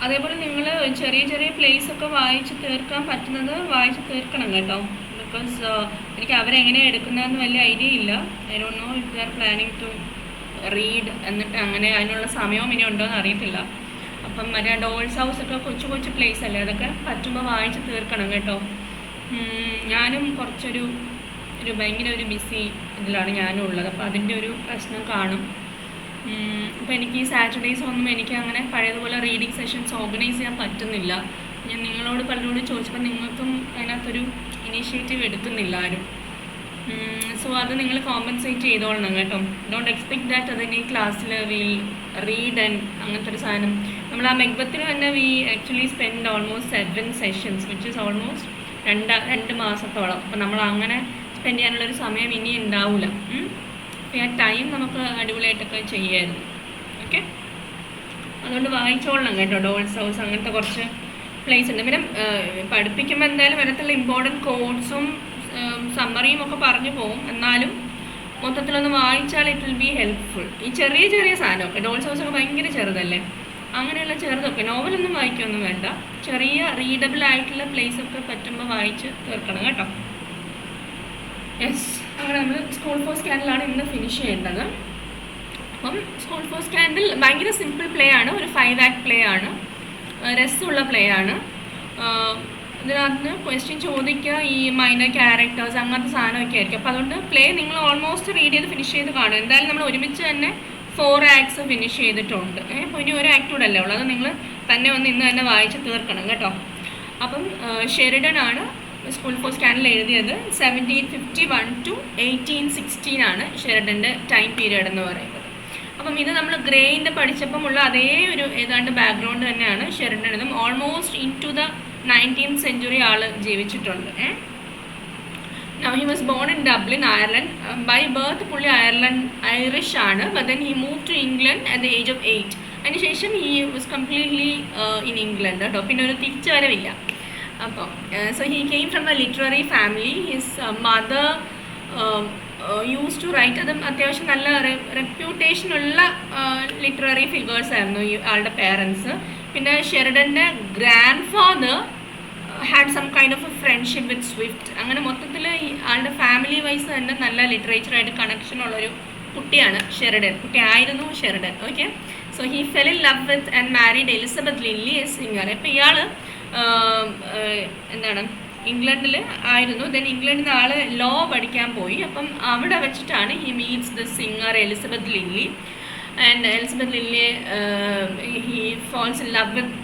അതേപോലെ നിങ്ങൾ ചെറിയ ചെറിയ പ്ലേസ് ഒക്കെ വായിച്ച് തീർക്കാൻ പറ്റുന്നത് വായിച്ച് തീർക്കണം കേട്ടോ. ബിക്കോസ് എനിക്ക് അവരെങ്ങനെയാണ് എടുക്കുന്നതെന്ന് വലിയ ഐഡിയ ഇല്ല. I don't know if they are planning to read എന്നിട്ട് അങ്ങനെ അതിനുള്ള സമയവും ഇനി ഉണ്ടോ എന്ന് അറിയത്തില്ല. അപ്പം മറ്റേ ഡോൾസ് ഹൗസ് ഒക്കെ കൊച്ചു കൊച്ചു പ്ലേസ് അല്ലേ, അതൊക്കെ പറ്റുമ്പോൾ വായിച്ച് തീർക്കണം കേട്ടോ. ഞാനും കുറച്ചൊരു ഭയങ്കര ഒരു ബിസി ഇതിലാണ് ഞാനും ഉള്ളത്. അപ്പോൾ അതിൻ്റെ ഒരു പ്രശ്നം കാണും. ഇപ്പോൾ എനിക്ക് ഈ സാറ്റർഡേയ്സ് ഒന്നും എനിക്ക് അങ്ങനെ പഴയതുപോലെ റീഡിങ് സെഷൻസ് ഓർഗനൈസ് ചെയ്യാൻ പറ്റുന്നില്ല. ഞാൻ നിങ്ങളോട് പലരോട് ചോദിച്ചപ്പോൾ നിങ്ങൾക്കും അതിനകത്തൊരു ഇനീഷ്യേറ്റീവ് എടുക്കുന്നില്ല ആരും. സോ അത് നിങ്ങൾ കോമ്പൻസേറ്റ് ചെയ്തോളണം കേട്ടോ. ഡോണ്ട് എക്സ്പെക്ട് ദാറ്റ് അതിന് ഈ ക്ലാസ്സിൽ വിൽ റീഡ് ആൻഡ് അങ്ങനത്തെ ഒരു സാധനം. നമ്മൾ ആ മെഗ്ബത്തിന് തന്നെ we actually spend almost 7 sessions which is almost 2 മാസത്തോളം. അപ്പം നമ്മൾ അങ്ങനെ സ്പെൻഡ് ചെയ്യാനുള്ളൊരു സമയം ഇനി ഉണ്ടാവില്ല. അപ്പോൾ ആ ടൈം നമുക്ക് അടിപൊളിയായിട്ടൊക്കെ ചെയ്യായിരുന്നു. ഓക്കെ, അതുകൊണ്ട് വായിച്ചോളണം കേട്ടോ. ഡോൾസ് ഹൗസ് അങ്ങനത്തെ കുറച്ച് പ്ലേസ് ഉണ്ട്. പിന്നെ പഠിപ്പിക്കുമ്പോൾ എന്തായാലും അതിനകത്തുള്ള ഇമ്പോർട്ടൻറ്റ് കോഡ്സും സമ്മറിയും ഒക്കെ പറഞ്ഞു പോകും. എന്നാലും മൊത്തത്തിലൊന്ന് വായിച്ചാൽ ഇറ്റ് വിൽ ബി ഹെൽപ്ഫുൾ. ഈ ചെറിയ ചെറിയ സാധനമൊക്കെ ഡോൾസ് ഹൗസൊക്കെ ഭയങ്കര ചെറുതല്ലേ, അങ്ങനെയുള്ള ചെറുതൊക്കെ നോവലൊന്നും വായിക്കൊന്നും വേണ്ട. ചെറിയ റീഡബിൾ ആയിട്ടുള്ള പ്ലേസൊക്കെ പറ്റുമ്പോൾ വായിച്ച് തീർക്കണം കേട്ടോ. യെസ്, അങ്ങനെ നമ്മൾ സ്കൂൾ ഫോർ സ്കാൻഡിലാണ് ഇന്ന് ഫിനിഷ് ചെയ്യേണ്ടത്. അപ്പം സ്കൂൾ ഫോർ സ്കാൻഡിൽ ഭയങ്കര സിമ്പിൾ പ്ലേ ആണ്. ഒരു 5 ആക്ട് പ്ലേ ആണ്. രസമുള്ള പ്ലേ ആണ്. ഇതിനകത്ത് ക്വസ്റ്റ്യൻ ചോദിക്കുക, ഈ മൈനർ ക്യാരക്ടേഴ്സ് അങ്ങനത്തെ സാധനമൊക്കെ ആയിരിക്കും. അപ്പോൾ അതുകൊണ്ട് പ്ലേ നിങ്ങൾ ഓൾമോസ്റ്റ് റീഡ് ചെയ്ത് ഫിനിഷ് ചെയ്ത് കാണും. എന്തായാലും നമ്മൾ ഒരുമിച്ച് തന്നെ 4 ആക്ട്സ് ഫിനിഷ് ചെയ്തിട്ടുണ്ട്. അപ്പോൾ ഇനി ഒരു ആക്ട് കൂടെ അല്ലേ ഉള്ളൂ. അത് നിങ്ങൾ തന്നെ വന്ന് ഇന്ന് തന്നെ വായിച്ച് തീർക്കണം കേട്ടോ. അപ്പം ഷെറിഡൻ ആണ് സ്കൂൾ ഫോർ സ്കാനിൽ എഴുതിയത്. 1751 to 1816 ആണ് ഷെറിഡൻ്റെ ടൈം പീരീഡ് എന്ന് പറയുന്നത്. അപ്പം ഇത് നമ്മൾ ഗ്രേയിൻ്റെ പഠിച്ചപ്പം ഉള്ള അതേ ഒരു ഏതാണ്ട് ബാക്ക്ഗ്രൗണ്ട് തന്നെയാണ് ഷെറിഡനും. Almost into the 19th century ആൾ ജീവിച്ചിട്ടുണ്ട്. Now he was born in Dublin, Ireland. By birth പുള്ളി ഐറിഷ് ആണ്. But then he moved to England at the age of 8. അതിനുശേഷം he was completely in England കേട്ടോ. പിന്നെ ഒരു തിരിച്ചു വരവില്ല. അപ്പോൾ so he came from a literary family. His mother used to write. അതും അത്യാവശ്യം നല്ല റെപ്യൂട്ടേഷൻ ഉള്ള ലിറ്റററി ഫിഗേഴ്സ് ആയിരുന്നു ഈ ആളുടെ പേരൻസ്. പിന്നെ ഷെറിഡൻ്റെ grandfather had some kind of a friendship with Swift. അങ്ങനെ മൊത്തത്തിൽ ആളുടെ ഫാമിലി വൈസ് തന്നെ നല്ല ലിറ്ററേച്ചറായിട്ട് കണക്ഷൻ ഉള്ളൊരു കുട്ടിയാണ് ഷെറിഡൻ. കുട്ടിയായിരുന്നു Sheridan. Okay, so he fell in love with and married Elizabeth Lilly a singer. ഇപ്പോൾ ഇയാൾ എന്താണ് ഇംഗ്ലണ്ടിൽ ആയിരുന്നു. ദെൻ ഇംഗ്ലണ്ടിൽ നിന്ന് ആൾ ലോ പഠിക്കാൻ പോയി. അപ്പം അവിടെ വെച്ചിട്ടാണ് he meets the singer Elizabeth Lilly. And Elizabeth Lilly he falls in love with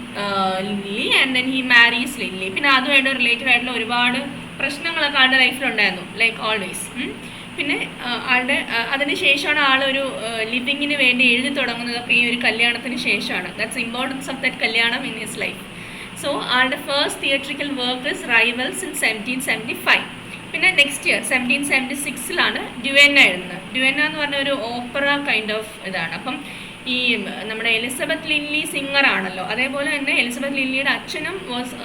Lilly and then he marries Lilly. പിന്നെ അതുമായിട്ട് റിലേറ്റഡ് ആയിട്ടുള്ള ഒരുപാട് പ്രശ്നങ്ങളൊക്കെ ആളുടെ ലൈഫിലുണ്ടായിരുന്നു, ലൈക്ക് ഓൾവേസ്. പിന്നെ ആളുടെ അതിന് ശേഷമാണ് ആളൊരു ലിവിങ്ങിന് വേണ്ടി എഴുതി തുടങ്ങുന്നതൊക്കെ ഈ ഒരു കല്യാണത്തിന് ശേഷമാണ്. ദാറ്റ്സ് ഇമ്പോർട്ടൻസ് ഓഫ് ദറ്റ് കല്യാണം ഇൻ ഹിസ് ലൈഫ്. സോ ആളുടെ first theatrical work is rivals in 1775. പിന്നെ നെക്സ്റ്റ് ഇയർ 1776 ഡ്യുവന്ന എഴുതുന്നത്. ഡ്യുവന്ന എന്ന് പറഞ്ഞ ഒരു ഓപ്പറ കൈൻഡ് ഓഫ് ഇതാണ്. അപ്പം ഈ നമ്മുടെ എലിസബത്ത് ലില്ലി സിംഗർ ആണല്ലോ, അതേപോലെ തന്നെ എലിസബത്ത് ലില്ലിയുടെ അച്ഛനും was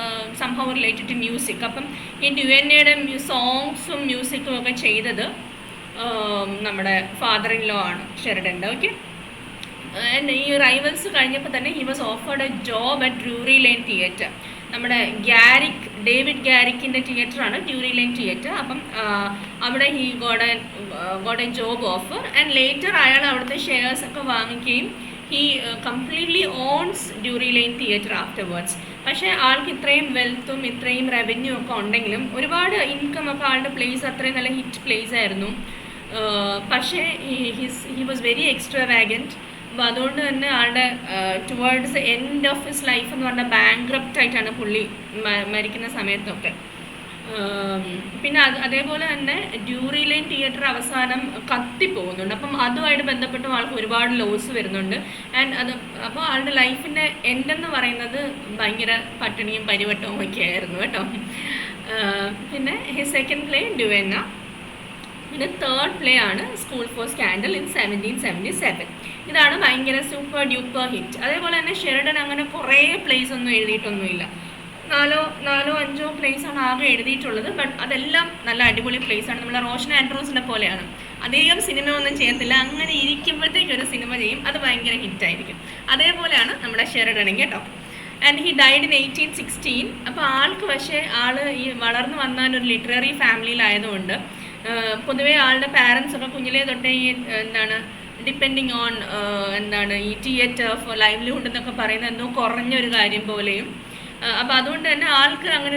somehow related to music. അപ്പം ഈ ഡ്യുവന്നയുടെ സോങ്സും മ്യൂസിക്കും ഒക്കെ ചെയ്തത് നമ്മുടെ ഫാദർ ഇൻ ലോ ആണ് ഷെറിഡൻ്റെ. ഓക്കെ, ആൻഡ് ഈ റൈവൽസ് കഴിഞ്ഞപ്പോൾ തന്നെ he was offered a job at Drury Lane theatre. നമ്മുടെ ഡേവിഡ് ഗാരിക്കിൻ്റെ തിയേറ്ററാണ് ഡ്യൂറി ലൈൻ തിയേറ്റർ. അപ്പം അവിടെ he got a job offer. And later അയാൾ അവിടുത്തെ ഷെയർസ് ഒക്കെ വാങ്ങിക്കുകയും he completely owns Drury Lane theatre afterwards. പക്ഷേ ആൾക്ക് ഇത്രയും വെൽത്തും ഇത്രയും റവന്യൂ ഒക്കെ ഉണ്ടെങ്കിലും ഒരുപാട് ഇൻകം ഒക്കെ ആളുടെ പ്ലേസ് അത്രയും നല്ല ഹിറ്റ് പ്ലേസ് ആയിരുന്നു. പക്ഷേ ഹി വാസ് വെരി എക്സ്ട്രാവാഗൻറ്റ്. അപ്പോൾ അതുകൊണ്ട് തന്നെ ആളുടെ towards end of his life എന്ന് പറഞ്ഞാൽ ബാങ്ക്രപ്റ്റ് ആയിട്ടാണ് പുള്ളി മരിക്കുന്ന സമയത്തൊക്കെ. പിന്നെ അതേപോലെ തന്നെ ഡ്യൂറി ലൈൻ തിയേറ്റർ അവസാനം കത്തിപ്പോകുന്നുണ്ട്. അപ്പം അതുമായിട്ട് ബന്ധപ്പെട്ട് ആൾക്ക് ഒരുപാട് ലോസ് വരുന്നുണ്ട്. ആൻഡ് അപ്പോൾ ആളുടെ ലൈഫിൻ്റെ എൻഡെന്ന് പറയുന്നത് ഭയങ്കര പട്ടിണിയും പരിവട്ടവും ഒക്കെ ആയിരുന്നു കേട്ടോ. പിന്നെ ഹിസ് സെക്കൻഡ് പ്ലേ ഡ്യുവന്ന. പിന്നെ തേർഡ് പ്ലേ ആണ് സ്കൂൾ ഫോർ സ്കാൻഡൽ ഇൻ 1777. ഇതാണ് ഭയങ്കര സൂപ്പർ ഡ്യൂപ്പർ ഹിറ്റ്. അതേപോലെ തന്നെ ഷെറിഡൻ അങ്ങനെ കുറേ പ്ലേസ് ഒന്നും എഴുതിയിട്ടൊന്നുമില്ല. 4-5 പ്ലേസ് ആണ് ആകെ എഴുതിയിട്ടുള്ളത്. ബട്ട് അതെല്ലാം നല്ല അടിപൊളി പ്ലേസ് ആണ്. നമ്മളെ റോഷൻ ആൻഡ്രൂസിനെ പോലെയാണ്, അധികം സിനിമ ഒന്നും ചെയ്യത്തില്ല, അങ്ങനെ ഇരിക്കുമ്പോഴത്തേക്ക് ഒരു സിനിമ ചെയ്യും, അത് ഭയങ്കര ഹിറ്റായിരിക്കും. അതേപോലെയാണ് നമ്മുടെ ഷെറിഡനും കേട്ടോ. And he died in 1816. അപ്പോൾ ആൾക്ക് പക്ഷേ ഈ വളർന്നു വന്നാൽ ഒരു ലിറ്റററി ഫാമിലിയിലായതുകൊണ്ട് പൊതുവേ ആളുടെ പാരൻസ് ഒക്കെ കുഞ്ഞിലേ തൊട്ടേ ഈ എന്താണ് ഡിപ്പെൻഡിങ് ഓൺ എന്താണ് ഈ തിയേറ്റർ ഫോർ ലൈവ്ലിഹുഡ് എന്നൊക്കെ പറയുന്നത് എന്തോ കുറഞ്ഞൊരു കാര്യം പോലെയും. അപ്പോൾ അതുകൊണ്ട് തന്നെ ആൾക്ക് അങ്ങനെ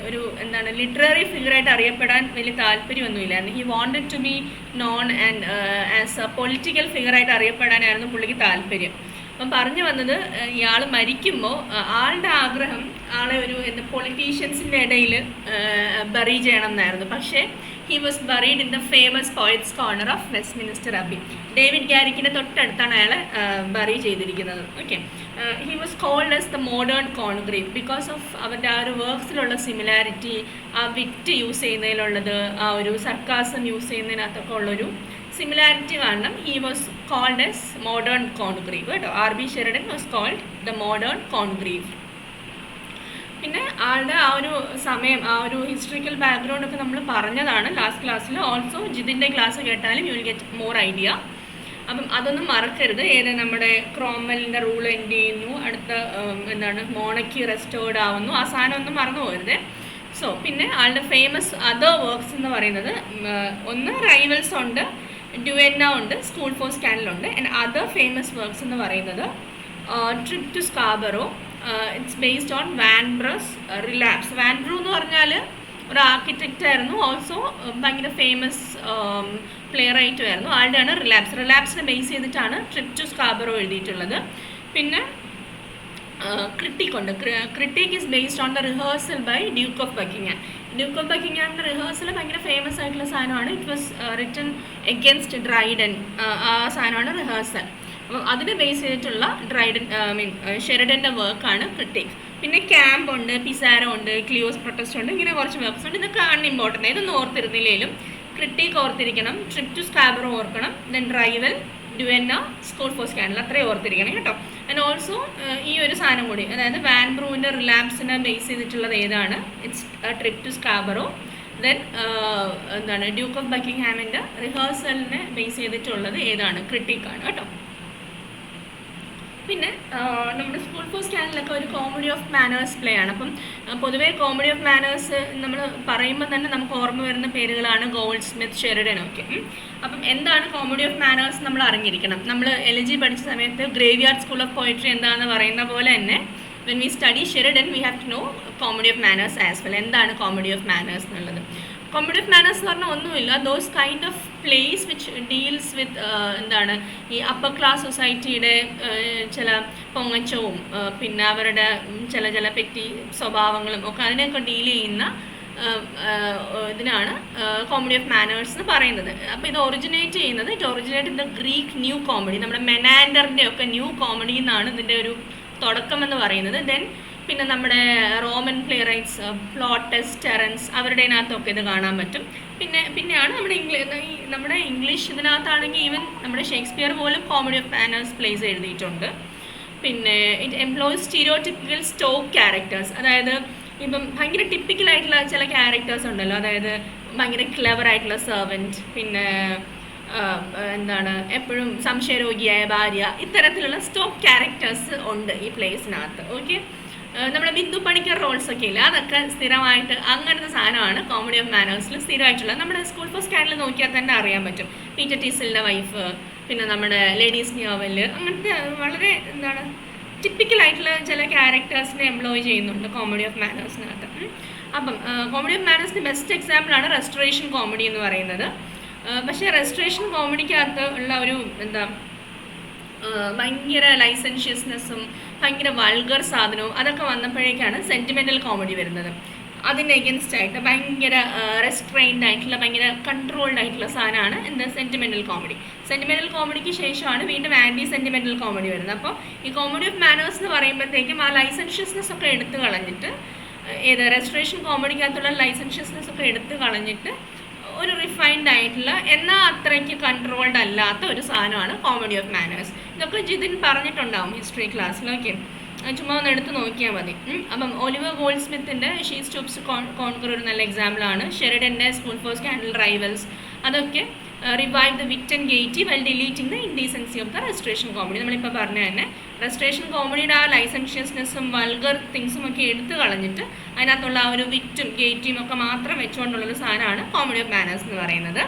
ഒരു എന്താണ് ലിറ്റററി ഫിഗറായിട്ട് അറിയപ്പെടാൻ വലിയ താല്പര്യമൊന്നുമില്ലായിരുന്നു. He wanted to be known and as a political ഫിഗറായിട്ട് അറിയപ്പെടാനായിരുന്നു പുള്ളിക്ക് താല്പര്യം. അപ്പം പറഞ്ഞു വന്നത് ഇയാൾ മരിക്കുമ്പോൾ ആളുടെ ആഗ്രഹം ആളെ ഒരു പൊളിറ്റീഷ്യൻസിൻ്റെ ഇടയിൽ ബറി ചെയ്യണം എന്നായിരുന്നു. പക്ഷേ he was buried in the famous poets corner of Westminster Abbey. David ഗാരിക്കിൻ്റെ തൊട്ടടുത്താണ് അയാളെ ബറി ചെയ്തിരിക്കുന്നത്. Okay, he was called as the modern Congreve because of അവരുടെ ആ ഒരു വർക്ക്സിലുള്ള സിമിലാരിറ്റി, ആ വിറ്റ് യൂസ് ചെയ്യുന്നതിലുള്ളത്, ആ ഒരു സർക്കാസം യൂസ് ചെയ്യുന്നതിനകത്തൊക്കെ ഉള്ളൊരു സിമിലാരിറ്റി കാരണം he was called as modern Congreve കേട്ടോ. R.B. Sheridan was called the modern Congreve. പിന്നെ ആളുടെ ആ ഒരു സമയം, ആ ഒരു ഹിസ്റ്ററിക്കൽ ബാക്ക്ഗ്രൗണ്ട് ഒക്കെ നമ്മൾ പറഞ്ഞതാണ് ലാസ്റ്റ് ക്ലാസ്സിൽ. ഓൾസോ ജിതിൻ്റെ ക്ലാസ് കേട്ടാലും U will get more idea. അപ്പം അതൊന്നും മറക്കരുത്. നമ്മുടെ ക്രോംവെല്ലിൻ്റെ റൂൾ എൻഡ് ചെയ്യുന്നു, അടുത്ത മോണക്കി റെസ്റ്റോർഡ് ആവുന്നു, ആ സാധനം ഒന്നും മറന്നു പോകരുത്. സോ പിന്നെ ആളുടെ ഫേമസ് അതർ വർക്ക്സ് എന്ന് പറയുന്നത് ഒന്ന് റൈവൽസ് ഉണ്ട്, ഡ്യുവന്ന ഉണ്ട്, സ്കൂൾ ഫോർ സ്കാൻഡൽ ഉണ്ട്. ആൻഡ് അതർ ഫേമസ് വർക്ക്സ് എന്ന് പറയുന്നത് trip to Scarborough. It's based on Vanbrugh's relapse. Vanbrugh എന്ന് പറഞ്ഞാൽ ഒരു ആർക്കിടെക്റ്റ് ആയിരുന്നു, ഓൾസോ ഭയങ്കര ഫേമസ് പ്ലേ റൈറ്റും ആയിരുന്നു. ആളുടെയാണ് റിലാപ്സിനെ ബേസ് ചെയ്തിട്ടാണ് ട്രിപ്പ് ടു സ്കാബറോ എഴുതിയിട്ടുള്ളത്. പിന്നെ ക്രിട്ടിക് ഉണ്ട്. Critic is based on the rehearsal by Duke of Buckingham. Duke of ബക്കിംഗ്ഹാമിൻ്റെ റിഹേഴ്സൽ ഭയങ്കര ഫേമസ് ആയിട്ടുള്ള സാധനമാണ്. It was written against Dryden. ആ സാധനമാണ് റിഹേഴ്സൽ. അപ്പോൾ അതിനെ ബേസ് ചെയ്തിട്ടുള്ള ഷെറിഡൻ്റെ വർക്കാണ് ക്രിട്ടിക്. പിന്നെ ക്യാമ്പ് ഉണ്ട്, പിസാരോ ഉണ്ട്, ക്ലിയോസ് പ്രൊട്ടസ്റ്റ് ഉണ്ട്, ഇങ്ങനെ കുറച്ച് വർക്ക്സ് ഉണ്ട്. ഇതൊക്കെ ആണ് ഇമ്പോർട്ടൻ്റ്. ഇതൊന്നും ഓർത്തിരുന്നില്ലെങ്കിലും ക്രിട്ടിക് ഓർത്തിരിക്കണം, ട്രിപ്പ് ടു സ്കാബറോ ഓർക്കണം, then rival, Duenna, school for scandal അത്രയും ഓർത്തിരിക്കണം കേട്ടോ. ആൻഡ് ഓൾസോ ഈ ഒരു സാധനം കൂടി, അതായത് വാൻബ്രൂവിൻ്റെ റിലാപ്സിനെ ബേസ് ചെയ്തിട്ടുള്ളത് ഏതാണ്? It's trip to Scarborough. Then Duke of ബക്കിംഗ്ഹാമിൻ്റെ റിഹേഴ്സലിനെ ബേസ് ചെയ്തിട്ടുള്ളത് ഏതാണ്? ക്രിട്ടിക്കാണ് കേട്ടോ. പിന്നെ നമ്മുടെ സ്കൂൾ ഫോർ സ്കാൻഡലൊക്കെ ഒരു കോമഡി ഓഫ് മാനേഴ്സ് പ്ലേ ആണ്. അപ്പം പൊതുവേ കോമഡി ഓഫ് മാനേഴ്സ് നമ്മൾ പറയുമ്പോൾ തന്നെ നമുക്ക് ഓർമ്മ വരുന്ന പേരുകളാണ് ഗോൾഡ് സ്മിത്ത്, ഷെറിഡൻ ഒക്കെ. അപ്പം എന്താണ് കോമഡി ഓഫ് മാനേഴ്സ് നമ്മൾ അറിഞ്ഞിരിക്കണം. നമ്മൾ LG പഠിച്ച സമയത്ത് ഗ്രേവ്യാർഡ് സ്കൂൾ ഓഫ് പോയട്രി എന്താണെന്ന് പറയുന്ന പോലെ തന്നെ when we study Sheridan we have to know comedy of manners as well. എന്താണ് comedy of manners എന്നുള്ളത്? comedy of manners എന്ന് പറഞ്ഞാൽ ഒന്നുമില്ല, those kind of plays which deals with ഈ അപ്പർ ക്ലാസ് സൊസൈറ്റിയുടെ ചില പൊങ്ങച്ചവും പിന്നെ അവരുടെ ചില പെറ്റി സ്വഭാവങ്ങളും ഒക്കെ അതിനെയൊക്കെ ഡീൽ ചെയ്യുന്ന ഇതിനാണ് കോമഡി ഓഫ് മാനേഴ്സ് എന്ന് പറയുന്നത്. അപ്പോൾ ഇത് originate in the Greek new comedy. നമ്മുടെ മെനാൻഡറിൻ്റെ ഒക്കെ ന്യൂ കോമഡി എന്നാണ് ഇതിൻ്റെ ഒരു തുടക്കം എന്ന് പറയുന്നത്. ദെൻ പിന്നെ നമ്മുടെ റോമൻ പ്ലേ റൈറ്റ്സ് പ്ലോട്ടസ്, ടെറൻസ് അവരുടെ ഇതിനകത്തൊക്കെ ഇത് കാണാൻ പറ്റും. പിന്നെയാണ് നമ്മുടെ ഇംഗ്ലീഷ് ഇതിനകത്താണെങ്കിൽ ഈവൻ നമ്മുടെ ഷേക്സ്പിയർ പോലും കോമഡി ഓഫ് മാനേഴ്സ് പ്ലേസ് എഴുതിയിട്ടുണ്ട്. പിന്നെ ഇറ്റ് എംപ്ലോയ്സ് സ്റ്റീരിയോടിപ്പിക്കൽ സ്റ്റോക്ക് ക്യാരക്ടേഴ്സ്. അതായത് ഇപ്പം ഭയങ്കര ടിപ്പിക്കലായിട്ടുള്ള ചില ക്യാരക്ടേഴ്സ് ഉണ്ടല്ലോ, അതായത് ഭയങ്കര ക്ലെവർ ആയിട്ടുള്ള സെർവൻറ്റ്, പിന്നെ എപ്പോഴും സംശയരോഗിയായ ഭാര്യ, ഇത്തരത്തിലുള്ള സ്റ്റോക്ക് ക്യാരക്ടേഴ്സ് ഉണ്ട് ഈ പ്ലേസിനകത്ത്. ഓക്കെ, നമ്മുടെ ബിന്ദു പണിക്കർ റോൾസ് ഒക്കെ ഇല്ല, അതൊക്കെ സ്ഥിരമായിട്ട് അങ്ങനത്തെ സാധനമാണ് കോമഡി ഓഫ് മാനേഴ്സിൽ സ്ഥിരമായിട്ടുള്ളത്. നമ്മുടെ സ്കൂൾ ഫോർ സ്കാൻഡൽ നോക്കിയാൽ തന്നെ അറിയാൻ പറ്റും. പീറ്റർ ടീസലിൻ്റെ വൈഫ്, പിന്നെ നമ്മുടെ ലേഡീസ് നോവൽ, അങ്ങനത്തെ വളരെ ടിപ്പിക്കലായിട്ടുള്ള ചില ക്യാരക്ടേഴ്സിനെ എംപ്ലോയ് ചെയ്യുന്നുണ്ട് കോമഡി ഓഫ് മാനേഴ്സിനകത്ത്. അപ്പം കോമഡി ഓഫ് മാനേഴ്സിൻ്റെ ബെസ്റ്റ് എക്സാമ്പിളാണ് റെസ്റ്റോറേഷൻ കോമഡി എന്ന് പറയുന്നത്. പക്ഷേ റെസ്റ്റോറേഷൻ കോമഡിക്കകത്ത് ഉള്ള ഒരു ഭയങ്കര ലൈസൻഷ്യസ്നെസ്സും ഭയങ്കര വൾഗർ സാധനവും അതൊക്കെ വന്നപ്പോഴേക്കാണ് സെൻറ്റിമെൻ്റൽ കോമഡി വരുന്നത്. അതിന് എഗൻസ്റ്റ് ആയിട്ട് ഭയങ്കര റെസ്ട്രെയിൻഡ് ആയിട്ടുള്ള ഭയങ്കര കൺട്രോൾഡ് ആയിട്ടുള്ള സാധനമാണ് സെൻറ്റിമെൻ്റൽ കോമഡി. സെൻറ്റിമെൻ്റൽ കോമഡിക്ക് ശേഷമാണ് വീണ്ടും ആൻറ്റി സെൻറ്റിമെൻ്റൽ കോമഡി വരുന്നത്. അപ്പോൾ ഈ കോമഡി ഓഫ് മാനേഴ്സ് എന്ന് പറയുമ്പോഴത്തേക്കും ആ ലൈസൻഷ്യസ്നെസ് ഒക്കെ എടുത്തു കളഞ്ഞിട്ട്, റെസ്റ്റോറേഷൻ കോമഡിക്കകത്തുള്ള ലൈസൻഷ്യസ്നെസ് ഒക്കെ എടുത്തു കളഞ്ഞിട്ട് ഒരു റിഫൈൻഡ് ആയിട്ടുള്ള എന്നാൽ അത്രയ്ക്ക് കൺട്രോൾഡ് അല്ലാത്ത ഒരു സാധനമാണ് കോമഡി ഓഫ് മാനേഴ്സ്. ഇതൊക്കെ ജിതിൻ പറഞ്ഞിട്ടുണ്ടാവും ഹിസ്റ്ററി ക്ലാസ്സിൽ. ഓക്കെ, ചുമ്മാ ഒന്ന് എടുത്ത് നോക്കിയാൽ മതി. അപ്പം ഒലിവർ ഗോൾഡ് സ്മിത്തിൻ്റെ ഷീ സ്റ്റൂപ്സ് കോൺകർ ഒരു നല്ല എക്സാമ്പിളാണ്. ഷെറിഡൻ്റെ സ്കൂൾ ഫോർ സ്കാൻഡൽ, റൈവൽസ്, അതൊക്കെ revive the wit and gaiety well deleting the indecency of the restoration comedy. നമ്മളിപ്പോൾ പറഞ്ഞ തന്നെ ഫ്രസ്ട്രേഷൻ കോമഡിയുടെ ആ ലൈസൻഷ്യസ്നെസ്സും വൾഗർ തിങ്സും ഒക്കെ എടുത്തു കളഞ്ഞിട്ട് അതിനകത്തുള്ള ആ ഒരു വിറ്റും ഗേറ്റിയും ഒക്കെ മാത്രം വെച്ചുകൊണ്ടുള്ളൊരു സാധനമാണ് കോമഡി ഓഫ് മാനേഴ്സ് എന്ന് പറയുന്നത്.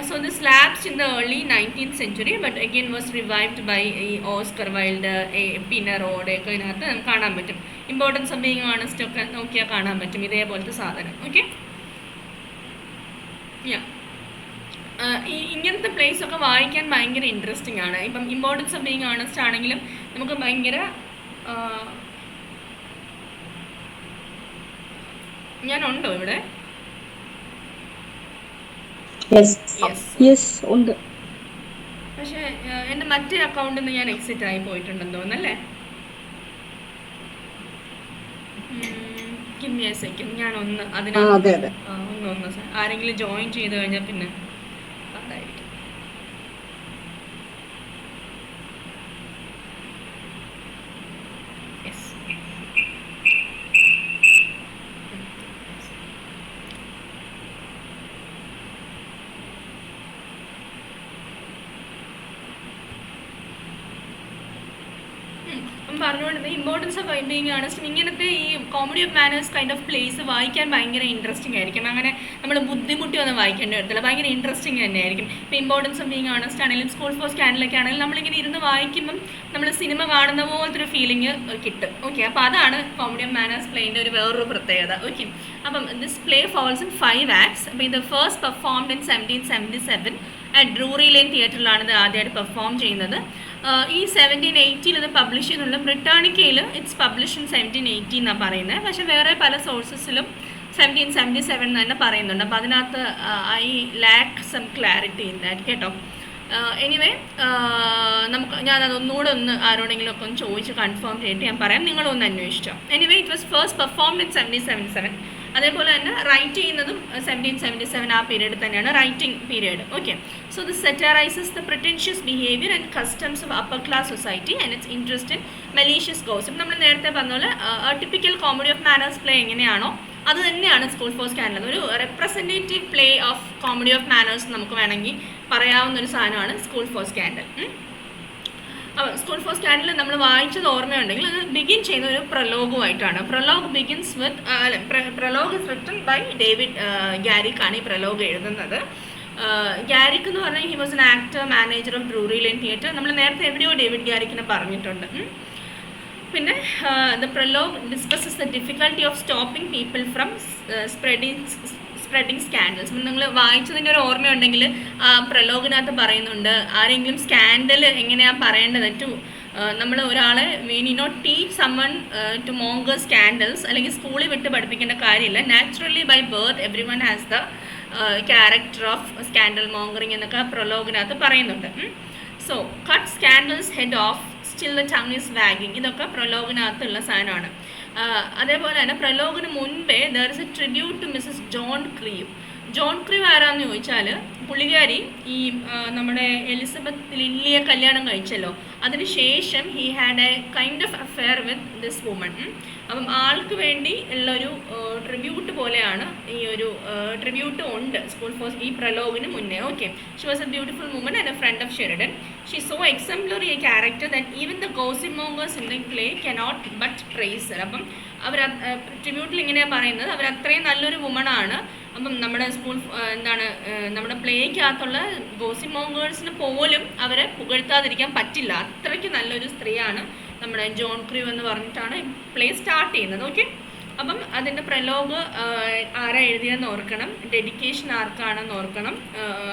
So this lapsed in the early 19th century but again was revived by Oscar Wilde, പിനറോഡ് ഒക്കെ ഇതിനകത്ത് നമുക്ക് കാണാൻ പറ്റും. ഇമ്പോർട്ടൻസ് ഓഫ് ബീയിങ് ഓണസ്റ്റ് ഒക്കെ നോക്കിയാൽ കാണാൻ പറ്റും ഇതേപോലത്തെ സാധനം. ഓക്കെ, ഇങ്ങനത്തെ പ്ലേസ് ഒക്കെ വായിക്കാൻ ഭയങ്കര ഇൻട്രസ്റ്റിംഗ് ആണ്. ഇപ്പം ഇമ്പോർട്ടൻസ് ഓഫ് ബീയിങ് ഓണസ്റ്റ് ആണെങ്കിലും നമുക്ക് ഭയങ്കര ഞാനുണ്ടോ ഇവിടെ? ഉണ്ട്. പക്ഷെ എൻ്റെ മറ്റേ അക്കൗണ്ടിൽ നിന്ന് ഞാൻ എക്സിറ്റ് ആയി പോയിട്ടുണ്ടെന്ന് തോന്നുന്നല്ലേ. ഞാൻ ഒന്ന് അതിനകത്ത് ഒന്ന് ആരെങ്കിലും ജോയിൻ ചെയ്ത് കഴിഞ്ഞാൽ പിന്നെ അതായിരിക്കും. പറഞ്ഞുകൊണ്ടിരുന്നത് ഇമ്പോർട്ടൻസ് ഓഫ് ബീയിങ് ഓണസ്റ്റ്. ഇങ്ങനത്തെ ഈ comedy of manners kind of place വായിക്കാൻ ഭയങ്കര ഇൻട്രസ്റ്റിംഗ് ആയിരിക്കും. അങ്ങനെ നമ്മൾ ബുദ്ധിമുട്ടി ഒന്നും വായിക്കേണ്ടി വരത്തില്ല, ഭയങ്കര ഇൻട്രസ്റ്റിംഗ് തന്നെയായിരിക്കും. ഇപ്പോൾ ഇമ്പോർട്ടൻസ് ഓഫ് ബീയിങ് ഓണസ്റ്റ് ആണെങ്കിലും സ്കൂൾ ഫോർ സ്കാൻഡലൊക്കെ ആണെങ്കിലും നമ്മളിങ്ങനെ ഇരുന്ന് വായിക്കുമ്പം നമ്മൾ സിനിമ കാണുന്ന പോലത്തെ ഒരു ഫീലിംഗ് കിട്ടും. ഓക്കെ, അപ്പോൾ അതാണ് കോമഡി ഓഫ് മാനേഴ്സ് പ്ലേൻ്റെ ഒരു വേറൊരു പ്രത്യേകത. ഓക്കെ, അപ്പം this play falls in 5 acts. അപ്പോൾ ഇത് first performed in 1777 at Drury Lane തിയേറ്ററിലാണ് ഇത് ആദ്യമായിട്ട് പെർഫോം ചെയ്യുന്നത്. ഈ 1780 ഇത് പബ്ലിഷ് ചെയ്യുന്നുണ്ട്. ബ്രിട്ടാനിക്കയിൽ ഇറ്റ്സ് പബ്ലിഷ് ഇൻ 1780 എന്നാണ് പറയുന്നത്. പക്ഷേ വേറെ പല സോഴ്സസിലും 1777 എന്ന് തന്നെ പറയുന്നുണ്ട്. അപ്പോൾ അതിനകത്ത് I lack some clarity in that കേട്ടോ. എനിവേ നമുക്ക് ഞാനതൊന്നുകൂടെ ഒന്ന് ആരോടെങ്കിലും ഒക്കെ ഒന്ന് ചോദിച്ച് കൺഫേം ചെയ്തിട്ട് ഞാൻ പറയാം, നിങ്ങളൊന്ന് അന്വേഷിച്ചോ. Anyway it was first performed in 1777. അതേപോലെ തന്നെ റൈറ്റ് ചെയ്യുന്നതും 1777 ആ പീരീഡ് തന്നെയാണ് writing period. Okay, so this satirises the pretentious behaviour and customs of upper class society and its interest in malicious gossip. നമ്മൾ നേരത്തെ പറഞ്ഞ പോലെ typical comedy of manners play എങ്ങനെയാണോ അത് തന്നെയാണ് സ്കൂൾ ഫോർ സ്കാൻഡൽ. ഒരു representative play of comedy of manners നമുക്ക് വേണമെങ്കിൽ പറയാവുന്ന ഒരു സാധനമാണ് സ്കൂൾ ഫോർ സ്കാൻഡൽ. അപ്പോൾ സ്കൂൾ ഫോർ സ്കാൻഡൽ നമ്മൾ വായിച്ചത് ഓർമ്മയുണ്ടെങ്കിൽ അത് ബിഗിൻ ചെയ്യുന്ന ഒരു പ്രലോഗുമായിട്ടാണ്. Prologue begins with prologue is written by David Garrick ആണ് ഈ പ്രലോഗ് എഴുതുന്നത്. ഗാരിക് എന്ന് പറഞ്ഞാൽ he was an actor, manager of Drury Lane theatre. നമ്മൾ നേരത്തെ എവിടെയോ ഡേവിഡ് ഗാരിക്കിനെ പറഞ്ഞിട്ടുണ്ട്. പിന്നെ the prologue discusses the difficulty of stopping people from spreading scandals. നിങ്ങൾ വായിച്ചതിൻ്റെ ഒരു ഓർമ്മയുണ്ടെങ്കിൽ ആ പ്രലോഗിനകത്ത് പറയുന്നുണ്ട് ആരെങ്കിലും സ്കാൻഡൽ എങ്ങനെയാണ് പറയേണ്ടത്. നമ്മൾ ഒരാളെ we need not teach summon to monger scandals, അല്ലെങ്കിൽ സ്കൂളിൽ വിട്ട് പഠിപ്പിക്കേണ്ട കാര്യമില്ല. Naturally by birth every one has the character of scandal mongering എന്നൊക്കെ പ്രലോഗിനകത്ത് പറയുന്നുണ്ട്. So cut scandals head off still the tongue is wagging. ഇതൊക്കെ പ്രലോഗിനകത്തുള്ള സാധനമാണ്. അതേപോലെ തന്നെ പ്രലോഗിന് മുൻപേ there is a tribute to Mrs John Crewe. John Crewe ആരാന്ന് ചോദിച്ചാൽ പുള്ളിക്കാരി ഈ നമ്മുടെ എലിസബത്ത് ലില്ലിയെ കല്യാണം കഴിച്ചല്ലോ, അതിനുശേഷം he had A kind of affair with this woman. അപ്പം ആൾക്ക് വേണ്ടി ഉള്ളൊരു ട്രിബ്യൂട്ട് പോലെയാണ് ഈ ഒരു ട്രിബ്യൂട്ട് ഉണ്ട് സ്കൂൾ ഫോർ ഈ പ്രലോഗിന് മുന്നേ. Okay, she was a beautiful woman and a friend of Sheridan. She so exemplary a character that even the gossip mongers in the play cannot but praise her. അപ്പം അവർ ട്രിബ്യൂട്ടിൽ ഇങ്ങനെയാണ് പറയുന്നത്, അവർ അത്രയും നല്ലൊരു വുമണാണ്. അപ്പം നമ്മുടെ സ്കൂൾ നമ്മുടെ പ്ലേക്കകത്തുള്ള ഗോസിപ്പ് മോങ്കേഴ്സിന് പോലും അവരെ പുകഴ്ത്താതിരിക്കാൻ പറ്റില്ല, അത്രയ്ക്ക് നല്ലൊരു സ്ത്രീയാണ് നമ്മുടെ ജോൺ ക്രീവ് എന്ന് പറഞ്ഞിട്ടാണ് പ്ലേ സ്റ്റാർട്ട് ചെയ്യുന്നത്. ഓക്കെ, അപ്പം അതിൻ്റെ പ്രലോഗ് ആരാ എഴുതിയെന്ന് ഓർക്കണം, ഡെഡിക്കേഷൻ ആർക്കാണെന്ന് ഓർക്കണം,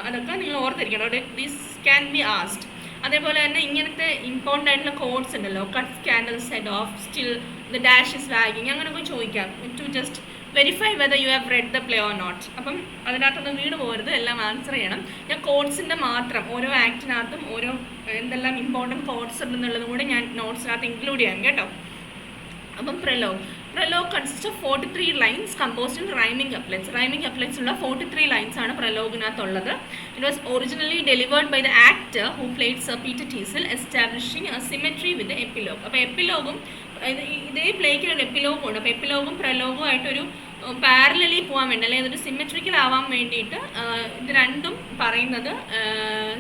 അതൊക്കെ നിങ്ങൾ ഓർത്തിരിക്കണം. This can be asked. അതേപോലെ തന്നെ ഇങ്ങനത്തെ ഇമ്പോർട്ടൻ്റ് ആയിട്ടുള്ള കോഡ്സ് ഉണ്ടല്ലോ, cut scandals head off still the dash is wagging, അങ്ങനെയൊക്കെ ചോദിക്കാം to just verify whether you have read the play or not. അപ്പം അതിനകത്തൊന്നും വീണ് പോകരുത്, എല്ലാം ആൻസർ ചെയ്യണം. ഞാൻ കോഡ്സിൻ്റെ മാത്രം ഓരോ ആക്ടിനകത്തും ഓരോ എന്തെല്ലാം ഇമ്പോർട്ടൻറ്റ് കോഡ്സ് ഉണ്ടെന്നുള്ളതും കൂടി ഞാൻ നോട്ട്സിനകത്ത് ഇൻക്ലൂഡ് ചെയ്യാം കേട്ടോ. അപ്പം prologue consist of 43 lines composed in rhyming couplets ഉള്ള 43 ലൈൻസ് ആണ് പ്രലോഗിനകത്തുള്ളത്. It was originally delivered by the actor who played Sir Peter Teazle, establishing a symmetry with epilogue. അപ്പോൾ എപ്പിലോഗും ഇതേ പ്ലേക്ക് ഒരു എപ്പിലോഗും ഉണ്ട്. അപ്പോൾ എപ്പിലോഗും പ്രലോഗും ആയിട്ടൊരു പാരലലി പോകാൻ വേണ്ടി, അല്ലെങ്കിൽ അതൊരു സിമെട്രിക്കൽ ആവാൻ വേണ്ടിയിട്ട് ഇത് രണ്ടും പറയുന്നത്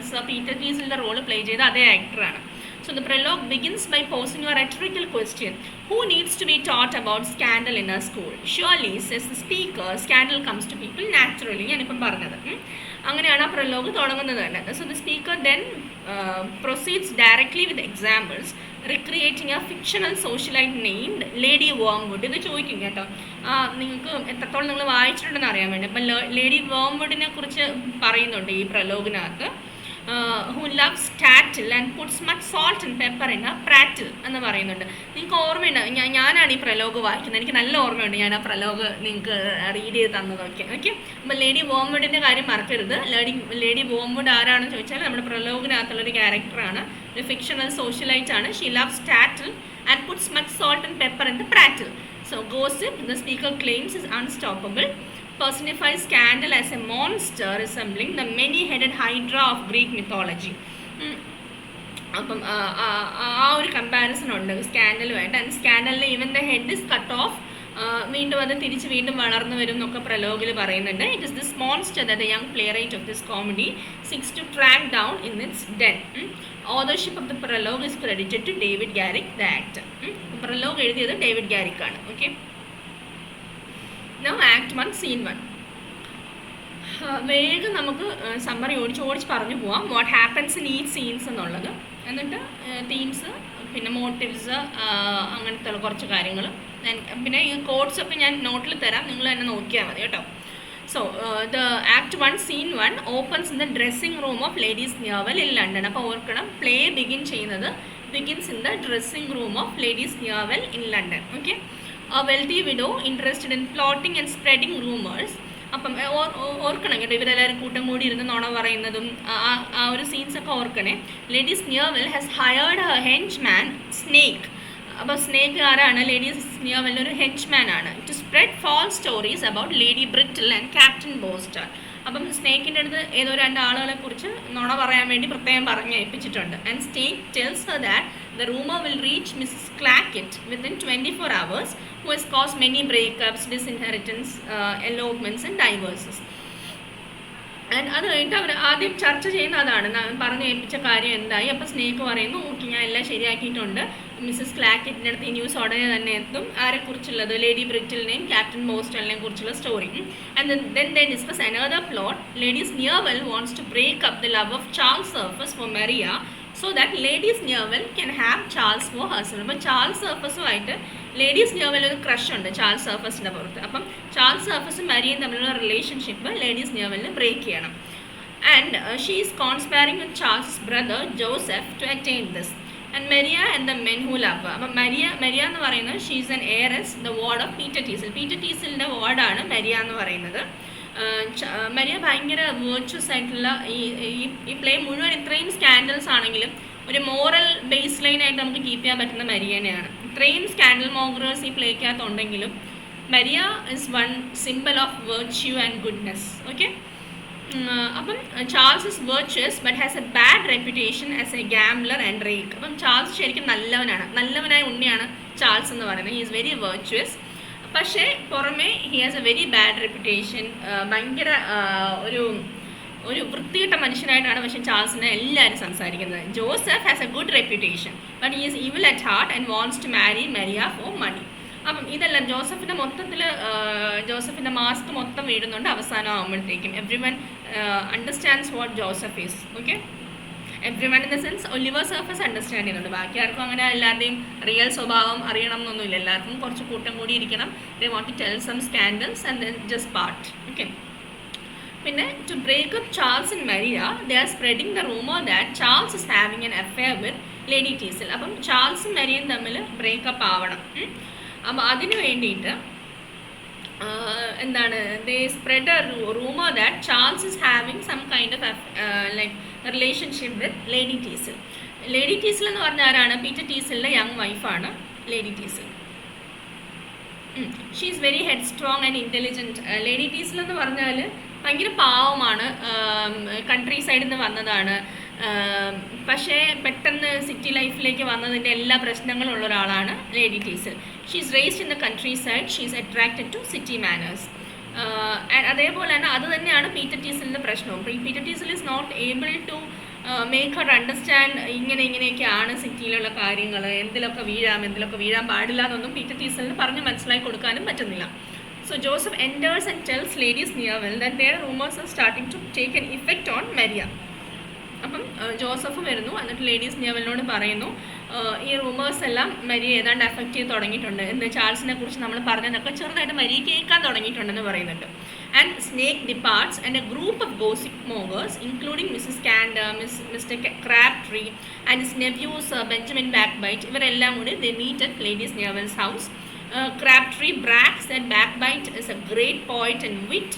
സർ പീറ്റർ ടീസലിൻ്റെ റോള് പ്ലേ ചെയ്ത അതേ ആക്ടറാണ്. So the prologue begins by posing a rhetorical question. Who needs to be taught about scandal in a school? Surely, says the speaker, scandal comes to people naturally. ഞാനിപ്പം പറഞ്ഞത് അങ്ങനെയാണ് ആ Prolog തുടങ്ങുന്നത് തന്നെ. So the speaker then proceeds directly with examples, recreating a fictional socialite named Lady Wormwood. ഇത് ചോദിക്കും കേട്ടോ, നിങ്ങൾക്ക് എത്രത്തോളം നിങ്ങൾ വായിച്ചിട്ടുണ്ടെന്ന് അറിയാൻ വേണ്ടി. അപ്പം ലേഡി വേംവുഡിനെ കുറിച്ച് പറയുന്നുണ്ട് ഈ പ്രലോഗിനകത്ത്. who loves tattle and puts much salt and pepper in a prattle എന്ന് പറയുന്നുണ്ട്. നിങ്ങൾക്ക് ഓർമ്മയുണ്ട്, ഞാനാണ് ഈ പ്രലോഗ് വായിക്കുന്നത്, എനിക്ക് നല്ല ഓർമ്മയുണ്ട് ഞാൻ ആ പ്രലോഗ് നിങ്ങൾക്ക് റീഡ് ചെയ്ത് തന്നതൊക്കെ. ഓക്കെ, അപ്പോൾ ലേഡി വേംവുഡിൻ്റെ കാര്യം മറക്കരുത്. ലേഡി വേംവുഡ് ആരാണെന്ന് ചോദിച്ചാൽ നമ്മുടെ പ്രലോഗിനകത്തുള്ളൊരു ക്യാരക്ടറാണ്, ഒരു ഫിക്ഷണൽ സോഷ്യലൈറ്റ് ആണ്. She loves tattle and puts much salt and pepper in the prattle. So gossip, the speaker claims, is unstoppable, personifies scandal as a monster resembling the many-headed hydra of Greek mythology. അപ്പം ആ ഒരു comparison ഉണ്ട് സ്കാൻഡലുമായിട്ട്. And സ്കാൻഡലിൽ even the head is cut off, വീണ്ടും അത് തിരിച്ച് വീണ്ടും വളർന്നു വരും എന്നൊക്കെ പ്രലോഗിൽ പറയുന്നുണ്ട്. It is this monster that the young playwright of this comedy seeks to track down in its den. Authorship of the prologue is credited to David Garrick, the actor. Prolog എഴുതിയത് David Garrick ആണ്. Okay, now Act 1 Scene 1. വേഗം നമുക്ക് summary ഓടിച്ച് പറഞ്ഞു പോവാം, what happens in each scenes എന്നുള്ളത്. എന്നിട്ട് themes, പിന്നെ മോട്ടീവ്സ്, അങ്ങനത്തെ കുറച്ച് കാര്യങ്ങൾ. പിന്നെ ഈ കോഡ്സൊക്കെ ഞാൻ നോട്ടിൽ തരാം, നിങ്ങൾ തന്നെ നോക്കിയാൽ മതി കേട്ടോ. So the Act 1 Scene 1 opens in the dressing room of Ladies Niavel in London. അപ്പോൾ ഓർക്കണം, play begins in the dressing room of Ladies Niavel in London. Okay, a wealthy widow interested in plotting and spreading rumors. അപ്പം ഓർക്കണം കേട്ടോ, ഇവരെല്ലാവരും കൂട്ടം കൂടി ഇരുന്ന് നുണ പറയുന്നതും ആ ഒരു സീൻസൊക്കെ ഓർക്കണേ. Lady's Sneerwell has hired her henchman Snake. അപ്പോൾ സ്നേക്ക് ആരാണ്? ലേഡീസ് നിയർവെൽ ഒരു ഹെഞ്ച്മാൻ ആണ്. To spread false stories about Lady Brittle and captain Boston. അപ്പം സ്നേക്കിൻ്റെ അടുത്ത് ഏതോ രണ്ട് ആളുകളെ കുറിച്ച് നുണ പറയാൻ വേണ്ടി പ്രത്യേകം പറഞ്ഞ് ഏൽപ്പിച്ചിട്ടുണ്ട്. And Snake tells her that the rumor will reach Mrs. Clackett within 24 hours, who has caused many breakups, disinheritance, elopements and divorces. And അത് കഴിഞ്ഞിട്ട് അവർ ആദ്യം ചർച്ച ചെയ്യുന്ന അതാണ്, പറഞ്ഞ് ഏൽപ്പിച്ച കാര്യം എന്തായി. അപ്പോൾ സ്നേക്ക് പറയുന്നു, ഓക്കെ ഞാൻ എല്ലാം ശരിയാക്കിയിട്ടുണ്ട്, മിസ്സസ് ക്ലാക്കറ്റിൻ്റെ അടുത്ത് ഈ ന്യൂസ് ഉടനെ തന്നെ എത്തും. ആരെക്കുറിച്ചുള്ളത്? ലേഡി ബ്രിറ്റിലിനെയും ക്യാപ്റ്റൻ ബോസ്റ്റണിനെയും കുറിച്ചുള്ള story. And then they discuss another plot. Ladies Niavel wants to break up the love of Charles Surface for Maria, so that Ladies Niavel can have Charles for herself. അപ്പോൾ Charles സർഫസുമായിട്ട് ladies Sneerwell ഒരു crush ഉണ്ട് Charles സർഫസിൻ്റെ പുറത്ത്. അപ്പം Charles സർഫസും മരിയയും തമ്മിലുള്ള relationship Lady's നിയർവെലിന് break ചെയ്യണം. And she is conspiring with Charles brother Joseph to attain this. And Maria and the men who love. അപ്പം മെരിയ എന്ന് പറയുന്നത് she is an heiress, the ward of Peter Teazle. Peter ടീസിലിൻ്റെ വാർഡാണ് Maria എന്ന് പറയുന്നത്. മെരിയ ഭയങ്കര വേർച്വസ് ആയിട്ടുള്ള ഈ പ്ലേ മുഴുവൻ ഇത്രയും സ്കാൻഡൽസ് ആണെങ്കിലും ഒരു മോറൽ ബേസ് ലൈനായിട്ട് നമുക്ക് കീപ്പ് ചെയ്യാൻ പറ്റുന്ന മരിയനെയാണ്. ഇത്രയും സ്കാൻഡൽ മോഗ്രേഴ്സ് ഈ പ്ലേക്കകത്തുണ്ടെങ്കിലും Maria is one simple of virtue and goodness. Okay, അപ്പം Charles is virtuous but has a bad reputation as a gambler and rake. അപ്പം ചാൾസ് ശരിക്കും നല്ലവനായ ഉണ്ണിയാണ് ചാൾസ് എന്ന് പറയുന്നത്. ഹി ഈസ് വെരി വെർച്വസ്, പക്ഷേ പുറമേ he has a very bad reputation. ഭയങ്കര ഒരു വൃത്തികെട്ട മനുഷ്യനായിട്ടാണ് പക്ഷേ ചാൾസിനെ എല്ലാവരും സംസാരിക്കുന്നത്. Joseph has a good reputation but he is evil at heart and wants to marry Maria for money. അപ്പം ഇതെല്ലാം ജോസഫിൻ്റെ മാസ്ക് മൊത്തം വീഴുന്നുണ്ട് അവസാനം ആകുമ്പോഴത്തേക്കും. Every one understands what Joseph is. Okay, every one in the sense Oliver Surface understand ചെയ്യുന്നുണ്ട്. ബാക്കി ആർക്കും അങ്ങനെ എല്ലാവരുടെയും റിയൽ സ്വഭാവം അറിയണം എന്നൊന്നുമില്ല. എല്ലാവർക്കും കുറച്ച് കൂട്ടം കൂടി ഇരിക്കണം. They want to tell some scandals and then just part. Okay, പിന്നെ to break up Charles and Maria they are spreading the rumour that Charles is having an affair with Lady Teazle. അപ്പം ചാൾസും മരിയയും തമ്മിൽ breakup ആവണം. അപ്പം അതിന് വേണ്ടിയിട്ട് എന്താണ്, they spread a rumour that Charles is having some kind of like relationship with Lady Teazle. Lady Teazle എന്ന് പറഞ്ഞാൽ ആരാണ്? പീറ്റർ ടീസിലിൻ്റെ യങ് വൈഫാണ് Lady Teazle. She is very headstrong and intelligent. Lady Teazle എന്ന് പറഞ്ഞാൽ ഭയങ്കര പാവമാണ്, country സൈഡിൽ നിന്ന് വന്നതാണ്, പക്ഷേ പെട്ടെന്ന് സിറ്റി ലൈഫിലേക്ക് വന്നതിൻ്റെ എല്ലാ പ്രശ്നങ്ങളും ഉള്ള ഒരാളാണ് Lady Teazle. She is raised in the countryside, she is attracted to city manners. അതേപോലെ തന്നെ അത് തന്നെയാണ് പീറ്റർ ടീസിലിൻ്റെ പ്രശ്നവും. Peter Teazle is not able to make her understand ഇങ്ങനെയൊക്കെയാണ് സിറ്റിയിലുള്ള കാര്യങ്ങൾ, എന്തിലൊക്കെ വീഴാൻ പാടില്ല എന്നൊന്നും പീറ്റർ ടീസലിന് പറഞ്ഞ് മനസ്സിലാക്കി കൊടുക്കാനും പറ്റുന്നില്ല. So Joseph enters and tells Lady Sneerwell that their rumors are starting to take an effect on Maria. അപ്പം ജോസഫ് വരുന്നു, എന്നിട്ട് ലേഡി സ്നിയവലിനോട് പറയുന്നു ഈ റൂമേഴ്സ് എല്ലാം മരിയെ ഏതാണ്ട് അഫക്റ്റ് ചെയ്ത് തുടങ്ങിയിട്ടുണ്ട്, എന്ത് ചാൾസിനെ കുറിച്ച് നമ്മൾ പറഞ്ഞതൊക്കെ ചെറുതായിട്ട് മരിയെ കേൾക്കാൻ തുടങ്ങിയിട്ടുണ്ടെന്ന് പറയുന്നുണ്ട്. And Snake departs and a group of gossip mongers including Mrs Candour, Mr Crabtree and his nephews Benjamin Backbite, ഇവരെല്ലാം കൂടി they meet at Lady Sneerwell's house. Crabtree brags that Backbite is a great poet and wit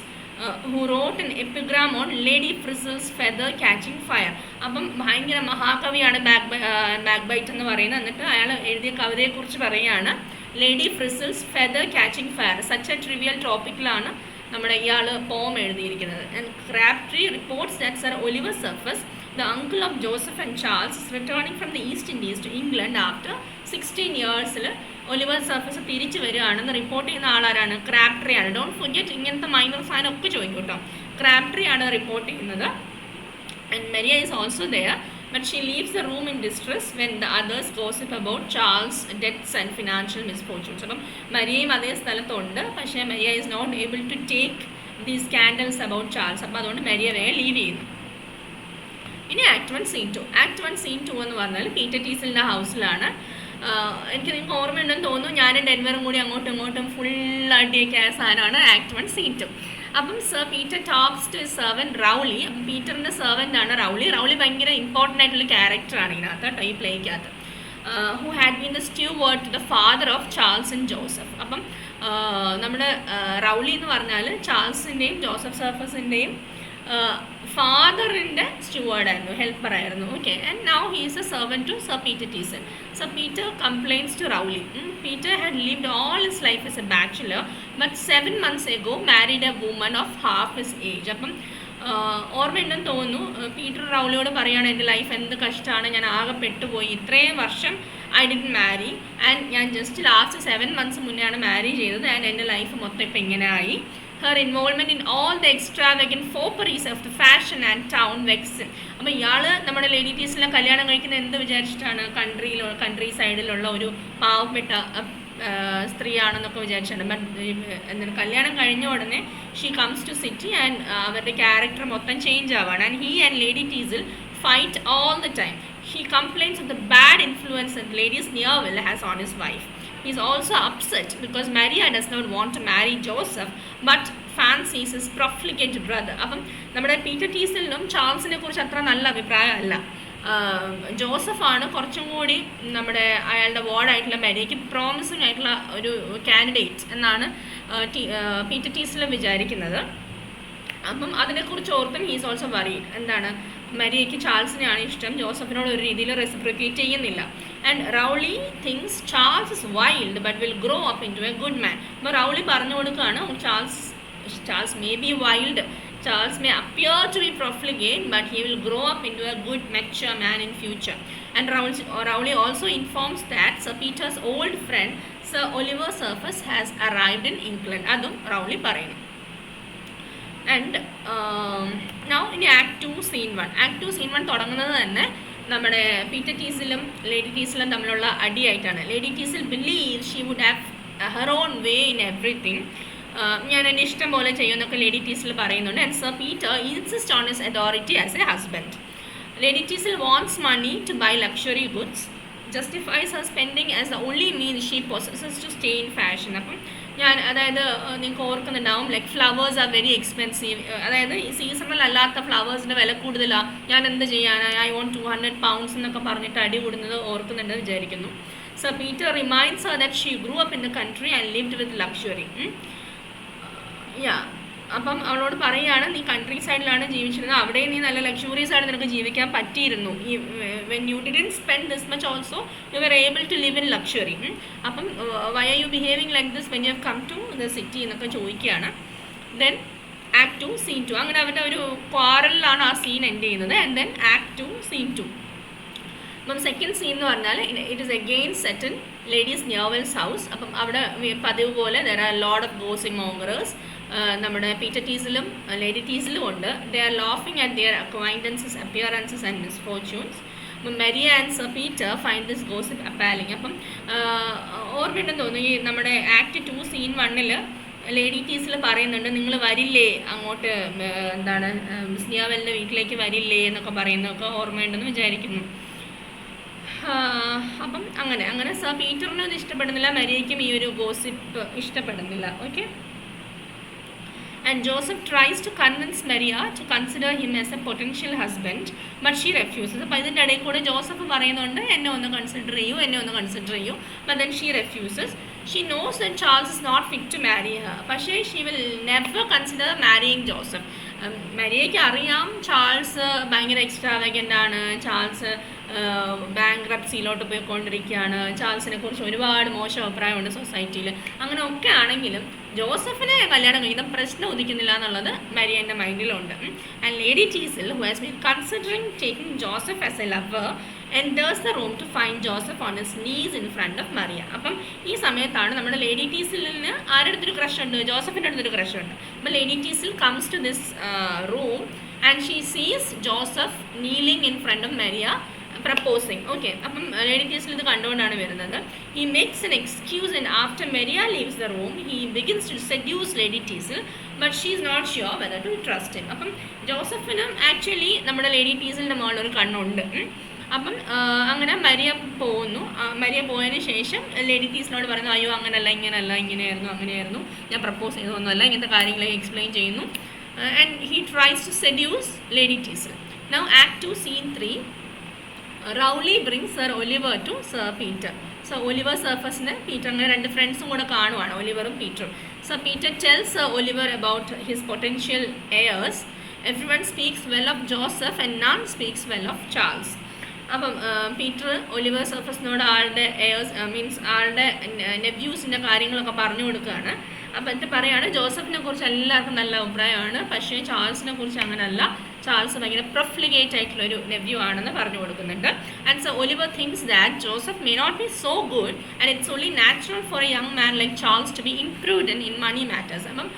who wrote an epigram on Lady Frizzle's feather catching fire. അപ്പം ഭയങ്കര മഹാകവിയാണ് ബാക്ക്ബൈറ്റ് എന്ന് പറയുന്നത്. എന്നിട്ട് അയാൾ എഴുതിയ കവിതയെക്കുറിച്ച് പറയുകയാണ് Lady Frizzle's feather catching fire. Such a trivial ടോപ്പിക്കിലാണ് നമ്മുടെ ഇയാൾ പോം എഴുതിയിരിക്കുന്നത്. And Crabtree reports that Sir Oliver Surface, the uncle of Joseph and Charles, is returning from the East Indies to England after 16 years. Oliver Surface തിരിച്ചു വരികയാണെന്ന് report ചെയ്യുന്ന ആളാരാണ്? ക്രാബ്ട്രീയാണ്. Don't forget, ഇങ്ങനത്തെ മൈനർ സാധനം ഒക്കെ ചോദിക്കും കേട്ടോ. ക്രാബ്ട്രീയാണ് റിപ്പോർട്ട് ചെയ്യുന്നത്. And Maria is also there, but she leaves the room in distress when the others gossip about Charles deaths and financial misfortunes. അപ്പം മരിയയും അതേ സ്ഥലത്തുണ്ട്, പക്ഷേ Maria is not able to take these scandals about Charles. അപ്പോൾ അതുകൊണ്ട് Maria വേഗം leave ചെയ്യുന്നു. ഇനി ആക്ട് 1 സീൻ 2. ആക്ട് 1 സീൻ 2 എന്ന് പറഞ്ഞാൽ പീറ്റർ ടീസലിൻ്റെ ഹൗസിലാണ്. എനിക്ക് നിങ്ങൾക്ക് ഓർമ്മയുണ്ടെന്ന് തോന്നുന്നു, ഞാനും ഡെൻവറും കൂടി അങ്ങോട്ടും ഇങ്ങോട്ടും ഫുൾ അടിയൊക്കെ ആയ സാധനമാണ് ആക്ട് 1 സീൻ 2. അപ്പം sir Peter talks to servant Rowley. അപ്പം പീറ്ററിൻ്റെ സെർവൻ്റ് ആണ് റൗളി. റൗളി ഭയങ്കര ഇമ്പോർട്ടൻ്റ് ആയിട്ടുള്ള ക്യാരക്ടറാണ് ഇതിനകത്ത് കേട്ടോ, ഈ പ്ലേക്കകത്ത്. Who had been the steward to the father of Charles and Joseph. അപ്പം നമ്മുടെ റൗളി എന്ന് പറഞ്ഞാൽ ചാൾസിൻ്റെയും ജോസഫ് സർഫസിൻ്റെയും ഫാദറിൻ്റെ സ്റ്റുവേർഡായിരുന്നു, ഹെൽപ്പറായിരുന്നു. Okay, and now he is a servant to Sir Peter Teazle. Sir Peter complains to Rowley. Peter had lived all his life as a bachelor but 7 months ago married a woman of half his age. അപ്പം ഓർമ്മയുണ്ടെന്ന് തോന്നുന്നു, Peter റൗളിയോട് പറയുകയാണ് എൻ്റെ life എന്ത് കഷ്ടമാണ്, ഞാൻ ആകെ പെട്ടുപോയി, ഇത്രയും വർഷം ഐ ഡിഡ് മാരി ആൻഡ് ഞാൻ ജസ്റ്റ് ലാസ്റ്റ് 7 months മുന്നെയാണ് മാരി ചെയ്തത്, ആൻഡ് എൻ്റെ ലൈഫ് മൊത്തം ഇപ്പം ഇങ്ങനെ ആയി. Her involvement in all the extravagant fopperies of the fashion and town vexed him. അപ്പോൾ ഇയാൾ നമ്മുടെ ലേഡി ടീസിലെ കല്യാണം കഴിക്കുന്നത് എന്ത് വിചാരിച്ചിട്ടാണ്? കൺട്രി സൈഡിലുള്ള ഒരു പാവപ്പെട്ട സ്ത്രീയാണെന്നൊക്കെ വിചാരിച്ചിട്ടുണ്ട്. ബട്ട് എന്താണ്, കല്യാണം കഴിഞ്ഞ ഉടനെ she comes to city and അവരുടെ ക്യാരക്ടർ മൊത്തം ചേഞ്ച് ആവാണ്. And he and Lady Teazle fight all the time. He complains of the bad influence that Lady Sneerwell has on his wife. He is also upset because Maria does not want to marry Joseph but fancies his profligate brother. അപ്പം നമ്മുടെ Peter ടീസലിനും ചാൾസിനെ കുറിച്ച് അത്ര നല്ല അഭിപ്രായമല്ല. ജോസഫാണ് കുറച്ചും കൂടി നമ്മുടെ അയാളുടെ വാർഡായിട്ടുള്ള മരിയയ്ക്ക് promising ആയിട്ടുള്ള ഒരു കാൻഡിഡേറ്റ് എന്നാണ് പീറ്റർ ടീസലും വിചാരിക്കുന്നത്. അപ്പം അതിനെക്കുറിച്ച് ഓർത്തും ഹീസ് ഓൾസോ വറീഡ്. എന്താണ്, മരിയയ്ക്ക് ചാൾസിനെയാണ് ഇഷ്ടം, ജോസഫിനോട് ഒരു രീതിയിൽ റെസിപ്രിക്കേറ്റ് ചെയ്യുന്നില്ല. And Rowley thinks Charles is wild but will grow up into a good man. അപ്പോൾ റൗളി പറഞ്ഞു കൊടുക്കുകയാണ്, Charles may be wild, Charles may appear to be profligate, but he will grow up into a good, mature man in future. And Rowley also informs that Sir Peter's old friend, Sir Oliver Surface, has arrived in England. Adum Rowley പറയുന്നു. And now in Act 2 Scene 1. Act 2 Scene 1 തുടങ്ങുന്നത് തന്നെ നമ്മുടെ Peter ടീസിലും Lady ടീസിലും തമ്മിലുള്ള അടിയായിട്ടാണ്. Lady Teazle believe she would have her own way in everything. ഞാൻ എൻ്റെ ഇഷ്ടം പോലെ ചെയ്യുമെന്നൊക്കെ ലേഡി ടീസിൽ പറയുന്നുണ്ട്. And sir Peter insist on his authority as a husband. Lady Teazle wants money to buy luxury goods, justifies her spending as the only means she possesses to stay in fashion. അപ്പം ഞാൻ അതായത് നിങ്ങൾക്ക് ഓർക്കുന്നുണ്ടാവും, like flowers are very expensive. അതായത് ഈ seasonal അല്ലാത്ത ഫ്ലവേഴ്സിൻ്റെ വില കൂടുതലാണ്, ഞാൻ എന്ത് ചെയ്യാനാണ്, ഐ വോണ്ട് 200 pounds എന്നൊക്കെ പറഞ്ഞിട്ട് അടി കൂടുന്നത് ഓർക്കുന്നുണ്ടെന്ന് വിചാരിക്കുന്നു. Sir Peter reminds Har that she grew up in the country and lived with luxury. അപ്പം അവളോട് പറയുകയാണ്, നീ കൺട്രി സൈഡിലാണ് ജീവിച്ചിരുന്നത്, അവിടെ നീ നല്ല ലക്ഷറീസ് ആയിട്ട് നിനക്ക് ജീവിക്കാൻ പറ്റിയിരുന്നു. ഈ when you didn't spend this much also you are able to live in luxury. അപ്പം why are you behaving like this when you have come to the city എന്നൊക്കെ ചോദിക്കുകയാണ്. ദെൻ Act 2 Scene 2, അങ്ങനെ അവരുടെ ഒരു ക്വാറലിലാണ് ആ സീൻ എൻഡ് ചെയ്യുന്നത്. And then Act 2 Scene 2. അപ്പം സെക്കൻഡ് സീൻ എന്ന് പറഞ്ഞാൽ it is again set in Lady Sneerwell's house. അപ്പം അവിടെ പതിവ് പോലെ there are lot of gossip mongers നമ്മുടെ പീറ്റർ ടീസിലും ലേഡി ടീസിലും ഉണ്ട്. They are laughing at their acquaintances appearances and misfortunes. Maria and sir Peter find this gossip appalling. അപ്പം ഓർമ്മയുണ്ടെന്ന് തോന്നുന്നു, ഈ നമ്മുടെ ആക്ട് 2 സീൻ 1 ലേഡി ടീസിൽ പറയുന്നുണ്ട്, നിങ്ങൾ വരില്ലേ അങ്ങോട്ട്, എന്താണ് സ്നിയാവലിൻ്റെ വീട്ടിലേക്ക് വരില്ലേ എന്നൊക്കെ പറയുന്നതൊക്കെ ഓർമ്മയുണ്ടെന്ന് വിചാരിക്കുന്നു. അപ്പം അങ്ങനെ സർ പീറ്ററിനും ഇത് ഇഷ്ടപ്പെടുന്നില്ല, മരിയയ്ക്കും ഈ ഒരു ഗോസിപ്പ് ഇഷ്ടപ്പെടുന്നില്ല. Okay. And Joseph tries to convince Maria to consider him as a potential husband, but she refuses. അപ്പോൾ ഇതിൻ്റെ ഇടയിൽ കൂടെ ജോസഫ് പറയുന്നുണ്ട്, എന്നെ ഒന്ന് കൺസിഡർ ചെയ്യൂ, but then she refuses. She knows that Charles is not fit to marry her, പക്ഷേ she will never consider marrying Joseph. മരിയയ്ക്ക് അറിയാം ചാൾസ് ഭയങ്കര എക്സ്ട്രാവഗൻ്റ് ആണ്, ചാൾസ് ബാങ്ക്രപ്സിയിലോട്ട് പോയിക്കൊണ്ടിരിക്കുകയാണ്, ചാൾസിനെ കുറിച്ച് ഒരുപാട് മോശം അഭിപ്രായമുണ്ട് സൊസൈറ്റിയിൽ. അങ്ങനെ ഒക്കെ ആണെങ്കിലും ജോസഫിനെ കല്യാണം കഴിക്കുന്ന പ്രശ്നം ഉദിക്കുന്നില്ല എന്നുള്ളത് മരിയൻ്റെ മൈൻഡിലുണ്ട്. And Lady Teazle who has been considering taking Joseph as a lover enters the room to find Joseph on his knees in front of Maria. അപ്പം ഈ സമയത്താണ് നമ്മുടെ ലേഡി ടീസിലിന് ആരുടെ അടുത്തൊരു ക്രഷ് ഉണ്ട്, ജോസഫിൻ്റെ അടുത്തൊരു ക്രഷ് ഉണ്ട്. അപ്പം Lady Teazle comes to this room and she sees Joseph kneeling in front of Maria proposing. Okay. അപ്പം ലേഡി ടീസിൽ ഇത് കണ്ടുകൊണ്ടാണ് വരുന്നത്. He makes an excuse and after Maria leaves the room he begins to seduce Lady Teazle, but she is not sure whether to trust him. അപ്പം ജോസഫിനും actually നമ്മുടെ lady ടീസിലിൻ്റെ മുകളിലൊരു കണ്ണുണ്ട്. അപ്പം അങ്ങനെ മരിയ പോകുന്നു. മരിയ പോയതിന് ശേഷം ലേഡി ടീസിനോട് പറയുന്നു, അയ്യോ അങ്ങനല്ല, അങ്ങനെയായിരുന്നു, ഞാൻ പ്രപ്പോസ് ചെയ്തതൊന്നുമല്ല, ഇങ്ങനത്തെ കാര്യങ്ങളൊക്കെ എക്സ്പ്ലെയിൻ ചെയ്യുന്നു. And he tries to seduce Lady Teazle. Now act 2 scene 3 Rowley brings Sir Oliver to Sir Peter. So Oliver സർഫസിന് പീറ്റർ അങ്ങനെ 2 ഫ്രണ്ട്സും കൂടെ കാണുവാണ്, ഒലിവറും പീറ്ററും. So Peter tells Sir Oliver about his potential heirs. Everyone speaks well of Joseph and none speaks well of Charles. അപ്പം Peter Oliver സർഫസിനോട് ആളുടെ ആളുടെ നെവ്യൂസിൻ്റെ കാര്യങ്ങളൊക്കെ പറഞ്ഞു കൊടുക്കുകയാണ്. അപ്പം എന്നിട്ട് പറയാണ്, ജോസഫിനെ കുറിച്ച് എല്ലാവർക്കും നല്ല അഭിപ്രായമാണ്, പക്ഷേ ചാൾസിനെ കുറിച്ച് അങ്ങനെയല്ല, ചാൾസ് ഭയങ്കര പ്രൊഫ്ലിഗേറ്റ് ആയിട്ടുള്ളൊരു നെവ്യൂ ആണെന്ന് പറഞ്ഞു കൊടുക്കുന്നുണ്ട്. And so Oliver thinks that Joseph may not be so good and it's only natural for a young man like Charles to be improved in money matters. അപ്പം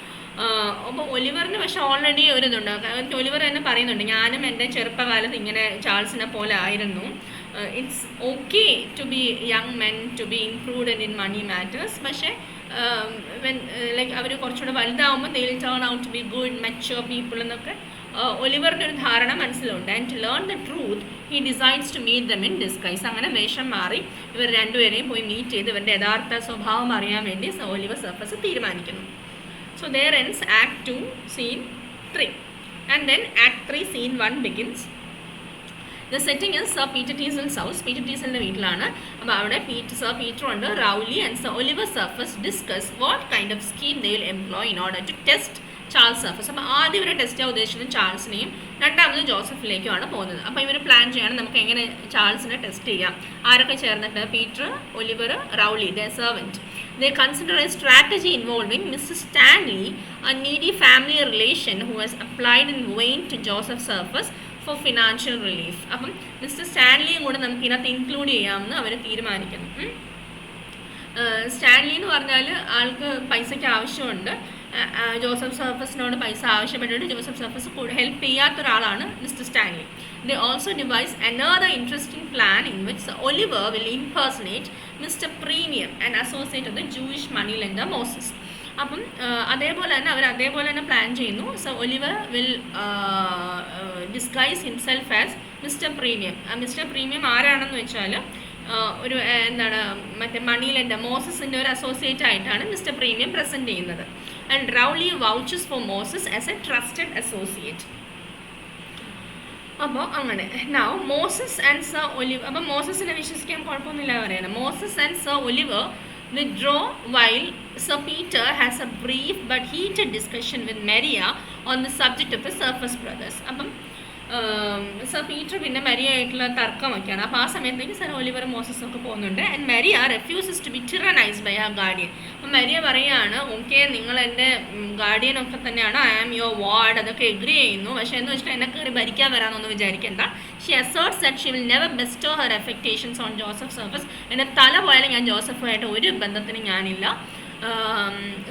അപ്പോൾ ഒലിവറിന് പക്ഷേ ഓൾറെഡി ഒരിതുണ്ട്. ഒലിവർ തന്നെ പറയുന്നുണ്ട്, ഞാനും എൻ്റെ ചെറുപ്പകാലത്ത് ഇങ്ങനെ ചാൾസിനെ പോലെ ആയിരുന്നു. It's okay to be young men to be improved in money matters, പക്ഷേ ലൈക്ക് അവർ കുറച്ചുകൂടെ വലുതാവുമ്പോൾ they will turn out to be good mature people എന്നൊക്കെ ഒലിവറിൻ്റെ ഒരു ധാരണ മനസ്സിലുണ്ട്. And to learn the truth he decides to meet them in disguise. അങ്ങനെ വേഷം മാറി ഇവർ രണ്ടുപേരെയും പോയി മീറ്റ് ചെയ്ത് ഇവരുടെ യഥാർത്ഥ സ്വഭാവം അറിയാൻ വേണ്ടി ഒലിവർ സർഫസ് തീരുമാനിക്കുന്നു. So there ends Act 2 Scene 3, and then Act 3 Scene 1 begins. The setting is Sir Peter Teasel's house. Peter Teasel's വീട്ടിലാണ്. അപ്പോൾ അവിടെ Sir Peter ഉണ്ട്, Rowley and Sir Oliver Surface discuss what kind of scheme they will employ in order to test Charles surface. അപ്പോൾ ആദ്യം ഇവർ test ചെയ്യാൻ ഉദ്ദേശിക്കുന്നത് ചാൾസിനെയും രണ്ടാമത് ജോസഫിലേക്കുമാണ് പോകുന്നത്. അപ്പോൾ ഇവർ പ്ലാൻ ചെയ്യണം നമുക്ക് എങ്ങനെ ചാൾസിനെ ടെസ്റ്റ് ചെയ്യാം. ആരൊക്കെ ചേർന്നിട്ട്? Peter, Oliver, Rowley, the servant. They consider a strategy involving Mrs. Stanley, a needy family relation who has applied in vain to Joseph Surface for financial relief. അപ്പം മിസ്റ്റർ സ്റ്റാൻലിയും കൂടെ നമുക്ക് ഇതിനകത്ത് ഇൻക്ലൂഡ് ചെയ്യാമെന്ന് അവർ തീരുമാനിക്കുന്നു. സ്റ്റാൻലി എന്ന് പറഞ്ഞാൽ ആൾക്ക് പൈസയ്ക്ക് ആവശ്യമുണ്ട്. ജോസഫ് സർഫസിനോട് പൈസ ആവശ്യപ്പെട്ടിട്ട് ജോസഫ് സർഫസ് ഹെൽപ്പ് ചെയ്യാത്ത ഒരാളാണ് mister Stanley. They also devise another interesting plan in which Oliver will impersonate Mr. Premium, an associate of the Jewish moneylender Moses. അപ്പം അതേപോലെ തന്നെ പ്ലാൻ ചെയ്യുന്നു. So Oliver will disguise himself as mister Premium. Mister Premium ആരാണെന്ന് വെച്ചാൽ ഒരു എന്താണ് മറ്റേ money lender മോസസിൻ്റെ ഒരു അസോസിയേറ്റ് ആയിട്ടാണ് മിസ്റ്റർ പ്രീമിയം പ്രസൻറ്റ് ചെയ്യുന്നത്. And Rowley vouches for Moses as a trusted associate. അപ്പോൾ അങ്ങനെ now Moses and sir Oliver. അപ്പം മോസസിനെ വിശ്വസിക്കാൻ കുഴപ്പമൊന്നുമില്ല പറയണം. Moses and sir Oliver withdraw while Sir Peter has a brief but heated discussion with Maria on the subject of the Surface brothers. അപ്പം sir Peter പിന്നെ Maria ആയിട്ടുള്ള തർക്കമൊക്കെയാണ്. അപ്പോൾ ആ സമയത്തേക്ക് സർ ഒലിവർ മോസസ് ഒക്കെ പോകുന്നുണ്ട്. And Maria refuses to be tyrannised by her guardian. അപ്പം Maria പറയുകയാണ്, ഓക്കെ നിങ്ങൾ എൻ്റെ ഗാർഡിയനൊക്കെ തന്നെയാണ്, ഐ ആം യുവർ വാർഡ്, അതൊക്കെ എഗ്രി ചെയ്യുന്നു, പക്ഷേ എന്ന് വെച്ചിട്ട് എന്നെ കയറി ഭരിക്കാൻ വരാമെന്നൊന്നും വിചാരിക്കേണ്ട. She asserts that she will never bestow her affections on Joseph Surface. എൻ്റെ തല പോയാലും ഞാൻ ജോസഫുമായിട്ട് ഒരു ബന്ധത്തിനും ഞാനില്ല.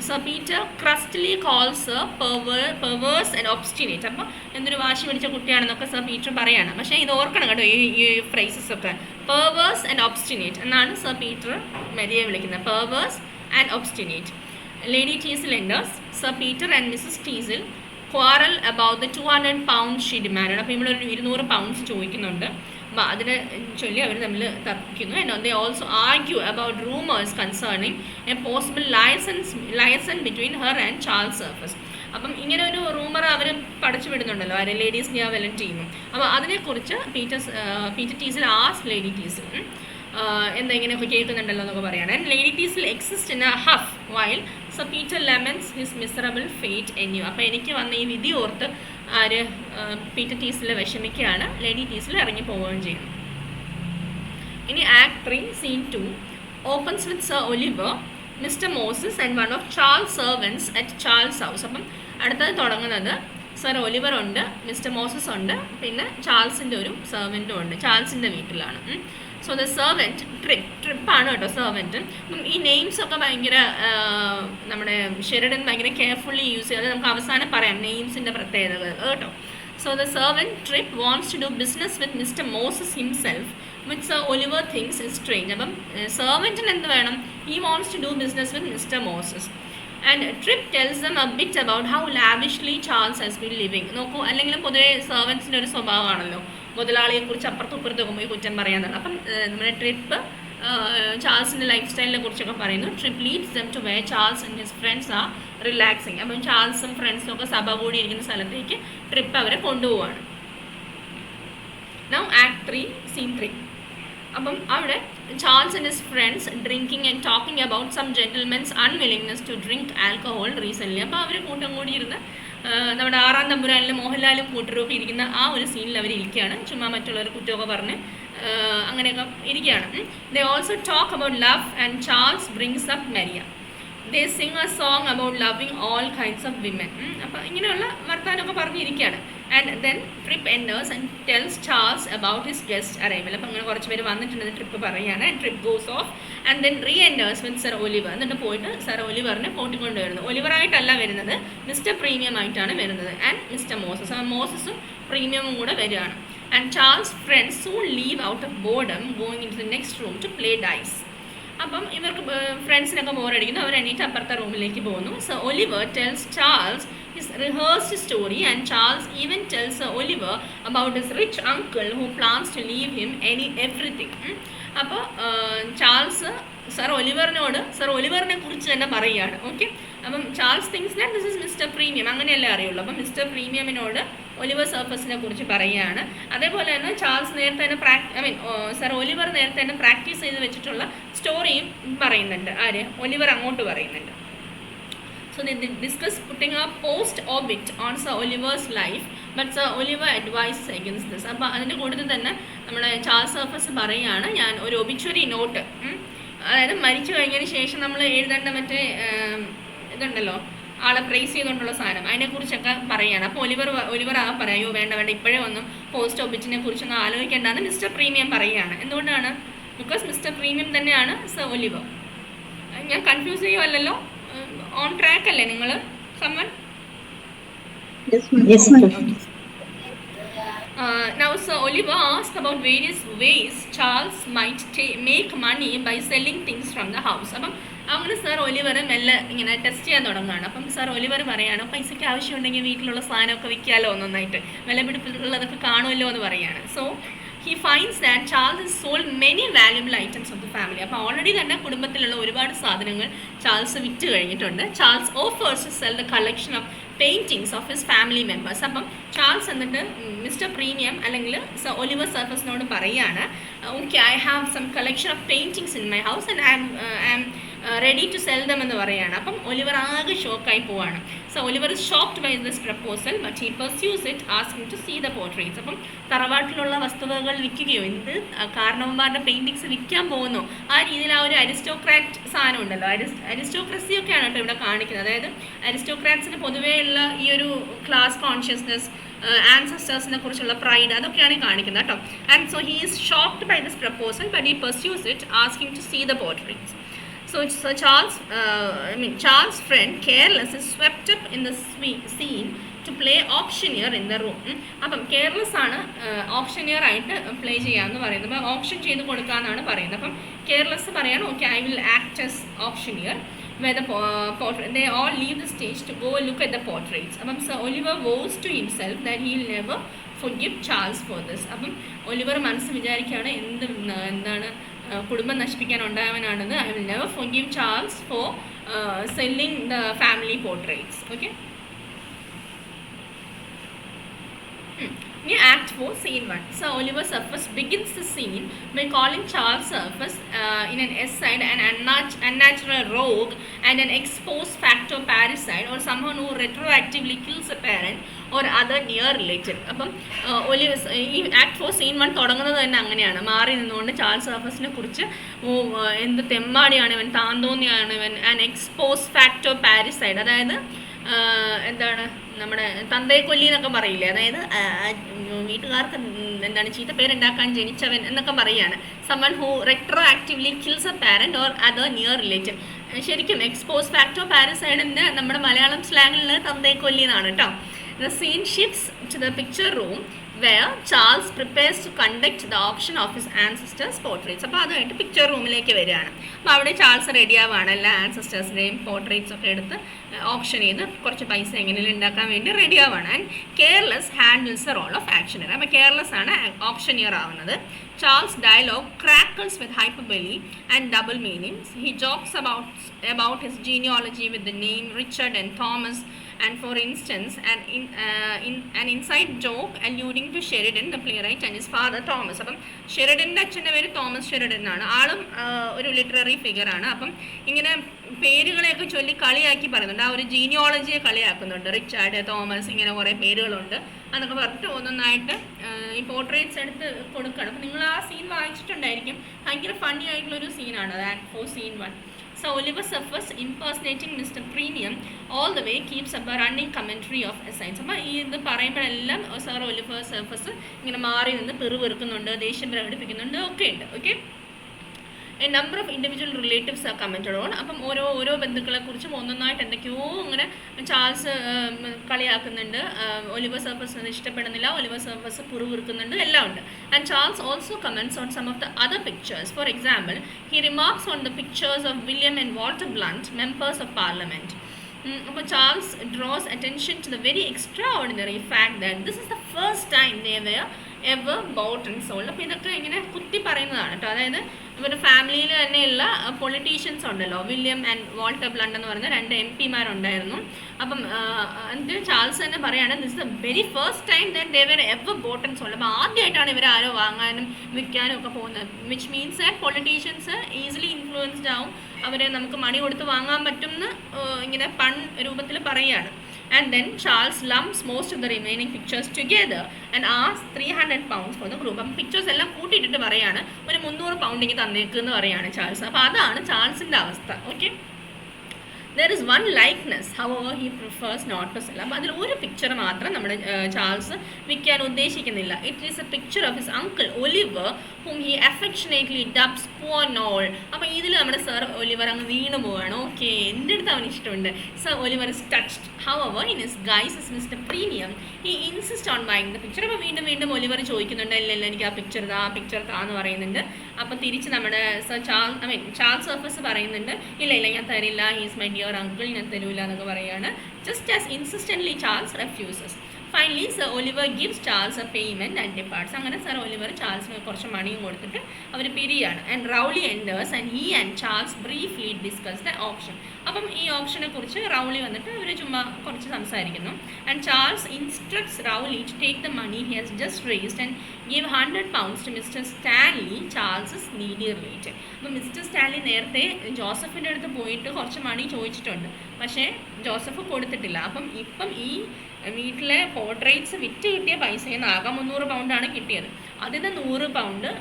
Sir Peter crustily calls her perverse and obstinate. അപ്പോൾ എന്തൊരു വാശി പിടിച്ച കുട്ടിയാണെന്നൊക്കെ സർ പീറ്റർ പറയാണ്. പക്ഷേ ഇത് ഓർക്കണം കേട്ടോ, ഈ ഫ്രേസസ് ഒക്കെ. പെർവേഴ്സ് ആൻഡ് ഒബ്സ്റ്റിനേറ്റ് എന്നാണ് സർ പീറ്റർ മെരിയെ വിളിക്കുന്നത്. Perverse and obstinate. Lady Teazle enters. Sir Peter and Mrs Teazle quarrel about the 200 pounds she demand. അപ്പോൾ ഇവിടെ ഒരു 200 pounds ചോദിക്കുന്നുണ്ട്. അപ്പോൾ അതിനെ ചൊല്ലി അവർ തമ്മിൽ തർക്കിക്കുന്നു. And they also argue about rumours concerning a possible liaison between her and Charles Surface. അപ്പം ഇങ്ങനെ ഒരു റൂമർ അവർ പഠിച്ചു വിടുന്നുണ്ടല്ലോ, ആര് ലേഡീസ് ലിയാവലൻ്റ് ടീമും. അപ്പോൾ അതിനെക്കുറിച്ച് പീറ്റർ ടീസിൽ ലേഡി ടീസിൽ എന്താ ഇങ്ങനെയൊക്കെ കേൾക്കുന്നുണ്ടല്ലോ എന്നൊക്കെ പറയുകയാണ്. And Lady ടീസിൽ exist in A Huff while so Peter lemons his miserable fate എന്നു. അപ്പോൾ എനിക്ക് വന്ന ഈ വിധി ഓർത്ത് ആര് പീറ്റർ ടീസിൽ വിഷമിക്കുകയാണ്, ലേഡി ടീസിൽ ഇറങ്ങി പോവുകയും ചെയ്യുന്നു. ഇനി act 3 scene 2 opens with sir Oliver, mister Moses and one of Charles servants at Charles house. അപ്പം അടുത്തത് തുടങ്ങുന്നത് സർ ഒലിവർ ഉണ്ട്, മിസ്റ്റർ മോസസ് ഉണ്ട്, പിന്നെ ചാൾസിൻ്റെ ഒരു സെർവൻറ്റും ഉണ്ട്. ചാൾസിൻ്റെ വീട്ടിലാണ്. സോ ദ സെർവൻറ്റ് ട്രിപ്പാണ് കേട്ടോ സെർവൻറ്റ്. അപ്പം ഈ നെയിംസ് ഒക്കെ ഭയങ്കര നമ്മുടെ ഷെറിഡൻ ഭയങ്കര കെയർഫുള്ളി യൂസ് ചെയ്ത് നമുക്ക് അവസാനം പറയാം നെയിംസിൻ്റെ പ്രത്യേകതകൾ കേട്ടോ. So the servant Trip wants to do business with Mr Moses himself with sir Oliver things is strange. അപ്പം സെർവൻറ്റിന് എന്ത് വേണം? He wants to do business with Mr Moses. And Trip tells them a bit about how lavishly Charles has been living. നോക്കൂ, അല്ലെങ്കിൽ പൊതുവെ സെർവൻസിൻ്റെ ഒരു സ്വഭാവമാണല്ലോ മുതലാളിയെക്കുറിച്ച് അപ്പുറത്തും ഇപ്പുറത്തൊക്കെ പോയി കുറ്റം പറയാനാണ്. അപ്പം നമ്മുടെ ട്രിപ്പ് ചാൾസിൻ്റെ ലൈഫ് സ്റ്റൈലിനെ കുറിച്ചൊക്കെ പറയുന്നു. Trip leads them to where Charles and his friends are relaxing. അപ്പം ചാൾസും ഫ്രണ്ട്സും ഒക്കെ സഭ കൂടിയിരിക്കുന്ന സ്ഥലത്തേക്ക് ട്രിപ്പ് അവരെ കൊണ്ടുപോവാണ്. Now act 3 scene 3. അപ്പം അവിടെ Charles and his friends drinking and talking about some gentlemen's unwillingness to drink alcohol recently. അപ്പോൾ അവർ കൂട്ടം കൂടിയിരുന്ന് നമ്മുടെ 6-ാം തമ്പുരാനിലും മോഹൻലാലും കൂട്ടരും ഒക്കെ ഇരിക്കുന്ന ആ ഒരു സീനിൽ അവർ ഇരിക്കുകയാണ്. ചുമ്മാ മറ്റുള്ളവർ കുറ്റമൊക്കെ പറഞ്ഞ് അങ്ങനെയൊക്കെ ഇരിക്കുകയാണ്. They also talk about love and Charles brings up Maria. They sing a song about loving all kinds of women. അപ്പോൾ ഇങ്ങനെയുള്ള വർത്താനമൊക്കെ പറഞ്ഞിരിക്കുകയാണ്. And then Trip enters and tells Charles about his guest arrival. അപ്പോൾ അങ്ങനെ കുറച്ച് പേര് വന്നിട്ടുണ്ടെന്ന് Trip പറയുകയാണ്. And Trip goes off and then re-enters with sir Oliver. എന്നിട്ട് പോയിട്ട് സർ ഒലിവറിനെ കൂട്ടിക്കൊണ്ട് വരുന്നു. ഒലിവറായിട്ടല്ല വരുന്നത്, മിസ്റ്റർ പ്രീമിയം ആയിട്ടാണ് വരുന്നത്. ആൻഡ് മിസ്റ്റർ മോസസ്, മോസസും പ്രീമിയമും കൂടെ വരികയാണ്. And Charles friends soon leave out of boredom going into the next room to play dice. അപ്പം ഇവർക്ക് ഫ്രണ്ട്സിനൊക്കെ ബോറടിക്കുന്നു, അവർ എണീറ്റ് അപ്പുറത്തെ റൂമിലേക്ക് പോകുന്നു. So Oliver tells Charles his rehearsed story and Charles even tells Oliver about his rich uncle who plans to leave him everything. അപ്പോൾ ചാൾസ് സർ ഒലിവറിനെ കുറിച്ച് തന്നെ പറയുകയാണ്. ഓക്കെ, അപ്പം Charles things that this is mister premium, അങ്ങനെയല്ലേ അറിയുള്ളൂ. അപ്പം mister പ്രീമിയമിനോട് Oliver സർഫസിനെ കുറിച്ച് പറയുകയാണ്. അതേപോലെ തന്നെ ചാൾസ് നേരത്തെ തന്നെ സർ ഒലിവർ നേരത്തെ തന്നെ പ്രാക്ടീസ് ചെയ്ത് വെച്ചിട്ടുള്ള സ്റ്റോറിയും പറയുന്നുണ്ട്. ആര്? ഒലിവർ അങ്ങോട്ട് പറയുന്നുണ്ട്. So they discuss putting a post-obit on Sir Oliver's life, but Sir Oliver advises against this. അപ്പോൾ അതിൻ്റെ കൂട്ടത്തിൽ തന്നെ നമ്മുടെ ചാൾസ് സർഫസ് പറയുകയാണ്, ഞാൻ ഒരു ഒബിച്വറി നോട്ട്, അതായത് മരിച്ചു കഴിഞ്ഞതിന് ശേഷം നമ്മൾ എഴുതേണ്ട മറ്റേ ഇതുണ്ടല്ലോ, ആളെ പ്രൈസ് ചെയ്തുകൊണ്ടുള്ള സാധനം, അതിനെക്കുറിച്ചൊക്കെ പറയുകയാണ്. അപ്പോൾ ഒലിവർ പറയൂ, വേണ്ട ഇപ്പോഴേ ഒന്നും പോസ്റ്റ് ഒബിറ്റിനെ കുറിച്ചൊന്നും ആലോചിക്കേണ്ടെന്ന് മിസ്റ്റർ പ്രീമിയം പറയുകയാണ്. എന്തുകൊണ്ടാണ്? ബിക്കോസ് മിസ്റ്റർ പ്രീമിയം തന്നെയാണ് സർ ഒലിവർ. ഞാൻ കൺഫ്യൂസ് ചെയ്യുമല്ലോ, ഓൺ ട്രാക്ക് അല്ലേ നിങ്ങൾ? Samman? Yes, ma'am. Now Sir Oliver asked about various ways Charles might make money by selling things from the house. അപ്പം അങ്ങനെ സർ ഒലിവർ മെല്ലെ ഇങ്ങനെ ടെസ്റ്റ് ചെയ്യാൻ തുടങ്ങുകയാണ്. അപ്പം സർ ഒലിവർ പറയാണ്, പൈസയ്ക്ക് ആവശ്യമുണ്ടെങ്കിൽ വീട്ടിലുള്ള സാധനമൊക്കെ വിൽക്കാമല്ലോ, ഒന്നൊന്നായിട്ട് വിലപിടിപ്പുള്ളതൊക്കെ കാണുമല്ലോ എന്ന് പറയുകയാണ്. So he finds that Charles has sold many valuable items of the family. അപ്പോൾ ഓൾറെഡി തന്നെ കുടുംബത്തിലുള്ള ഒരുപാട് സാധനങ്ങൾ ചാൾസ് വിറ്റ് കഴിഞ്ഞിട്ടുണ്ട്. Charles offers to sell the collection of paintings of his family members. അപ്പം ചാൾസ് എന്നിട്ട് മിസ്റ്റർ പ്രീമിയം അല്ലെങ്കിൽ ഒലിവർ സർഫസിനോട് പറയുകയാണ്, okay, I have some collection of paintings in my house and I am ready to sell them എന്ന് പറയുകയാണ്. അപ്പം Oliver ആകെ ഷോക്കായി പോവാണ്. So Oliver is shocked by this proposal, but he pursues it asking to see the portraits. അപ്പം തറവാട്ടിലുള്ള വസ്തുവകൾ വിൽക്കുകയോ, എന്ത് കാരണവന്മാരുടെ paintings വിൽക്കാൻ പോകുന്നു, ആ രീതിയിൽ ആ ഒരു അരിസ്റ്റോക്രാറ്റ് സാധനം ഉണ്ടല്ലോ, അരിസ്റ്റോക്രസി ഒക്കെയാണ് കേട്ടോ ഇവിടെ കാണിക്കുന്നത്. അതായത് അരിസ്റ്റോക്രാറ്റ്സിന് പൊതുവെയുള്ള ഈ ഒരു ക്ലാസ് കോൺഷ്യസ്നെസ്, ആൻസസ്റ്റേഴ്സിനെ കുറിച്ചുള്ള പ്രൈഡ്, അതൊക്കെയാണ് കാണിക്കുന്നത് കേട്ടോ. And so he is shocked by this proposal, but he pursues it asking to see the portraits. So Charles' friend, careless, is swept up in the scene to play auctioneer in the room. അപ്പം careless ആണ് ഓപ്ഷനിയർ ആയിട്ട് play ചെയ്യാമെന്ന് പറയുന്നത്. അപ്പം option ചെയ്ത് കൊടുക്കാമെന്നാണ് പറയുന്നത്. അപ്പം Careless പറയാണ്, okay, I will act as auctioneer. Where the portrait, they all leave the stage to go look at the portraits. അപ്പം Sir Oliver vows to himself that he will never forgive Charles for this. അപ്പം Oliver മനസ്സ് വിചാരിക്കുകയാണ്, എന്താണ് കുടുംബം നശിപ്പിക്കാൻ ഉണ്ടായവനാണെന്ന്. I will never forgive Charles for selling the family portraits. Okay. Act 4, Scene 1. Sir Oliver Surface begins the scene by calling Charles Surface in an aside an unnatural rogue and an ex post facto parricide, or someone who retroactively kills a parent or other near relative. അപ്പം ഈ act 4 scene 1 തുടങ്ങുന്നത് തന്നെ അങ്ങനെയാണ്. മാറി നിന്നുകൊണ്ട് Charles സർഫസിനെ കുറിച്ച് എന്ത് തെമ്മാടിയാണ് ഇവൻ, താന്തോന്നിയാണ് ഇവൻ, ആൻ എക്സ് പോസ്റ്റ് ഫാക്ടോ പാരിസൈഡ്, അതായത് എന്താണ് നമ്മുടെ തന്തയെ കൊല്ലി എന്നൊക്കെ പറയില്ലേ, അതായത് വീട്ടുകാർക്ക് എന്താണ് ചീത്ത പേരുണ്ടാക്കാൻ ജനിച്ചവൻ എന്നൊക്കെ പറയുകയാണ്. Someone who retro actively kills A parent or other near relative. ശരിക്കും എക്സ്പോസ് ഫാക്ടോ പാരസൈഡിൻ്റെ നമ്മുടെ മലയാളം സ്ലാങ്ങിൽ തന്തയെ കൊല്ലി എന്നാണ് കേട്ടോ. The scene shifts to the picture room where Charles prepares to conduct the auction of his ancestors' portraits. അപ്പോൾ അതായിട്ട് picture റൂമിലേക്ക് വരികയാണ്. അപ്പോൾ അവിടെ ചാൾസ് റെഡി ആവുകയാണ്, എല്ലാ ആൻസസ്റ്റേഴ്സിൻ്റെയും പോർട്രേറ്റ്സ് ഒക്കെ എടുത്ത് ഓപ്ഷൻ ചെയ്ത് കുറച്ച് പൈസ എങ്ങനെയും ഉണ്ടാക്കാൻ വേണ്ടി റെഡി ആവുകയാണ്. And Careless handles the role of auctioneer. അപ്പോൾ കെയർലെസ് ആണ് ഓപ്ഷനിയർ ആവുന്നത്. Charles' dialogue crackles with hyperbole and double meanings. He jokes about his genealogy with the name Richard and Thomas, and for instance an inside joke alluding to Sheridan the playwright and his father Thomas. അപ്പം ഷെറിഡൻ്റെ അച്ഛൻ്റെ പേര് Thomas Sheridan എന്നാണ്. ആളും ഒരു literary figure ആണ്. അപ്പം ഇങ്ങനെ പേരുകളെയൊക്കെ ചൊല്ലി കളിയാക്കി പറയുന്നുണ്ട്, ആ ഒരു ജീനിയോളജിയെ കളിയാക്കുന്നുണ്ട്. റിച്ചാർഡ്, തോമസ്, ഇങ്ങനെ കുറേ പേരുകളുണ്ട് എന്നൊക്കെ പറഞ്ഞിട്ട് ഒന്നൊന്നായിട്ട് ഈ പോർട്രേറ്റ്സ് എടുത്ത് കൊടുക്കണം. അപ്പം നിങ്ങൾ ആ സീൻ വായിച്ചിട്ടുണ്ടായിരിക്കും. ഭയങ്കര ഫണ്ണി ആയിട്ടുള്ളൊരു സീനാണ് അത്, act 4 scene 1. So Oliver Surface impersonating Mr. Premium all the way keeps up a running commentary of asides. അപ്പോൾ ഈ ഇത് പറയുമ്പോഴെല്ലാം സർ ഒലിവർ സർഫസ് ഇങ്ങനെ മാറി നിന്ന് പെറുപെറുക്കുന്നുണ്ട്, ദേഷ്യം പ്രകടിപ്പിക്കുന്നുണ്ട്, ഒക്കെ ഉണ്ട്. Okay. A number of individual relatives are commented on. അപ്പം ഓരോ ബന്ധുക്കളെക്കുറിച്ചും ഒന്നൊന്നായിട്ട് എന്തൊക്കെയോ അങ്ങനെ ചാൾസ് കളിയാക്കുന്നുണ്ട്. ഒലിവർ സർഫസ് ഇഷ്ടപ്പെടുന്നില്ല, ഒലിവർ സർഫസ് പുറകുറുക്കുന്നുണ്ട്, എല്ലാം ഉണ്ട്. And Charles also comments on some of the other pictures. For example, he remarks on the pictures of William and Walter Blunt, members of parliament. അപ്പോൾ Charles draws attention to the very extraordinary fact that this is the first time they were ever bought and sold. അപ്പോൾ ഇതൊക്കെ ഇങ്ങനെ കുത്തി പറയുന്നതാണ് കേട്ടോ. അതായത് ഇവരുടെ ഫാമിലിയിൽ തന്നെയുള്ള പൊളിറ്റീഷ്യൻസ് ഉണ്ടല്ലോ, വില്യം ആൻഡ് വാൾട്ടർ ബ്ലണ്ട് എന്ന് പറഞ്ഞ 2 MP അപ്പം എന്നിട്ട് ചാൾസ് തന്നെ പറയാണ്, this is the very first time that they were ever bought and sold. അപ്പോൾ ആദ്യമായിട്ടാണ് ഇവർ ആരോ വാങ്ങാനും വിൽക്കാനും ഒക്കെ പോകുന്നത്. Which means that politicians easily influenced ആവും, അവരെ നമുക്ക് മണി കൊടുത്ത് വാങ്ങാൻ പറ്റും എന്ന് ഇങ്ങനെ പൺ രൂപത്തിൽ പറയുകയാണ്. And then Charles lumps most of the remaining pictures together and asks £300 for the group. അപ്പം പിക്ചേഴ്സ് എല്ലാം കൂട്ടിയിട്ടിട്ട് പറയാണ്, ഒരു £300 ഇങ്ങനെ തന്നേക്കെന്ന് പറയാണ് ചാൾസ്. അപ്പോൾ അതാണ് ചാൾസിൻ്റെ അവസ്ഥ. Okay. There is one likeness, however he prefers not to sell. അപ്പോൾ അതിൽ ഒരു പിക്ചർ മാത്രം നമ്മുടെ ചാൾസ് വിൽക്കാൻ ഉദ്ദേശിക്കുന്നില്ല. It is a picture of his uncle Oliver whom he affectionately dubs poor Noel. അപ്പോൾ ഇതിൽ നമ്മുടെ സർ ഒലിവർ അങ്ങ് വീണു പോവാണ്. ഓക്കെ, എൻ്റെ അടുത്ത് അവന് ഇഷ്ടമുണ്ട്. Sir Oliver is touched. However, in his guise as Mr. Premium, he insists on buying the picture. അപ്പോൾ വീണ്ടും ഒലിവർ ചോദിക്കുന്നുണ്ട്, ഇല്ല എനിക്ക് ആ പിക്ചർ താന്ന് പറയുന്നുണ്ട്. അപ്പോൾ തിരിച്ച് നമ്മുടെ ചാൾസ് സർഫസ് പറയുന്നുണ്ട്, ഇല്ല ഞാൻ തരില്ല, ഹീസ് മൈ ഡിയർ അങ്കിൾ, ഞാൻ തരൂല എന്നൊക്കെ പറയുകയാണ്. Just as insistently Charles refuses. Finally sir Oliver gives Charles a payment and departs. അങ്ങനെ സർ ഒലിവർ ചാൾസിന് കുറച്ച് മണിയും കൊടുത്തിട്ട് അവർ പിരിയാണ്. And Rowley enters and he and Charles briefly discuss the auction. അപ്പം ഈ ഓപ്ഷനെ കുറിച്ച് റൗളി വന്നിട്ട് അവർ ചുമ്മാ കുറച്ച് സംസാരിക്കുന്നു. And Charles instructs Rowley to take the money he has just raised and give £100 to mister Stanley, Charles's needy related. അപ്പം Mr Stanley നേരത്തെ ജോസഫിൻ്റെ അടുത്ത് പോയിട്ട് കുറച്ച് മണി ചോദിച്ചിട്ടുണ്ട്, പക്ഷേ ജോസഫ് കൊടുത്തിട്ടില്ല. അപ്പം ഇപ്പം ഈ വീട്ടിലെ പോർട്രേറ്റ്സ് വിറ്റ് കിട്ടിയ പൈസയിൽ നിന്ന് ആകെ £300 കിട്ടിയത്. അതിന് £100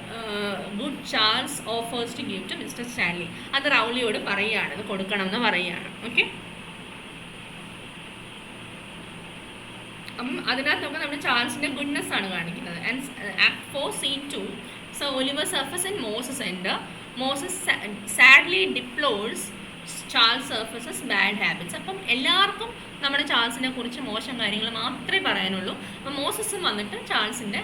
good Charles offers to give to mister Stanley. അത് റൗളിയോട് പറയുകയാണ്, അത് കൊടുക്കണം എന്ന് പറയുകയാണ്. ഓക്കെ. അപ്പം അതിനകത്തൊക്കെ നമ്മുടെ ചാൾസിൻ്റെ ഗുഡ്നെസ് ആണ് കാണിക്കുന്നത്. And act 4 scene 2, sir Oliver Surface and Moses enter. Moses sadly deplores Charles Surface's bad habits. അപ്പം എല്ലാവർക്കും നമ്മുടെ ചാൾസിനെ കുറിച്ച് മോശം കാര്യങ്ങൾ മാത്രമേ പറയാനുള്ളൂ. അപ്പം മോസസും വന്നിട്ട് ചാൾസിൻ്റെ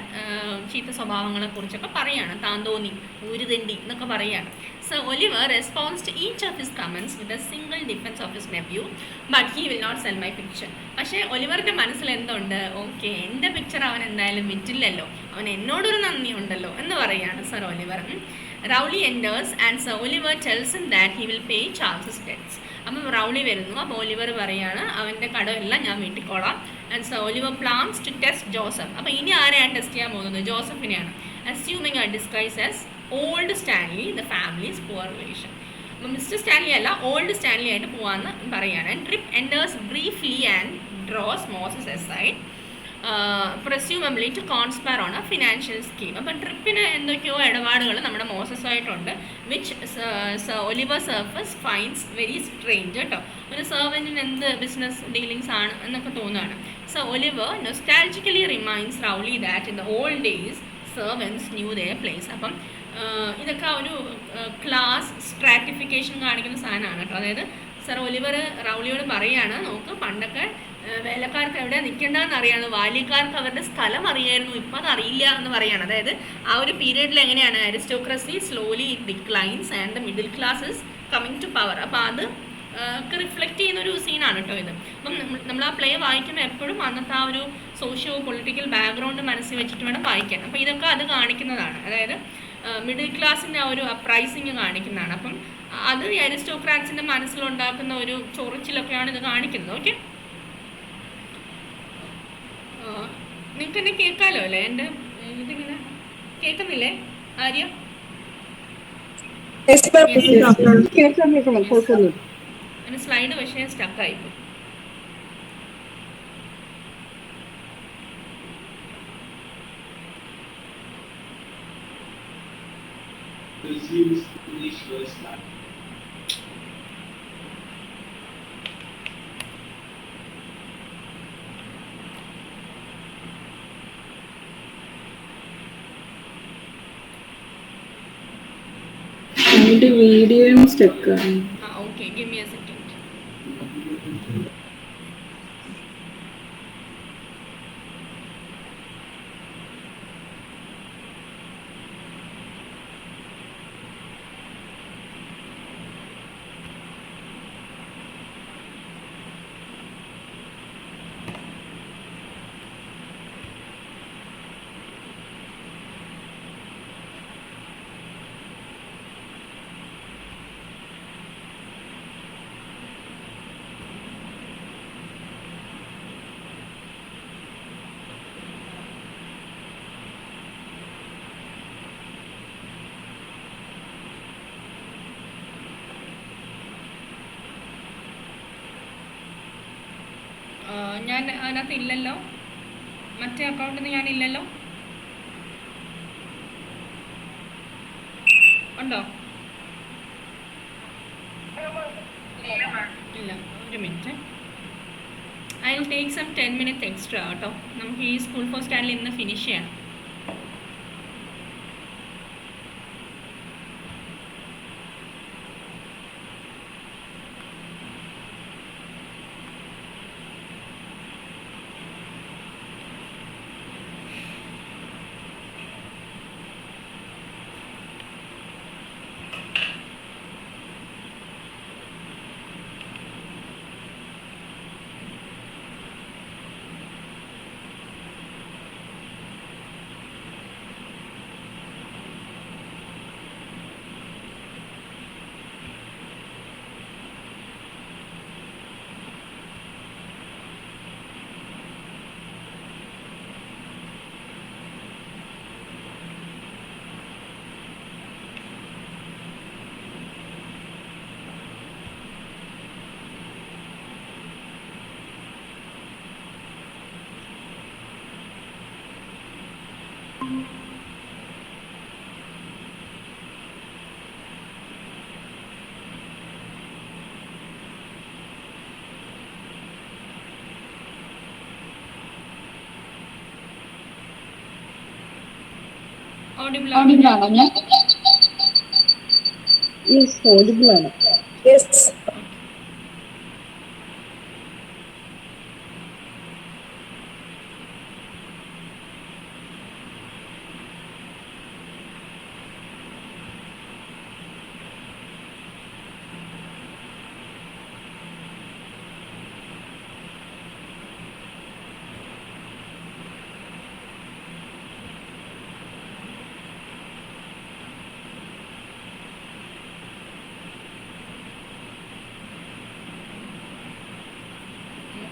ചീത്ത സ്വഭാവങ്ങളെ കുറിച്ചൊക്കെ പറയാണ്. താന്തോന്നി, ഊരുതെണ്ടി എന്നൊക്കെ പറയാണ്. So Oliver responds to each of his comments with a single defence of his nephew but he will not sell my picture. പക്ഷേ ഒലിവറിൻ്റെ മനസ്സിൽ എന്തുണ്ട്? ഓക്കെ, എൻ്റെ പിക്ചർ അവൻ എന്തായാലും വിറ്റില്ലല്ലോ, അവൻ എന്നോടൊരു നന്ദി ഉണ്ടല്ലോ എന്ന് പറയാണ് sir Oliver. Rowley enters and sir Oliver tells him that he will pay Charles's debts. അപ്പം റൗളി വരുന്നു. അപ്പോൾ ഒലിവർ പറയാണ് അവൻ്റെ കടമെല്ലാം ഞാൻ വീട്ടിക്കോളാം. And sir Oliver plans to test Joseph. അപ്പോൾ ഇനി ആരെയാണ് ടെസ്റ്റ് ചെയ്യാൻ പോകുന്നത്? ജോസഫിനെയാണ്. Assuming a disguise as old Stanley, the family's poor relation. അപ്പം മിസ്റ്റർ സ്റ്റാൻലി അല്ല, ഓൾഡ് സ്റ്റാൻലി ആയിട്ട് പോകാമെന്ന് പറയുകയാണ്. And Trip enters briefly and draws Moses aside പ്രസ്യൂമബ്ലി to conspire on a financial scheme. അപ്പം ട്രിപ്പിന് എന്തൊക്കെയോ ഇടപാടുകൾ നമ്മുടെ മോസസുമായിട്ടുണ്ട്, which Oliver Surface finds very strange കേട്ടോ. ഒരു സെർവൻറ്റിന് എന്ത് ബിസിനസ് ഡീലിങ്സ് ആണ് എന്നൊക്കെ തോന്നുകയാണ്. So Oliver nostalgically reminds Rowley that in the old days servants knew their place. അപ്പം ഇതൊക്കെ ഒരു ക്ലാസ് സ്ട്രാറ്റിഫിക്കേഷൻ കാണിക്കുന്ന സാധനമാണ് കേട്ടോ. അതായത് സർ ഒലിവർ റൗളിയോട് പറയുകയാണ്, നോക്ക് പണ്ടൊക്കെ വേലക്കാർക്ക് എവിടെ നിൽക്കേണ്ടതെന്ന് അറിയാമെന്ന്, ബാല്യക്കാർക്ക് അവരുടെ സ്ഥലം അറിയായിരുന്നു, ഇപ്പം അതറിയില്ല എന്ന് പറയുകയാണ്. അതായത് ആ ഒരു പീരീഡിൽ എങ്ങനെയാണ് aristocracy slowly declines and the middle class is coming to power. അപ്പോൾ അത് ഒക്കെ റിഫ്ലക്റ്റ് ചെയ്യുന്നൊരു സീനാണ് കേട്ടോ ഇത്. അപ്പം നമ്മൾ ആ പ്ലേ വായിക്കുമ്പോൾ എപ്പോഴും അന്നത്തെ ആ ഒരു സോഷ്യോ പൊളിറ്റിക്കൽ ബാക്ക്ഗ്രൗണ്ട് മനസ്സിൽ വെച്ചിട്ട് വേണം വായിക്കാൻ. അപ്പോൾ ഇതൊക്കെ അത് കാണിക്കുന്നതാണ്. അതായത് മിഡിൽ ക്ലാസ്സിൻ്റെ ആ ഒരു അപ്രൈസിങ് കാണിക്കുന്നതാണ്. അപ്പം അത് ഈ അരിസ്റ്റോക്രാറ്റ്സിൻ്റെ മനസ്സിലുണ്ടാക്കുന്ന ഒരു ചൊറിച്ചിലൊക്കെയാണ് ഇത് കാണിക്കുന്നത്. ഓക്കെ, നിങ്ങൾക്ക് എന്നെ കേൾക്കാമല്ലോ അല്ലേ? എൻ്റെ ഇതിങ്ങനെ കേൾക്കുന്നില്ലേ ആര്യ? എൻ്റെ സ്ലൈഡ് പക്ഷേ സ്റ്റക്കായിപ്പോയി. വീഡിയോ സ്റ്റക്ക് ആണ്. Okay, give me A second. ഞാൻ അതിനകത്ത് ഇല്ലല്ലോ, മറ്റേ അക്കൗണ്ടിൽ നിന്ന് ഞാനില്ലല്ലോ. ഉണ്ടോ? ഇല്ല, ഒരു minute. I will take some 10 minutes extra കേട്ടോ. നമുക്ക് ഈ സ്കൂൾ ഫോർ സ്റ്റാൻഡിൽ ഇന്ന് ഫിനിഷ് ചെയ്യണം. ഓഡിബിൾ ആണോ? ഞാൻ യെസ് ഓഡിബിൾ ആണ്. യെസ്.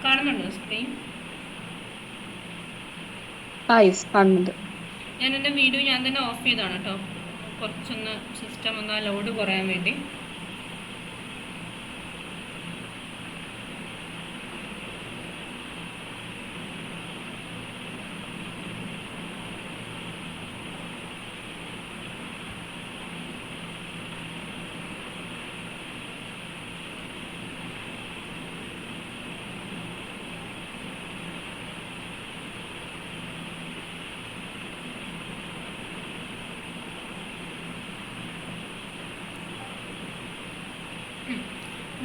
കാണുന്നുണ്ടോ സ്ക്രീൻ? യെസ് കാണുന്നുണ്ട്. ഞാൻ എൻ്റെ വീഡിയോ ഞാൻ തന്നെ ഓഫ് ചെയ്താണ് കേട്ടോ, കുറച്ചൊന്ന് സിസ്റ്റം ഒന്ന് ലോഡ് കുറയാൻ വേണ്ടി.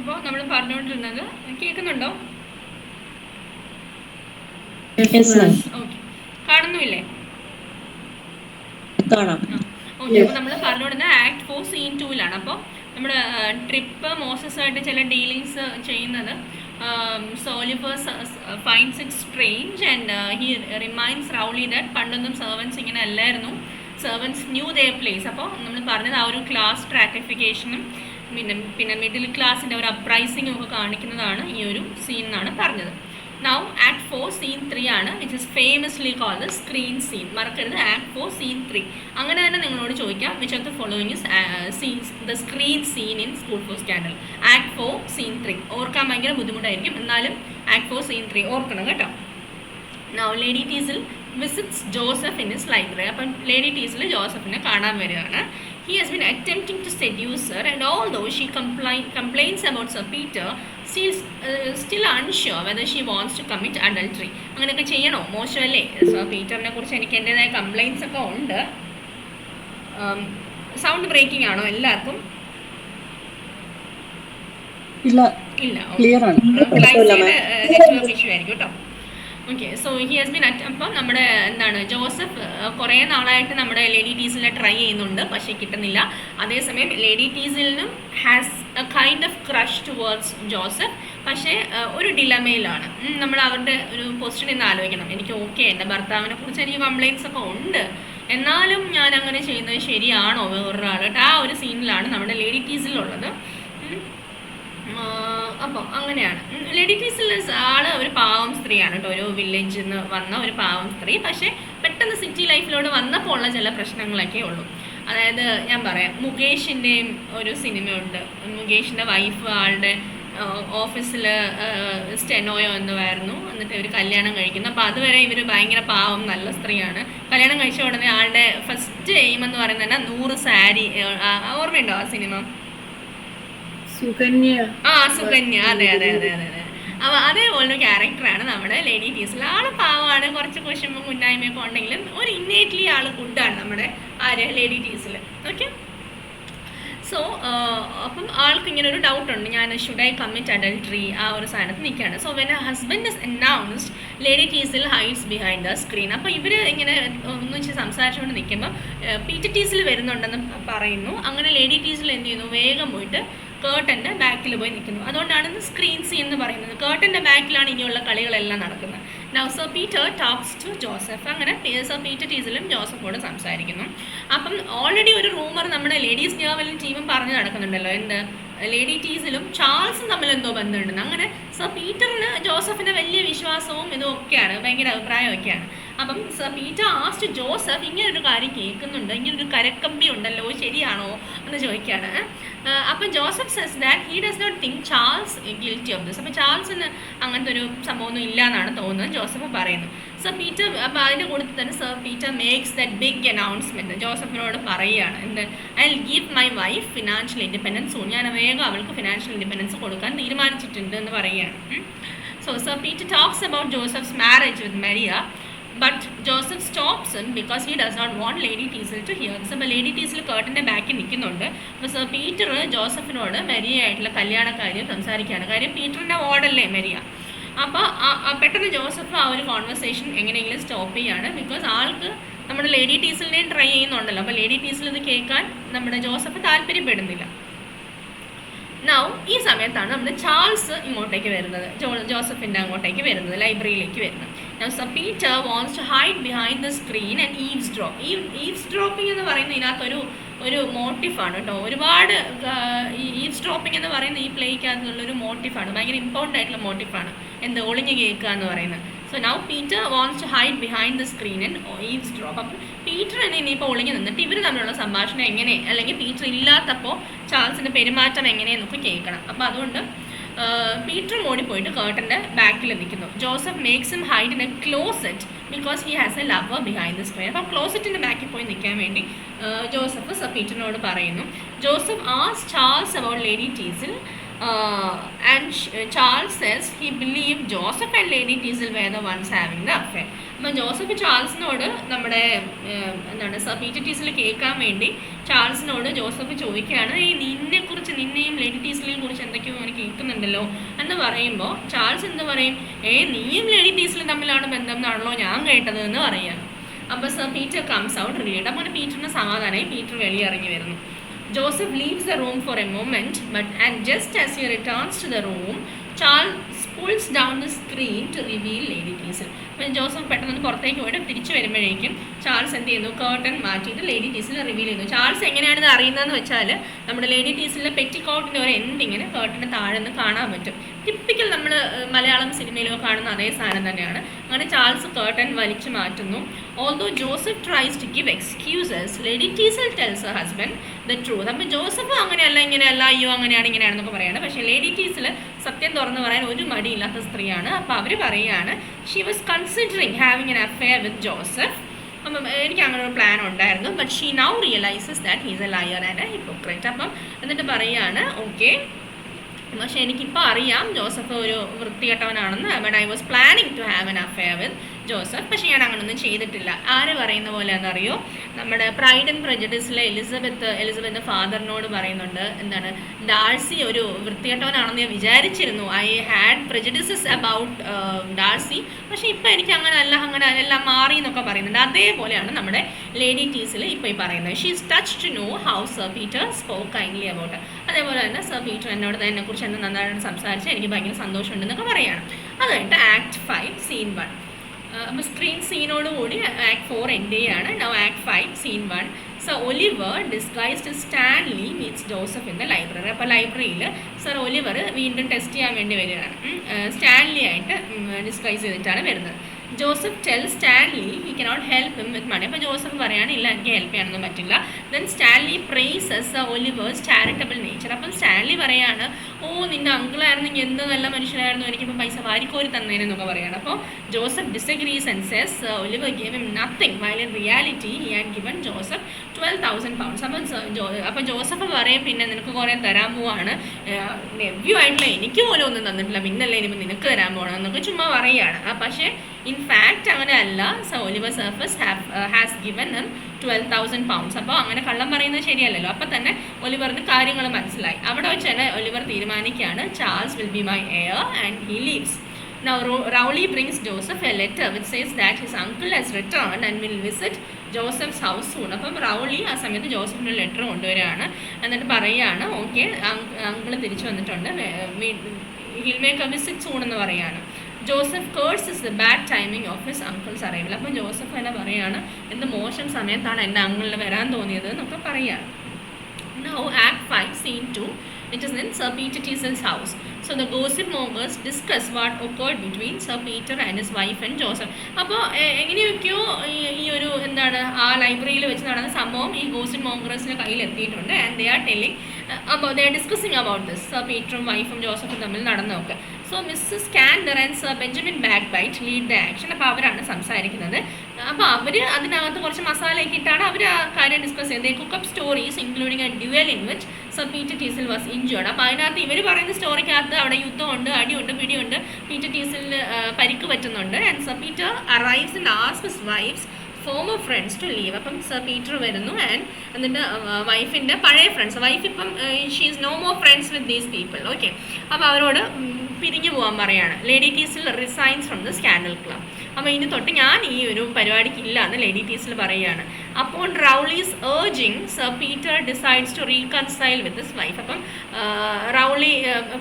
അപ്പോൾ നമ്മൾ പറഞ്ഞുകൊണ്ടിരുന്നത് കേൾക്കുന്നുണ്ടോ? ഓക്കെ, കാണുന്നുമില്ലേ? കാണാം. ഓക്കെ, അപ്പോൾ നമ്മൾ പറഞ്ഞുകൊണ്ടിരുന്നത് ആക്ട് 4 സീൻ 2-ലാണ്. അപ്പോൾ നമ്മുടെ ട്രിപ്പ് മോസസായിട്ട് ചില ഡീലിങ്സ് ചെയ്യുന്നത് so Oliver finds it strange and he reminds Rowley that പണ്ടൊന്നും സെർവൻസ് ഇങ്ങനെ അല്ലായിരുന്നു, സെർവൻസ് ന്യൂ ദെയർ പ്ലേസ്. അപ്പോൾ നമ്മൾ പറഞ്ഞത് ആ ഒരു ക്ലാസ് സ്ട്രാറ്റിഫിക്കേഷനും പിന്നെ മിഡിൽ ക്ലാസിൻ്റെ ഒരു അപ്രൈസിങ്ങും ഒക്കെ കാണിക്കുന്നതാണ് ഈ ഒരു സീൻ എന്നാണ് പറഞ്ഞത്. നൗ ആക്ട് 4 സീൻ 3 ആണ്, which is famously called screen scene. മറക്കരുത്, ആക്ട് 4 സീൻ 3. അങ്ങനെ തന്നെ നിങ്ങളോട് ചോദിക്കാം, which of the following is scenes the screen scene in School for Scandal. Act 4 scene 3 ഓർക്കാൻ ഭയങ്കര ബുദ്ധിമുട്ടായിരിക്കും, എന്നാലും ആക്ട് 4 സീൻ 3 ഓർക്കണം കേട്ടോ. Now lady ടീസിൽ visits Joseph in his library. അപ്പം ലേഡി ടീസിൽ ജോസഫിനെ കാണാൻ വരികയാണ്. He has been attempting to seduce her, and although she complains about Sir Peter, still unsure whether she wants to commit adultery. അങ്ങനെയൊക്കെ ചെയ്യണോ? മോശമല്ലേ? Sir പീറ്ററിനെ കുറിച്ച് എനിക്ക് എൻ്റെതായ complaints ഒക്കെ ഉണ്ട്. സൗണ്ട് ബ്രേക്കിംഗ് ആണോ എല്ലാവർക്കും? ഇല്ല, ക്ലിയർ ആണ്. നെറ്റ്വർക്ക് ഇഷ്യൂ ആയിരിക്കും കേട്ടോ. Okay, so he has been അപ്പം നമ്മുടെ എന്താണ് ജോസഫ് കുറേ നാളായിട്ട് നമ്മുടെ ലേഡി ടീസിലിനെ ട്രൈ ചെയ്യുന്നുണ്ട്, പക്ഷേ കിട്ടുന്നില്ല. അതേസമയം ലേഡി ടീസിലിനും has a kind of crush towards Joseph, പക്ഷേ ഒരു ഡിലമയിലാണ്. നമ്മൾ അവരുടെ ഒരു പൊസിഷൻ ഇന്ന് ആലോചിക്കണം. എനിക്ക് ഓക്കെ, എൻ്റെ ഭർത്താവിനെ കുറിച്ച് എനിക്ക് കംപ്ലയിൻസ് ഒക്കെ ഉണ്ട്, എന്നാലും ഞാൻ അങ്ങനെ ചെയ്യുന്നത് ശരിയാണോ വേറൊരാളായിട്ട്? ആ ഒരു സീനിലാണ് നമ്മുടെ ലേഡി ടീസിലുള്ളത്. അപ്പോൾ അങ്ങനെയാണ് ലേഡി ടീസിൽ ആള് ഒരു പാവം സ്ത്രീയാണ് കേട്ടോ, ഒരു വില്ലേജിൽ നിന്ന് വന്ന ഒരു പാവം സ്ത്രീ. പക്ഷേ പെട്ടെന്ന് സിറ്റി ലൈഫിലോട്ട് വന്നപ്പോൾ ഉള്ള ചില പ്രശ്നങ്ങളൊക്കെ ഉള്ളൂ. അതായത് ഞാൻ പറയാം, മുകേഷിൻ്റെയും ഒരു സിനിമയുണ്ട്. മുകേഷിൻ്റെ വൈഫ് ആളുടെ ഓഫീസിൽ സ്റ്റെനോയോ എന്നുമായിരുന്നു. എന്നിട്ട് ഇവർ കല്യാണം കഴിക്കുന്നു. അപ്പോൾ അതുവരെ ഇവർ ഭയങ്കര പാവം നല്ല സ്ത്രീയാണ്. കല്യാണം കഴിച്ച ഉടനെ ആളുടെ ഫസ്റ്റ് എയിം എന്ന് പറയുന്നത് തന്നെ 100 സാരി. ഓർമ്മയുണ്ടോ ആ സിനിമ? സുകന്യ. സുകന്യ, അതെ അതെ അതെ അതെ അതെ. അപ്പോൾ അതേപോലൊരു ക്യാരക്ടറാണ് നമ്മുടെ ലേഡി ടീസിൽ. ആള് പാവമാണ്, കുറച്ച് കുശുമ്പും കുന്നായ്മയൊക്കെ ഉണ്ടെങ്കിലും ഒരു ഇന്നേറ്റ്ലി ആള് ഗുഡാണ് നമ്മുടെ ലേഡി ടീസിൽ. ഓക്കെ, സോ അപ്പം ആൾക്ക് ഇങ്ങനെ ഒരു ഡൗട്ടുണ്ട്, ഞാൻ ഷുഡ് ഐ കമ്മിറ്റ് അഡൾട്ടറി ആ ഒരു സാധനത്ത് നിൽക്കുകയാണ്. So when husband is announced lady ടീസിൽ hides behind the screen. അപ്പോൾ ഇവർ ഇങ്ങനെ ഒന്നിച്ച് സംസാരിച്ചുകൊണ്ട് നിൽക്കുമ്പോൾ പീറ്റർ ടീസിൽ വരുന്നുണ്ടെന്ന് പറയുന്നു. അങ്ങനെ ലേഡി ടീസിൽ എന്ത് ചെയ്യുന്നു, വേഗം പോയിട്ട് കേർട്ടൻ്റെ ബാക്കിൽ പോയി നിൽക്കുന്നു. അതുകൊണ്ടാണ് ഇന്ന് സ്ക്രീൻ സീൻ എന്ന് പറയുന്നത്. കേർട്ടൻ്റെ ബാക്കിലാണ് ഇനിയുള്ള കളികളെല്ലാം നടക്കുന്നത്. Now sir Peter talks to Joseph. അങ്ങനെ സർ പീറ്റർ ടീസിലും ജോസഫോട് സംസാരിക്കുന്നു. അപ്പം ഓൾറെഡി ഒരു റൂമർ നമ്മുടെ ലേഡീസ് ജേർണലും ടീമും പറഞ്ഞു നടക്കുന്നുണ്ടല്ലോ, എന്ത് ലേഡി ടീസിലും ചാൾസും തമ്മിൽ എന്തോ ബന്ധമുണ്ടെന്ന്. അങ്ങനെ സർ പീറ്ററിന് ജോസഫിന് വലിയ വിശ്വാസവും ഇതും ഒക്കെയാണ്, ഭയങ്കര അഭിപ്രായമൊക്കെയാണ്. അപ്പം സർ പീറ്റർ ആസ്റ്റ് ജോസഫ് ഇങ്ങനൊരു കാര്യം കേൾക്കുന്നുണ്ട്, ഇങ്ങനൊരു കരക്കമ്പി ഉണ്ടല്ലോ, ശരിയാണോ എന്ന് ചോദിക്കുകയാണ്. അപ്പം Joseph says that he does not think Charles guilty of this. അപ്പം ചാൾസിന് അങ്ങനത്തെ ഒരു സംഭവമൊന്നും ഇല്ല എന്നാണ് തോന്നുന്നത്, ജോസഫ് പറയുന്നു. സർ പീറ്റർ അപ്പം അതിൻ്റെ കൂടെ തന്നെ sir Peter makes that big announcement. ജോസഫിനോട് പറയുകയാണ്, എന്ത്, I will give my wife financial independence soon. ഞാൻ വേഗം അവൾക്ക് ഫിനാൻഷ്യൽ ഇൻഡിപെൻഡൻസ് കൊടുക്കാൻ തീരുമാനിച്ചിട്ടുണ്ട് എന്ന് പറയുകയാണ്. So sir Peter talks about Joseph's marriage with Maria. But Joseph stops him because he does not want lady Teazle to hear this. അപ്പോൾ lady Teazle കേർട്ടൻ്റെ ബാക്കിൽ നിൽക്കുന്നുണ്ട്. അപ്പോൾ സർ പീറ്റർ ജോസഫിനോട് മരിയയായിട്ടുള്ള കല്യാണക്കാര്യം സംസാരിക്കുകയാണ്. കാര്യം പീറ്ററിൻ്റെ വാർഡല്ലേ മരിയ. അപ്പോൾ പെട്ടെന്ന് ജോസഫ് ആ ഒരു കോൺവെർസേഷൻ എങ്ങനെയെങ്കിലും സ്റ്റോപ്പ് ചെയ്യാണ്. ബിക്കോസ് ആൾക്ക് നമ്മുടെ ലേഡി ടീസലിനെയും ട്രൈ ചെയ്യുന്നുണ്ടല്ലോ. അപ്പോൾ ലേഡി ടീസൽ ഇത് കേൾക്കാൻ നമ്മുടെ ജോസഫ് താല്പര്യപ്പെടുന്നില്ല. നൗ ഈ സമയത്താണ് നമ്മുടെ ചാൾസ് ഇങ്ങോട്ടേക്ക് വരുന്നത്, ജോസഫിൻ്റെ അങ്ങോട്ടേക്ക് വരുന്നത്, ലൈബ്രറിയിലേക്ക് വരുന്നത്. Now sir Peter wants to hide behind the screen and eavesdrop. Eavesdropping എന്ന് പറയുന്നത് ഇതിനകത്തൊരു മോട്ടീഫാണ് കേട്ടോ. ഒരുപാട് ഈവ്സ് ഡ്രോപ്പിംഗ് എന്ന് പറയുന്നത് ഈ പ്ലേക്കകത്തുള്ളൊരു മോട്ടീഫാണ്, ഭയങ്കര ഇമ്പോർട്ടൻ്റ് ആയിട്ടുള്ള മോട്ടീഫാണ്, എന്ത് ഒളിഞ്ഞ് കേൾക്കുക എന്ന് പറയുന്നത്. So now Peter wants to hide behind the screen and eavesdrop. അപ്പം പീറ്റർ തന്നെ ഇനിയിപ്പോൾ ഒളിഞ്ഞ് നിന്നിട്ട് ഇവർ തമ്മിലുള്ള സംഭാഷണം എങ്ങനെ, അല്ലെങ്കിൽ പീറ്റർ ഇല്ലാത്തപ്പോൾ ചാൾസിൻ്റെ പെരുമാറ്റം എങ്ങനെയെന്നൊക്കെ കേൾക്കണം. അപ്പോൾ അതുകൊണ്ട് പീറ്റർ ഓടിപ്പോയിട്ട് കേർട്ടൻ്റെ ബാക്കിൽ നിൽക്കുന്നു. Joseph makes him hide in A closet because he has A lover behind the screen. അപ്പോൾ ക്ലോസറ്റിൻ്റെ ബാക്കിൽ പോയി നിൽക്കാൻ വേണ്ടി ജോസഫ് സർ പീറ്ററിനോട് പറയുന്നു. Joseph asks Charles about lady Teazle and Charles says he believed Joseph and Lady Teasel were the ones having the affair. അപ്പോൾ Joseph ചാൾസിനോട് നമ്മുടെ എന്താണ് സർ പീറ്റർ ടീസൽ കേൾക്കാൻ വേണ്ടി ചാൾസിനോട് ജോസഫ് ചോദിക്കുകയാണ്, ഈ നിന്നെക്കുറിച്ച്, നിന്നെയും ലേഡി ടീസലിനെ കുറിച്ച് എന്തൊക്കെയോ എനിക്ക് കേൾക്കുന്നുണ്ടല്ലോ എന്ന് പറയുമ്പോൾ ചാൾസ് എന്ത് പറയും, നീയും ലേഡി ടീസലും തമ്മിലാണ് ബന്ധം എന്നാണല്ലോ ഞാൻ കേട്ടത് എന്ന് പറയുകയാണ്. അപ്പോൾ സർ പീറ്റർ കംസ് ഔട്ട് റിലീഡ്. അപ്പോൾ പീറ്ററിന് സമാധാനമായി, പീറ്റർ വെളിയിറങ്ങി വരുന്നു. Joseph leaves the room for a moment, and just as he returns to the room, Charles pulls down the screen to reveal Lady Teasel. അപ്പോൾ ജോസഫ് പെട്ടെന്ന് പുറത്തേക്ക് പോയിട്ട് തിരിച്ചു വരുമ്പോഴേക്കും ചാൾസ് എന്ത് ചെയ്യുന്നു, കേർട്ടൻ മാറ്റിയിട്ട് ലേഡി ടീസൽ റിവീൽ ചെയ്യുന്നു. ചാൾസ് എങ്ങനെയാണ് ഇത് അറിയുന്നതെന്ന് വെച്ചാൽ നമ്മുടെ ലേഡി ടീസലിൻ്റെ പെറ്റിക്കോട്ടിൻ്റെ ഒരു എൻഡിങ്ങിന് കേർട്ടൻ്റെ താഴെ നിന്ന് കാണാൻ പറ്റും. ടിപ്പിക്കൽ നമ്മൾ മലയാളം സിനിമയിലൊക്കെ കാണുന്ന അതേ സാധനം തന്നെയാണ്. അങ്ങനെ ചാൾസ് കേർട്ടൻ വലിച്ചു മാറ്റുന്നു. Although Joseph tries to give excuses, lady Teazle tells her husband the truth. അപ്പോൾ ജോസഫ് അങ്ങനെയല്ല, ഇങ്ങനെയല്ല, അയ്യോ അങ്ങനെയാണ് ഇങ്ങനെയാണെന്നൊക്കെ പറയുകയാണ്. പക്ഷേ ലേഡി ടീസൽ സത്യം തുറന്ന് പറയാൻ ഒരു മടിയില്ലാത്ത സ്ത്രീയാണ്. അപ്പോൾ അവർ പറയുകയാണ്, she was considering having an affair with Joseph. അപ്പം എനിക്ക് അങ്ങനെ ഒരു പ്ലാൻ ഉണ്ടായിരുന്നു, but she now realises that he's a liar and a hypocrite. അപ്പം എന്നിട്ട് പറയുകയാണ്, ഓക്കെ, പക്ഷേ എനിക്കിപ്പോൾ അറിയാം ജോസഫ് ഒരു വൃത്തികെട്ടവനാണെന്ന്, but I was planning to have an affair with Joseph. പക്ഷേ ഞാൻ അങ്ങനൊന്നും ചെയ്തിട്ടില്ല. ആര് പറയുന്ന പോലെ എന്നറിയോ, നമ്മുടെ പ്രൈഡ് ആൻഡ് പ്രജഡിസിലെ എലിസബത്ത് ഫാദറിനോട് പറയുന്നുണ്ട്, എന്താണ്, ഡാഴ്സി ഒരു വൃത്തികെട്ടവനാണെന്ന് ഞാൻ വിചാരിച്ചിരുന്നു, ഐ ഹാഡ് പ്രജഡിസസ് അബൌട്ട് ഡാഴ്സി, പക്ഷേ ഇപ്പോൾ എനിക്ക് അങ്ങനെ എല്ലാം മാറി എന്നൊക്കെ പറയുന്നുണ്ട്. അതേപോലെയാണ് നമ്മുടെ ലേഡി ടീസിൽ ഇപ്പോൾ ഈ പറയുന്നത്. She is touch to know how sir Peter spoke kindly about. അതേപോലെ തന്നെ സർ പീറ്റർ എന്നോട് എന്നെക്കുറിച്ച് എന്നെ നന്നായിട്ട് സംസാരിച്ച് എനിക്ക് ഭയങ്കര സന്തോഷമുണ്ടെന്നൊക്കെ പറയുകയാണ്. അത് കഴിഞ്ഞിട്ട് ആക്ട് 5 സീൻ 1. അപ്പോൾ സ്ക്രീൻ സീനോടുകൂടി ആക്ട് 4 എൻഡ് ചെയ്യാണ്. Now act 5 scene 1. Sir Oliver disguised Stanley meets Joseph in the library. അപ്പോൾ ലൈബ്രറിയിൽ സർ ഒലിവർ വീണ്ടും ടെസ്റ്റ് ചെയ്യാൻ വേണ്ടി വരികയാണ്. സ്റ്റാൻലി ആയിട്ട് ഡിസ്ഗൈസ് ചെയ്തിട്ടാണ് വരുന്നത്. Joseph tell Stanley he cannot help him with money. അപ്പോൾ ജോസഫ് പറയാണ്, ഇല്ല എനിക്ക് ഹെൽപ്പ് ചെയ്യാനൊന്നും പറ്റില്ല. Then Stanley praises Oliver's charitable nature. അപ്പം സ്റ്റാൻലി പറയാണ്, നിൻ്റെ അങ്കിളായിരുന്നെങ്കിൽ എന്ത് നല്ല മനുഷ്യരായിരുന്നു, എനിക്കിപ്പോൾ പൈസ വാരിക്കോരി തന്നേനെന്നൊക്കെ പറയുകയാണ്. അപ്പോൾ Joseph disagrees and says Oliver gave him nothing while in reality he had given Joseph 12,000 pounds. അപ്പോൾ ജോസഫ് പറയും, പിന്നെ നിനക്ക് കുറേ തരാൻ പോവാണ്, നെവ്യൂ ആയിട്ടുള്ള എനിക്ക് പോലും ഒന്നും തന്നിട്ടില്ല, പിന്നല്ലേ ഇനിയിപ്പോൾ നിനക്ക് തരാൻ പോകണം എന്നൊക്കെ ചുമ്മാ പറയുകയാണ്. പക്ഷേ ഇൻ ഫാക്ട് അങ്ങനെയല്ല, Oliver Surface has given 12,000 pounds. അപ്പോൾ അങ്ങനെ കള്ളം പറയുന്നത് ശരിയല്ലല്ലോ. അപ്പോൾ തന്നെ ഒലിവറിന് കാര്യങ്ങൾ മനസ്സിലായി. അവിടെ വെച്ച് തന്നെ ഒലിവർ തീരുമാനിക്കുകയാണ്, Charles will be my heir and he leaves. Now Rowley brings Joseph a letter which says that his uncle has returned and will visit Joseph's house soon. അപ്പം റൗളി ആ സമയത്ത് ജോസഫിന് ലെറ്റർ കൊണ്ടുവരികയാണ്. എന്നിട്ട് പറയുകയാണ്, ഓക്കെ, അങ്കിള് തിരിച്ചു വന്നിട്ടുണ്ട്, he'll make a visit soon എന്ന് പറയുകയാണ്. Joseph curses the bad timing of his uncle's arrival. അപ്പോൾ ജോസഫ് തന്നെ പറയുകയാണ്, എന്ത് മോശം സമയത്താണ് എൻ്റെ അങ്കിളിന് വരാൻ തോന്നിയത് എന്നൊക്കെ പറയുകയാണ്. Now Act 5 Scene 2, which is in Sir Peter Teasel's house. So the gossip mongers discuss what occurred between Sir Peter and his wife and Joseph. അപ്പോൾ എങ്ങനെയൊക്കെയോ ഈ ഒരു എന്താണ് ആ ലൈബ്രറിയിൽ വെച്ച് നടന്ന സംഭവം ഈ ഗോസിപ്പ് മോങ്കേഴ്സിൻ്റെ കയ്യിൽ എത്തിയിട്ടുണ്ട്. And they are telling they are discussing about this. Sir പീറ്ററും വൈഫും ജോസഫും തമ്മിൽ നടന്നൊക്കെ. So Mrs Candour and sir Benjamin Backbite lead the action. അപ്പോൾ അവരാണ് സംസാരിക്കുന്നത്. അപ്പോൾ അവർ അതിനകത്ത് കുറച്ച് മസാലയൊക്കെ ഇട്ടാണ് അവർ ആ കാര്യം ഡിസ്കസ് ചെയ്തത്. Cook up stories including a duel in which sir Peter Teazle was injured. അപ്പോൾ അതിനകത്ത് ഇവർ പറയുന്ന സ്റ്റോറിക്കകത്ത് അവിടെ യുദ്ധമുണ്ട്, അടിയുണ്ട്, പിടിയുണ്ട്, പീറ്റർ ടീസലിന് പരിക്ക് പറ്റുന്നുണ്ട്. And sir Peter arrives and asks his wife's former friends to leave. അപ്പം സർ പീറ്റർ വരുന്നു ആൻഡ് എന്നിട്ട് വൈഫിൻ്റെ പഴയ ഫ്രണ്ട്സ്, വൈഫ് ഇപ്പം she is no more friends with these people. Okay, അപ്പോൾ അവരോട് പിരിഞ്ഞു പോകാൻ പറയാണ്. Lady Teazle resigns from the scandal club. അപ്പോൾ ഇനി തൊട്ട് ഞാൻ ഈ ഒരു പരിപാടിക്ക് ഇല്ല എന്ന് ലേഡി ടീസിൽ പറയുകയാണ്. അപ്പോൾ Rowley's urging sir Peter decides to reconcile with his wife. അപ്പം റൗളി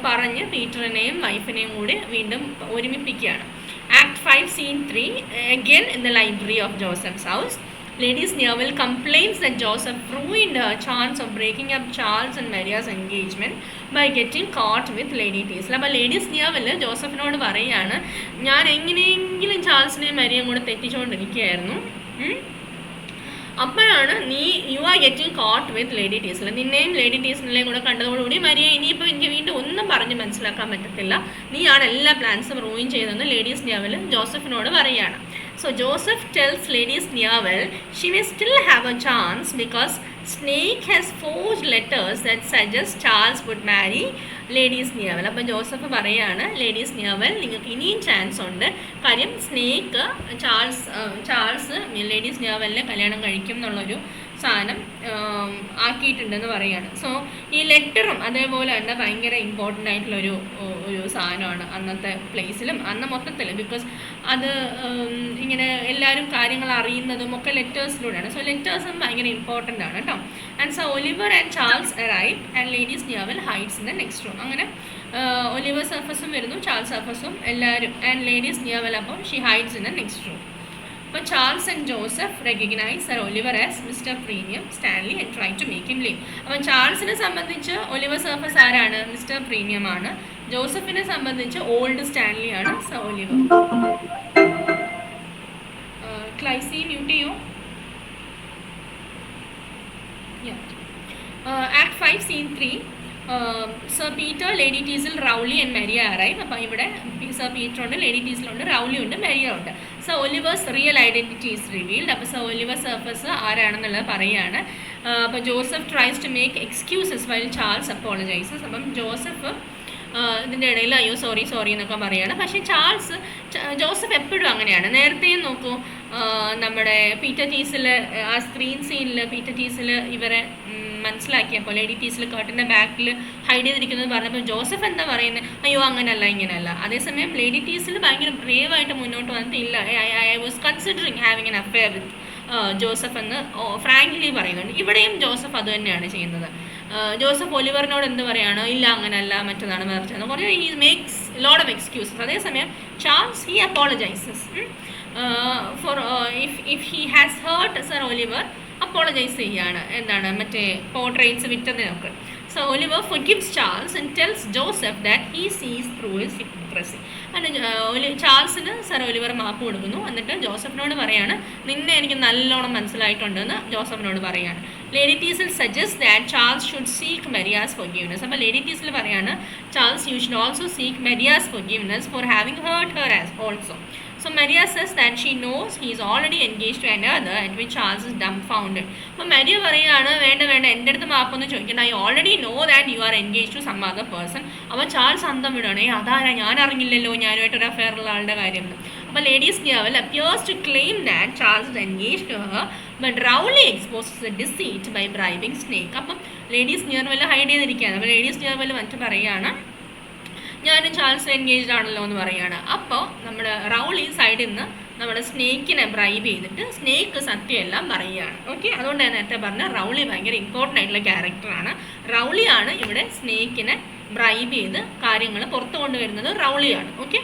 പറഞ്ഞ് പീറ്ററിനെയും വൈഫിനെയും കൂടി വീണ്ടും ഒരുമിപ്പിക്കുകയാണ്. Act 5, Scene 3, again in the library of Joseph's house. Lady Sneerwell complains that Joseph ruined her chance of breaking up Charles and Maria's engagement by getting caught with Lady Teasle. അപ്പോൾ lady Sneerwell ജോസഫിനോട് പറയുകയാണ്, ഞാൻ എങ്ങനെയെങ്കിലും ചാൾസിനെയും മരിയയും കൂടെ തെറ്റിച്ചുകൊണ്ടിരിക്കുകയായിരുന്നു. അപ്പോഴാണ് you are getting caught with lady Teazle, നിന്നെയും ലേഡി ടീസ്ലിനെയും കൂടെ കണ്ടതോടുകൂടി മരിയ ഇനിയിപ്പോൾ എനിക്ക് വീണ്ടും ഒന്നും പറഞ്ഞ് മനസ്സിലാക്കാൻ പറ്റത്തില്ല, നീയാണ് എല്ലാ പ്ലാൻസും റൂയിൻ ചെയ്തതെന്ന് ലേഡി സ്നിയർവെൽ ജോസഫിനോട് പറയുകയാണ്. So Joseph tells Lady Sneerwell she may still have a chance because Snake has forged letters that suggest Charles would marry Lady Sneerwell. അപ്പോൾ ജോസഫ് പറയാണ്, ലേഡി സ്നിയർവെൽ നിങ്ങൾക്ക് ഇനിയും ചാൻസ് ഉണ്ട്, കാര്യം സ്നേക്ക് ചാൾസ് ലേഡി സ്നിയർവെല്ലിനെ കല്യാണം കഴിക്കും എന്നുള്ളൊരു സാധനം ആക്കിയിട്ടുണ്ടെന്ന് പറയുകയാണ്. സോ ഈ ലെറ്ററും അതേപോലെ തന്നെ ഭയങ്കര ഇമ്പോർട്ടൻ്റ് ആയിട്ടുള്ളൊരു സാധനമാണ് അന്നത്തെ പ്ലേസിലും അന്ന് മൊത്തത്തിൽ. ബിക്കോസ് അത് ഇങ്ങനെ എല്ലാവരും കാര്യങ്ങൾ അറിയുന്നതും ഒക്കെ ലെറ്റേഴ്സിലൂടെയാണ്. സോ ലെറ്റേഴ്സും ഭയങ്കര ഇമ്പോർട്ടൻ്റ് ആണ് കേട്ടോ. And so Oliver and Charles arrive and lady Sneerwell hides in the next room. അങ്ങനെ ഒലിവർ സർഫസും വരുന്നു, ചാൾസ് സർഫസും എല്ലാവരും, ആൻഡ് ലേഡി സ്നിയർവെൽ അപ്പം she hides in the next room. അപ്പോൾ Charles and Joseph recognise sir Oliver as mister Premium Stanley and try to make him leave. അപ്പം ചാൾസിനെ സംബന്ധിച്ച് ഒലിവർ സർഫസ് ആരാണ്? മിസ്റ്റർ പ്രീമിയം ആണ്. ജോസഫിനെ സംബന്ധിച്ച് ഓൾഡ് സ്റ്റാൻലി ആണ് സർ ഒലിവർ. ക്ലൈസി മ്യൂട്ട് ചെയ്യോ? Act 5 scene 3 sir Peter, lady Teazle, Rowley and Maria arrive. അപ്പോൾ ഇവിടെ സർ പീറ്റർ ഉണ്ട്, ലേഡി ടീസിൽ ഉണ്ട്, റൗളി ഉണ്ട്, മെരിയ ഉണ്ട്. Sir Oliver's real identity is revealed. അപ്പോൾ സർ ഒലിവർ സർഫസ് ആരാണെന്നുള്ളത് പറയുകയാണ്. അപ്പോൾ Joseph tries to make excuses while Charles apologises. അപ്പം ജോസഫ് ഇതിൻ്റെ ഇടയിൽ അയ്യോ സോറി എന്നൊക്കെ പറയുകയാണ്. പക്ഷേ ജോസഫ് എപ്പോഴും അങ്ങനെയാണ്. നേരത്തെയും നോക്കൂ, നമ്മുടെ പീറ്റർ ടീസിൽ ആ സ്ക്രീൻ സീനിൽ പീറ്റർ ടീസിൽ ഇവരെ മനസ്സിലാക്കിയപ്പോൾ ലേഡി ടീസിൽ കർട്ടൻ്റെ ബാക്കിൽ ഹൈഡ് ചെയ്തിരിക്കുന്നത് പറഞ്ഞപ്പോൾ ജോസഫ് എന്താ പറയുന്നത്? അയ്യോ അങ്ങനല്ല ഇങ്ങനെയല്ല. അതേസമയം ലേഡി ടീസിൽ ഭയങ്കര ബ്രേവായിട്ട് മുന്നോട്ട് വന്നിട്ട് ഇല്ല, I was considering having an affair with Joseph എന്ന് ഫ്രാങ്ക്ലി പറയുന്നുണ്ട്. ഇവിടെയും ജോസഫ് അത് തന്നെയാണ് ചെയ്യുന്നത്. ജോസഫ് ഒലിവറിനോട് എന്ത് പറയാണ്? ഇല്ല അങ്ങനല്ല, മറ്റതാണ് മറിച്ചത് കുറേ he makes lot of excuses. അതേസമയം Charles he apologises for if he has hurt sir Oliver, apologise ചെയ്യാണ്. എന്താണ് മറ്റേ പോർട്രേറ്റ്സ് വിറ്റതിനൊക്കെ. So Oliver forgives Charles and tells Joseph that he sees through his hypocrisy. അങ്ങനെ ചാൾസിന് സർ ഒലിവർ മാപ്പ് കൊടുക്കുന്നു. എന്നിട്ട് ജോസഫിനോട് പറയാണ്, നിന്നെ എനിക്ക് നല്ലോണം മനസ്സിലായിട്ടുണ്ടെന്ന് ജോസഫിനോട് പറയാണ്. Lady Teazle suggest that Charles should seek Maria's forgiveness. അപ്പോൾ ലേഡി ടീസിൽ പറയാണ്, Charles you should also seek Maria's forgiveness for having hurt her as also. So Maria says that she knows he is already engaged to another, at which Charles is dumbfounded. അപ്പോൾ Maria പറയുകയാണ്, വേണ്ട എൻ്റെ അടുത്ത് മാപ്പൊന്നും ചോദിക്കണം, I already know that you are engage to some other person. അപ്പോൾ Charles അന്തം വിടുകയാണ്, അതാരാ, ഞാൻ അറിഞ്ഞില്ലല്ലോ ഞാനുമായിട്ടൊരു അഫെയർ ഉള്ള ആളുടെ കാര്യം. അപ്പോൾ lady സ്നിയർവെൽ appears to claim that Charles is engaged to her, but Rowley exposes the deceit by bribing Snake. അപ്പം ലേഡി സ്നിയർവെൽ ഹൈഡ് ചെയ്തിരിക്കുകയാണ്. അപ്പോൾ ലേഡി സ്നിയർവെൽ വന്നിട്ട് പറയുകയാണ്, ഞാനും ചാൾസ് എൻഗേജ്ഡ് ആണല്ലോ എന്ന് പറയുകയാണ്. അപ്പോൾ നമ്മുടെ റൗളി സൈഡിൽ നിന്ന് നമ്മുടെ സ്നേക്കിനെ ബ്രൈബ് ചെയ്തിട്ട് സ്നേക്ക് സത്യമെല്ലാം പറയുകയാണ്. ഓക്കെ, അതുകൊണ്ട് ഞാൻ നേരത്തെ പറഞ്ഞ റൗളി ഭയങ്കര ഇമ്പോർട്ടൻ്റ് ആയിട്ടുള്ള ക്യാരക്ടറാണ്. റൗളിയാണ് ഇവിടെ സ്നേക്കിനെ ബ്രൈബ് ചെയ്ത് കാര്യങ്ങൾ പുറത്തു കൊണ്ടുവരുന്നത് റൗളിയാണ്. Okay,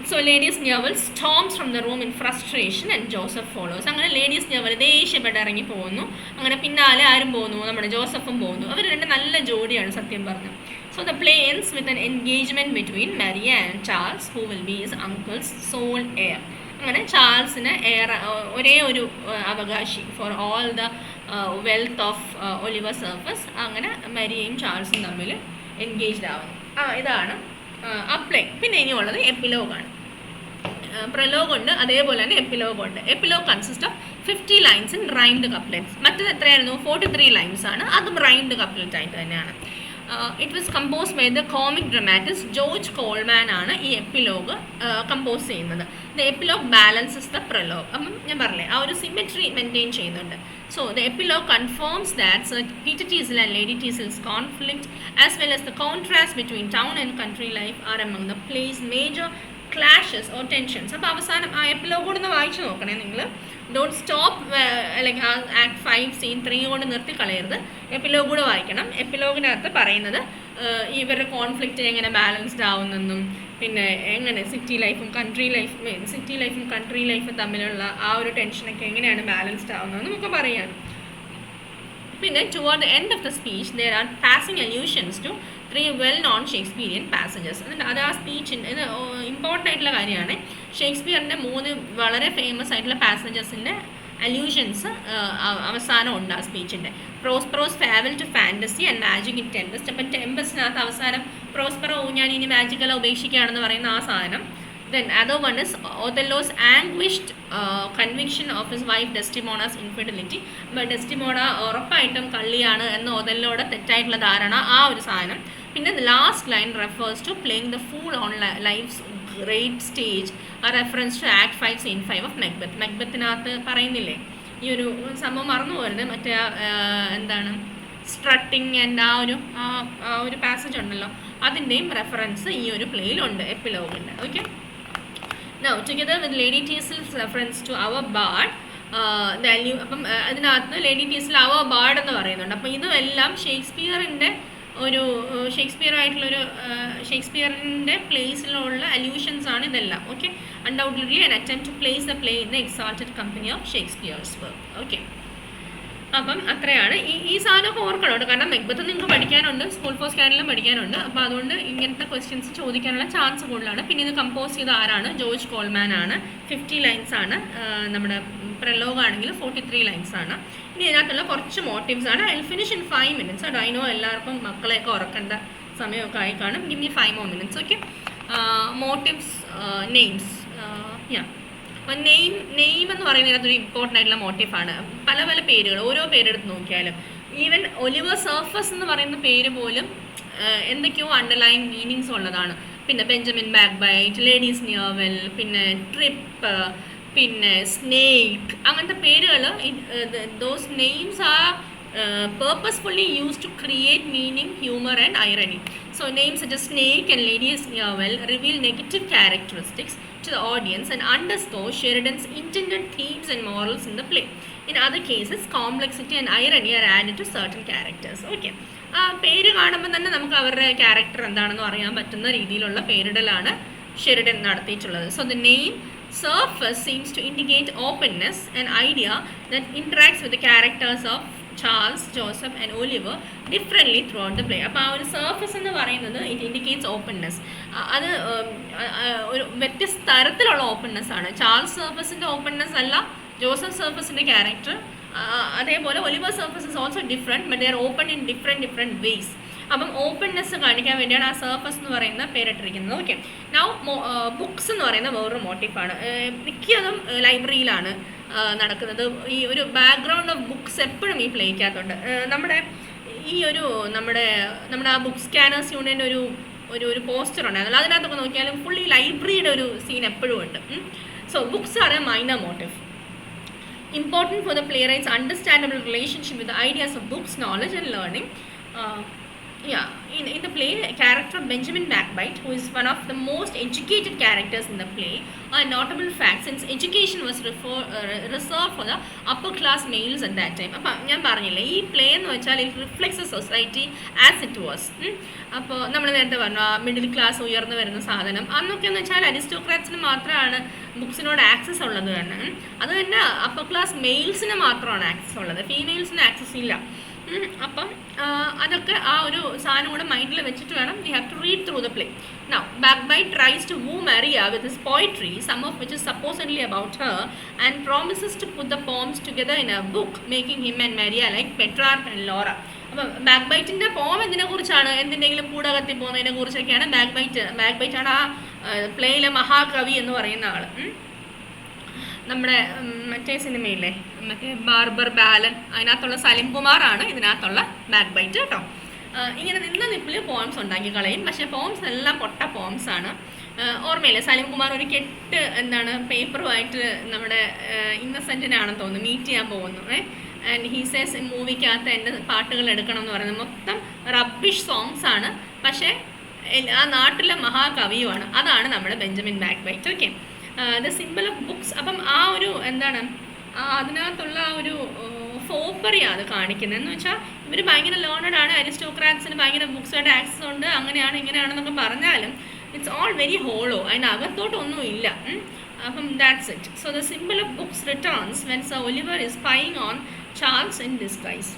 so lady Sneerwell storms from the room in frustration and Joseph follows. അങ്ങനെ ലേഡി സ്നിയർവെൽ ദേഷ്യപ്പെട്ട് ഇറങ്ങി പോകുന്നു. അങ്ങനെ പിന്നാലെ ആരും പോകുന്നു? നമ്മുടെ ജോസഫും പോകുന്നു. അവർ രണ്ട് നല്ല ജോഡിയാണ് സത്യം പറഞ്ഞു. So the play ends with an engagement between Maria and Charles, who will be his uncle's sole heir. അങ്ങനെ ചാൾസിന് ഒരേ ഒരു അവകാശി for all the wealth of Oliver Surface. അങ്ങനെ മരിയയും ചാൾസും തമ്മിൽ എൻഗേജ്ഡ് ആവുന്നു. ഇതാണ് ആ പ്ലേ. പിന്നെ ഇനിയുള്ളത് എപ്പിലോഗാണ്. പ്രലോഗുണ്ട്, അതേപോലെ തന്നെ എപ്പിലോഗുണ്ട്. Epilogue consist of 50 lines in rhymed couplets. മറ്റത് എത്രയായിരുന്നു? 43 ലൈൻസ് ആണ്. അതും റൈംഡ് കപ്ലെറ്റ് ആയിട്ട് തന്നെയാണ്. It was compose by the comic dramatist George Colman ആണ് ഈ എപ്പിലോഗ് കമ്പോസ് ചെയ്യുന്നത്. The epilogue balances the prologue. അപ്പം ഞാൻ പറഞ്ഞില്ലേ ആ ഒരു സിമെട്രി മെയിൻറ്റെയിൻ ചെയ്യുന്നുണ്ട്. So the epilogue confirms that Peter Teazle and lady Teazle's conflict as well as the contrast between town and country life are among the place major clashes or tensions. അപ്പോൾ അവസാനം ആ epilogue കൂടെ ഒന്ന് വായിച്ചു നോക്കണേ നിങ്ങൾ. Don't stop like ആ act 5 scene 3 കൊണ്ട് നിർത്തി കളയരുത്, എപ്പിലോഗ് കൂടെ വായിക്കണം. എപ്പിലോഗിനകത്ത് പറയുന്നത് ഇവരുടെ കോൺഫ്ലിക്റ്റ് എങ്ങനെ ബാലൻസ്ഡ് ആവുന്നെന്നും പിന്നെ എങ്ങനെ സിറ്റി ലൈഫും കൺട്രി ലൈഫും തമ്മിലുള്ള ആ ഒരു ടെൻഷനൊക്കെ എങ്ങനെയാണ് ബാലൻസ്ഡ് ആവുന്നതെന്നും ഒക്കെ പറയാം. പിന്നെ toward the end of the speech there are passing allusions to 3 well known Shakespearean passages. അത് ആ സ്പീച്ചിൻ്റെ ഇത് ഇമ്പോർട്ടൻ്റ് ആയിട്ടുള്ള കാര്യമാണ്. ഷേക്സ്പിയറിൻ്റെ 3 വളരെ ഫേമസ് ആയിട്ടുള്ള പാസേജസിൻ്റെ അല്യൂഷൻസ് അവസാനം ഉണ്ട് ആ സ്പീച്ചിൻ്റെ. Prospero's farewell to fantasy and magic in Tempest. അപ്പം ടെമ്പസ്റ്റിനകത്ത് അവസാനം പ്രോസ്പെറോ ഞാൻ ഇനി മാജിക്കെല്ലാം ഉപേക്ഷിക്കുകയാണെന്ന് പറയുന്ന ആ സാധനം. Then other one is Othello's anguished conviction of his wife Desdemona's infidelity. But Desdemona ഉറപ്പായിട്ടും കള്ളിയാണ് എന്ന് ഒതെല്ലോയുടെ തെറ്റായിട്ടുള്ള ധാരണ, ആ ഒരു സാധനം. പിന്നെ the last line refers to playing the fool on life's great stage, a reference to Act 5 Scene 5 of Macbeth. Macbethനകത്ത് പറയുന്നില്ലേ ഈ ഒരു സംഭവം മറന്നു പോരുത്, മറ്റേ എന്താണ് സ്ട്രട്ടിങ് ആൻഡ് ആ ഒരു പാസേജ് ഉണ്ടല്ലോ, അതിൻ്റെയും റെഫറൻസ് ഈ ഒരു പ്ലേയിലുണ്ട് എപ്പിലോഗിൻ്റെ. Okay. Now, together with Lady Teasel's reference to our bard, അപ്പം അതിനകത്ത് ലേഡി ടീസൽ അവർ ബാർഡ് എന്ന് പറയുന്നുണ്ട്. അപ്പോൾ ഇതുമെല്ലാം ഷേക്സ്പിയറിൻ്റെ പ്ലേസിലുള്ള അല്യൂഷൻസ് ആണ് ഇതെല്ലാം. Okay. Undoubtedly an attempt to place the play in the exalted company of Shakespeare's work. Okay. അപ്പം അത്രയാണ് ഈ സാധനമൊക്കെ ഓർക്കണം. കാരണം മെക്ബത്ത് നിങ്ങൾക്ക് പഠിക്കാനുണ്ട്, സ്കൂൾ ഫോർ സ്കാനിലും പഠിക്കാനുണ്ട്. അപ്പോൾ അതുകൊണ്ട് ഇങ്ങനത്തെ ക്വസ്റ്റ്യൻസ് ചോദിക്കാനുള്ള ചാൻസ് കൂടുതലാണ്. പിന്നെ ഇത് കമ്പോസ് ചെയ്ത ആരാണ്? ജോർജ് കോൾമാൻ ആണ്. 50 ലൈൻസ് ആണ്. നമ്മുടെ പ്രലോഗ് ആണെങ്കിൽ 43 ലൈൻസ് ആണ്. ഇനി ഇതിനകത്തുള്ള കുറച്ച് മോട്ടീവ്സ് ആണ്. I finish in 5 minutes. I know എല്ലാവർക്കും മക്കളെയൊക്കെ ഉറക്കേണ്ട സമയമൊക്കെ ആയി കാണും. Give me 5 more minutes. Okay. Motifs, names. അപ്പോൾ നെയിം എന്ന് പറയുന്നതിനകത്തൊരു ഇമ്പോർട്ടൻ്റ് ആയിട്ടുള്ള മോട്ടീഫാണ്. പല പല പേരുകൾ, ഓരോ പേരെടുത്ത് നോക്കിയാലും ഈവൻ ഒലിവർ സർഫസ് എന്ന് പറയുന്ന പേര് പോലും എന്തൊക്കെയോ അണ്ടർലൈൻ മീനിങ്സ് ഉള്ളതാണ്. പിന്നെ ബെഞ്ചമിൻ ബാക്ക്ബൈറ്റ്, ലേഡീസ് നിയർവെൽ, പിന്നെ ട്രിപ്പ്, പിന്നെ സ്നേക്ക്, അങ്ങനത്തെ പേരുകൾ those names are purposefully used to create meaning, humor and irony. So names such as Snake and Lady's Nearwell reveal negative characteristics to the audience and underscore Sheridan's intended themes and morals in the play. In other cases, complexity and irony are added to certain characters. Okay. ആ പേര് കാണുമ്പോൾ തന്നെ നമുക്ക് അവരുടെ character എന്താണെന്ന് അറിയാൻ പറ്റുന്ന രീതിയിലുള്ള പേരിടലാണ് ഷെറിഡൻ നടത്തിയിട്ടുള്ളത്. So the name surface seems to indicate openness, an idea that interacts with the characters of Charles, Joseph and Oliver differently throughout the play. അപ്പോൾ ആ ഒരു സർഫസ് എന്ന് പറയുന്നത് ഇറ്റ് ഇൻഡിക്കേറ്റ്സ് ഓപ്പൺനെസ്. അത് ഒരു വ്യത്യസ്ത തരത്തിലുള്ള ഓപ്പൺനെസ് ആണ്. ചാൾസ് സർഫസിൻ്റെ ഓപ്പൺനെസ് അല്ല ജോസഫ് സർഫസിൻ്റെ ക്യാരക്ടർ. അതേപോലെ Oliver Surface is also different, but they are open in different ways. അപ്പം ഓപ്പൺനെസ് കാണിക്കാൻ വേണ്ടിയാണ് ആ സർഫസ് എന്ന് പറയുന്ന പേരിട്ടിരിക്കുന്നത്. ഓക്കെ. നൗ ബുക്സ് എന്ന് പറയുന്ന വേറൊരു മോട്ടീഫാണ്. മിക്കതും ലൈബ്രറിയിലാണ് നടക്കുന്നത്. ഈ ഒരു ബാക്ക്ഗ്രൗണ്ട് ഓഫ് ബുക്സ് എപ്പോഴും ഈ പ്ലേക്കകത്തുണ്ട്. നമ്മുടെ ആ ബുക്ക് സ്കാനേഴ്സ് യൂണിയൻ്റെ ഒരു പോസ്റ്റർ ഉണ്ടായിരുന്നല്ലോ, അതിനകത്തൊക്കെ നോക്കിയാലും ഫുള്ളി ലൈബ്രറിയുടെ ഒരു സീൻ എപ്പോഴും ഉണ്ട്. So books are A minor motive. Important for the playwright's understandable relationship with the ideas of books, knowledge and learning. In the play, a character Benjamin Backbite, who is one of the most educated characters in the play, a notable fact since education was reserved for the upper class males at that time. അപ്പോൾ ഞാൻ പറഞ്ഞില്ലേ ഈ play എന്ന് വെച്ചാൽ it reflects A society as it was. അപ്പോൾ നമ്മൾ നേരത്തെ പറഞ്ഞു മിഡിൽ ക്ലാസ് ഉയർന്നു വരുന്ന സാധനം. അന്നൊക്കെ എന്ന് വെച്ചാൽ അരിസ്റ്റോക്രാറ്റ്സിന് മാത്രമാണ് ബുക്സിനോട് ആക്സസ് ഉള്ളത് തന്നെ. അത് തന്നെ അപ്പർ ക്ലാസ് മെയിൽസിന് മാത്രമാണ് ആക്സസ് ഉള്ളത്, ഫീമെയിൽസിന് ആക്സസ് ഇല്ല. അപ്പം അതൊക്കെ ആ ഒരു സാധനം കൂടെ മൈൻഡിൽ വെച്ചിട്ട് വേണം you have to read through the play. Now, Backbite tries to woo Maria with his poetry, some of which is supposedly about her, and promises to put the poems together in a book, making him and Maria like Petrarch and Laura. അപ്പം ബാക്ക്ബൈറ്റിൻ്റെ പോം എന്തിനെക്കുറിച്ചാണ്? എന്തിൻ്റെങ്കിലും കൂടെ കത്തി പോകുന്നതിനെ കുറിച്ചൊക്കെയാണ് ബാക്ക്ബൈറ്റാണ് ആ പ്ലേയിലെ മഹാകവി എന്ന് പറയുന്ന ആൾ. നമ്മുടെ മറ്റേ സിനിമയില്ലേ, മറ്റേ ബാർബർ ബാലൻ, അതിനകത്തുള്ള സലിം കുമാറാണ് ഇതിനകത്തുള്ള ബാക്ക്ബൈറ്റ് കേട്ടോ. ഇങ്ങനെ നിന്ന നിപ്പിൽ പോംസ് ഉണ്ടാക്കി കളയും. പക്ഷേ പോംസ് എല്ലാം പൊട്ട പോംസ് ആണ്. ഓർമ്മയില്ലേ, സലീം കുമാർ ഒരു കെട്ട് പേപ്പറുമായിട്ട് നമ്മുടെ ഇന്നസെൻറ്റിനാണെന്ന് തോന്നുന്നു മീറ്റ് ചെയ്യാൻ പോകുന്നു. ആൻഡ് ഹീ സേസ് മൂവിക്കകത്ത് എൻ്റെ പാട്ടുകൾ എടുക്കണം എന്ന് പറയുന്നത് മൊത്തം റബ്ബിഷ് സോങ്സ് ആണ്. പക്ഷേ ആ നാട്ടിലെ മഹാകവിയുമാണ്. അതാണ് നമ്മുടെ Benjamin Backbite. Okay, the simple of books. അപ്പം ആ ഒരു അതിനകത്തുള്ള ആ ഒരു ഫോപ്പറിയാണ് അത് കാണിക്കുന്നത്. എന്ന് വെച്ചാൽ ഇവർ ഭയങ്കര ലേണഡ് ആണ്, അരിസ്റ്റോക്രാറ്റ്സിന് ഭയങ്കര ബുക്സുമായിട്ട് ആക്സസ് ഉണ്ട്, അങ്ങനെയാണ് ഇങ്ങനെയാണെന്നൊക്കെ പറഞ്ഞാലും ഇറ്റ്സ് ഓൾ വെരി ഹോളോ. അതിൻ്റെ അകത്തോട്ടൊന്നും ഇല്ല. അപ്പം that's it. So the simple of books returns when sir Oliver is spying on Charles in disguise.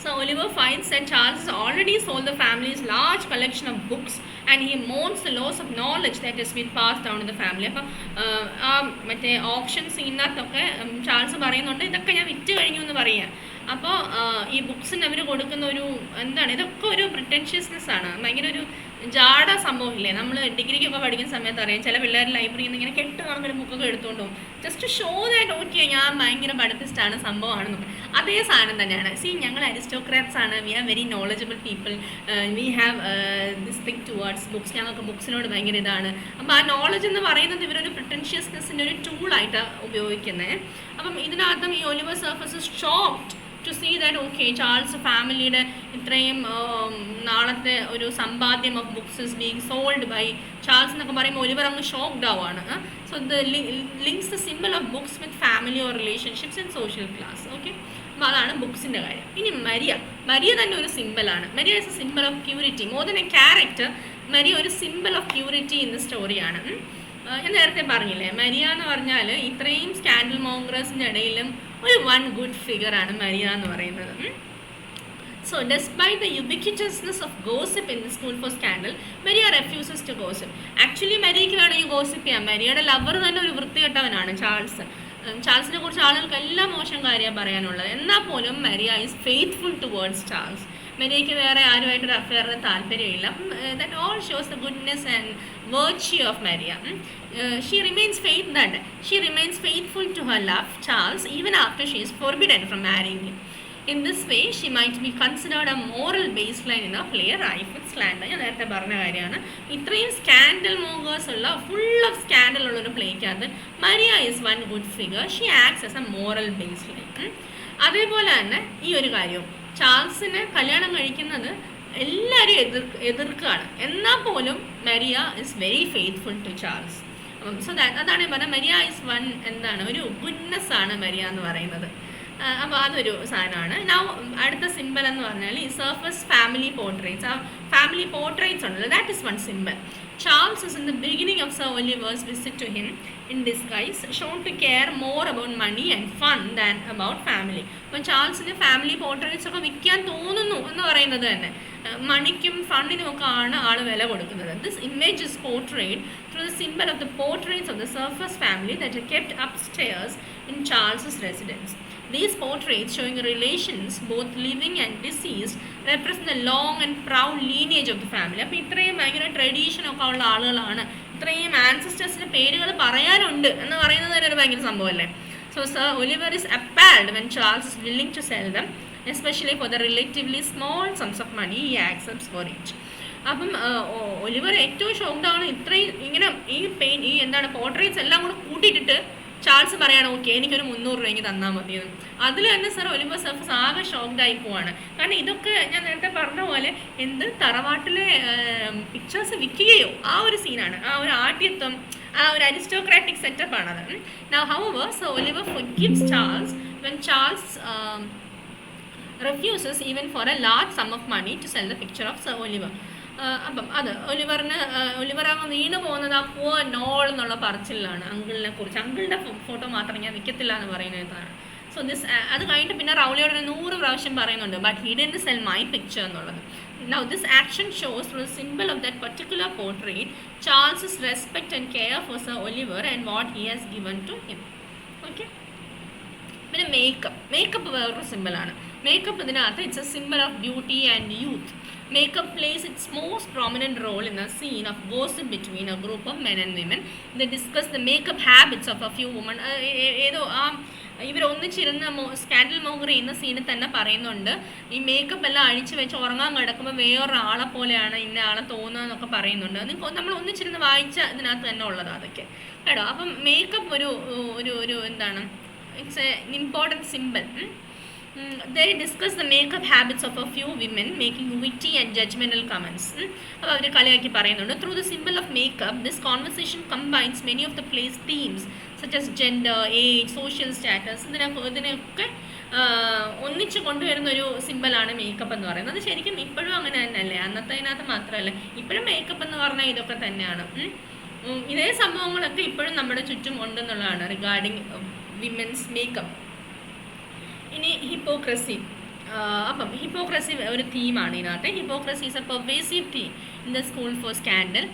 So Oliver finds that Charles has already sold the family's large collection of books and he mourns the loss of knowledge that has been passed down in the family. അപ്പം ആ മറ്റേ option സീനകത്തൊക്കെ Charles പറയുന്നുണ്ട് ഇതൊക്കെ ഞാൻ വിറ്റ് കഴിഞ്ഞു എന്ന് പറയാം. അപ്പോൾ ഈ ബുക്സിന് അവർ കൊടുക്കുന്ന ഒരു ഇതൊക്കെ ഒരു പ്രിറ്റൻഷ്യസ്നെസ് ആണ്, ഭയങ്കര ഒരു ജാട സംഭവം ഇല്ലേ. നമ്മൾ ഡിഗ്രിക്കൊക്കെ പഠിക്കുന്ന സമയത്ത് അറിയാം, ചില പിള്ളേർ ലൈബ്രറിയിൽ നിന്ന് ഇങ്ങനെ കെട്ട് കാണുന്നൊരു ബുക്കൊക്കെ എടുത്തുകൊണ്ട് പോകും, ജസ്റ്റ് ഷോ ദാറ്റ് ഓക്കെ ഞാൻ ഭയങ്കര പഠിപ്പിസ്റ്റാണ് സംഭവമാണെന്ന്. അതേ സാധനം തന്നെയാണ്. ഞങ്ങൾ അരിസ്റ്റോക്രാറ്റ്സ് ആണ്, we are very knowledgeable people, we have this thing towards books, ഞങ്ങൾക്ക് ബുക്സിനോട് ഭയങ്കര ഇതാണ്. അപ്പോൾ ആ നോളജ് എന്ന് പറയുന്നത് ഇവരൊരു പ്രിറ്റൻഷ്യസ്നെസ്സിൻ്റെ ഒരു ടൂളായിട്ട് ഉപയോഗിക്കുന്നത്. അപ്പം ഇതിനകത്തും ഈ Oliver Surface is shocked to see that okay Charles ഫാമിലിയുടെ ഇത്രയും നാളത്തെ ഒരു സമ്പാദ്യം of books is being sold by Charles എന്നൊക്കെ പറയുമ്പോൾ ഒലിവർ അങ്ങ് ഷോക്ക്ഡ് ആവുകയാണ്. So the links the simple of books with family or relationships and social class. Okay, അപ്പോൾ അതാണ് ബുക്സിൻ്റെ കാര്യം. ഇനി മരിയ തന്നെ ഒരു സിമ്പിളാണ്. Maria is a symbol of purity. More than a character, Maria ഒരു symbol of purity in the സ്റ്റോറിയാണ്. ഞാൻ നേരത്തെ പറഞ്ഞില്ലേ, മരിയ എന്ന് പറഞ്ഞാൽ ഇത്രയും സ്കാൻഡൽ മോംഗ്രേഴ്സിൻ്റെ ഇടയിലും ഒരു വൺ ഗുഡ് ഫിഗറാണ് മരിയ എന്ന് പറയുന്നത്. So despite the ubiquitousness of gossip in the school for scandal, Maria refuses to gossip. Actually മരിയയ്ക്ക് വേണമെങ്കിൽ ഗോസിപ്പ് ചെയ്യാം. മരിയയുടെ ലവർ തന്നെ ഒരു വൃത്തികെട്ടവനാണ് ചാൾസ്. ചാൾസിനെ കുറിച്ച് ആളുകൾക്ക് എല്ലാം മോശം കാര്യമാണ് പറയാനുള്ളത്. എന്നാൽ പോലും Maria is faithful towards Charles. മരിയയ്ക്ക് വേറെ ആരുമായിട്ടൊരു അഫെയറിന് താല്പര്യമില്ല. അപ്പം that all shows the goodness and virtue of Maria. She remains faithful to her love, Charles, even after she is forbidden from marrying him. In this way, she might be considered a moral baseline in a play rife with slander. ഞാൻ നേരത്തെ പറഞ്ഞ കാര്യമാണ്. ഇത്രയും scandal മോങ്ങേഴ്സ് ഉള്ള full of scandal ഉള്ളൊരു പ്ലേക്കകത്ത് Maria is one good figure. She acts as a moral baseline. അതേപോലെ തന്നെ ഈ ഒരു കാര്യവും ചാൾസിനെ കല്യാണം കഴിക്കുന്നത് എല്ലാവരും എതിർക്കുകയാണ്. എന്നാൽ പോലും Maria is very faithful to Charles. So അതാണ് പറഞ്ഞത്, മരിയ ഇസ് വൺ ഒരു ഗുഡ്നെസ് ആണ് മരിയ എന്ന് പറയുന്നത്. അപ്പോൾ അതൊരു സാധനമാണ്. അടുത്ത സിമ്പിൾ എന്ന് പറഞ്ഞാൽ ഈ സർഫസ് ഫാമിലി പോർട്രേറ്റ്സ്. ആ ഫാമിലി പോർട്രേറ്റ്സ് ഉണ്ടല്ലോ, that is one simple. Charles is in the beginning of Sir Oliver's visit to him in disguise shown to care more about money and fun than about family. അപ്പോൾ ചാൾസിന് family portraits ഒക്കെ വിൽക്കാൻ തോന്നുന്നു എന്ന് പറയുന്നത് തന്നെ മണിക്കും ഫണ്ടിനും ഒക്കെ ആണ് ആൾ വില കൊടുക്കുന്നത്. This image is portrait through the symbol of the portraits of the Surface family that are kept upstairs in Charles's residence. These portraits, showing relations both living and deceased, represent the long and proud lineage of the family. അപ്പോൾ ഇത്രയും ഭയങ്കര tradition ഒക്കെ ഉള്ള ആളുകളാണ്, ഇത്രയും ആൻസിസ്റ്റേഴ്സിൻ്റെ പേരുകൾ പറയാനുണ്ട് എന്ന് പറയുന്നത് തന്നെ ഒരു ഭയങ്കര സംഭവമല്ലേ. So Sir Oliver is appalled when Charles is willing to sell them, especially for the relatively small sums of money he accepts for each. അപ്പം ഒലിവർ ഏറ്റവും ഷോക്ക്ഡാണ് ഇത്രയും ഇങ്ങനെ ഈ പോർട്രേറ്റ്സ് എല്ലാം കൂടെ കൂട്ടിയിട്ടിട്ട് ചാൾസ് പറയാണ് ഓക്കെ എനിക്കൊരു 300 രൂപയ്ക്ക് തന്നാൽ മതിയെന്ന്. അതിൽ തന്നെ സർ ഒലിവർ സർഫസ് ആകെ ഷോക്ക്ഡായി പോവാണ്. കാരണം ഇതൊക്കെ ഞാൻ നേരത്തെ പറഞ്ഞ പോലെ തറവാട്ടിലെ പിക്ചേഴ്സ് വിൽക്കുകയോ ആ ഒരു സീനാണ്, ആ ഒരു ആഢ്യത്വം, ആ ഒരു aristocratic സെറ്റപ്പാണത്. Now however, Sir Oliver forgives Charles when Charles refuses even for a large sum of money to sell the picture of Sir Oliver. അപ്പം ഒലിവർ അങ്ങ് വീണ് പോകുന്നത് ആ പോ നോൾ എന്നുള്ള പറച്ചിലാണ് അങ്കിളിനെ കുറിച്ച്. അങ്കിളിൻ്റെ ഫോട്ടോ മാത്രം ഞാൻ വിൽക്കത്തില്ല എന്ന് പറയുന്നതാണ്. സോ അത് കഴിഞ്ഞിട്ട് പിന്നെ റൗളിയോട് 100 പ്രാവശ്യം പറയുന്നുണ്ട് but he didn't cell my picture എന്നുള്ളത്. Now this action shows through the symbol of that particular portrait Charles's respect and care for Sir Oliver and what he has given to him. Okay. പിന്നെ makeup വേറൊരു സിമ്പിളാണ്. Makeup ഇതിനകത്ത് it's A symbol of beauty and youth. Makeup plays its most prominent role in a scene of gossip between a group of men and women. They discuss the makeup habits of a few women. ഏതോ ആ ഇവരൊന്നിച്ചിരുന്ന് scandal monger ചെയ്യുന്ന സീനിൽ തന്നെ പറയുന്നുണ്ട്, ഈ makeup എല്ലാം അഴിച്ചു വെച്ച് ഉറങ്ങാൻ കിടക്കുമ്പോൾ വേറൊരാളെ പോലെയാണ് ഇന്ന ആളെ തോന്നുന്നതെന്നൊക്കെ പറയുന്നുണ്ട്. നമ്മൾ ഒന്നിച്ചിരുന്ന് വായിച്ച ഇതിനകത്ത് തന്നെ ഉള്ളതാണ് അതൊക്കെ കേട്ടോ. അപ്പം മേക്കപ്പ് ഒരു ഒരു ഒരു എന്താണ്, it's A important simple. They discuss the makeup habits of a few women making witty and judgmental comments. അപ്പോൾ അവർ കളിയാക്കി പറയുന്നുണ്ട്. Through the symbol of makeup, this conversation combines many of the play's themes such as gender, age, social status. ഇതിനൊക്കെ ഒന്നിച്ച് കൊണ്ടുവരുന്ന ഒരു സിമ്പിളാണ് makeup എന്ന് പറയുന്നത്. അത് ശരിക്കും ഇപ്പോഴും അങ്ങനെ തന്നെയല്ലേ, അന്നത്തേതിനകത്ത് മാത്രമല്ല, ഇപ്പോഴും മേക്കപ്പ് എന്ന് പറഞ്ഞാൽ ഇതൊക്കെ തന്നെയാണ്. ഇതേ സംഭവങ്ങളൊക്കെ ഇപ്പോഴും നമ്മുടെ ചുറ്റും ഉണ്ടെന്നുള്ളതാണ് റിഗാർഡിങ് വിമൻസ് മേക്കപ്പ്. ഇനി ഹിപ്പോക്രസി. അപ്പം ഹിപ്പോക്രസി ഒരു തീമാണ് ഇതിനകത്ത്. Hypocrisy is a pervasive theme in the School for Scandal.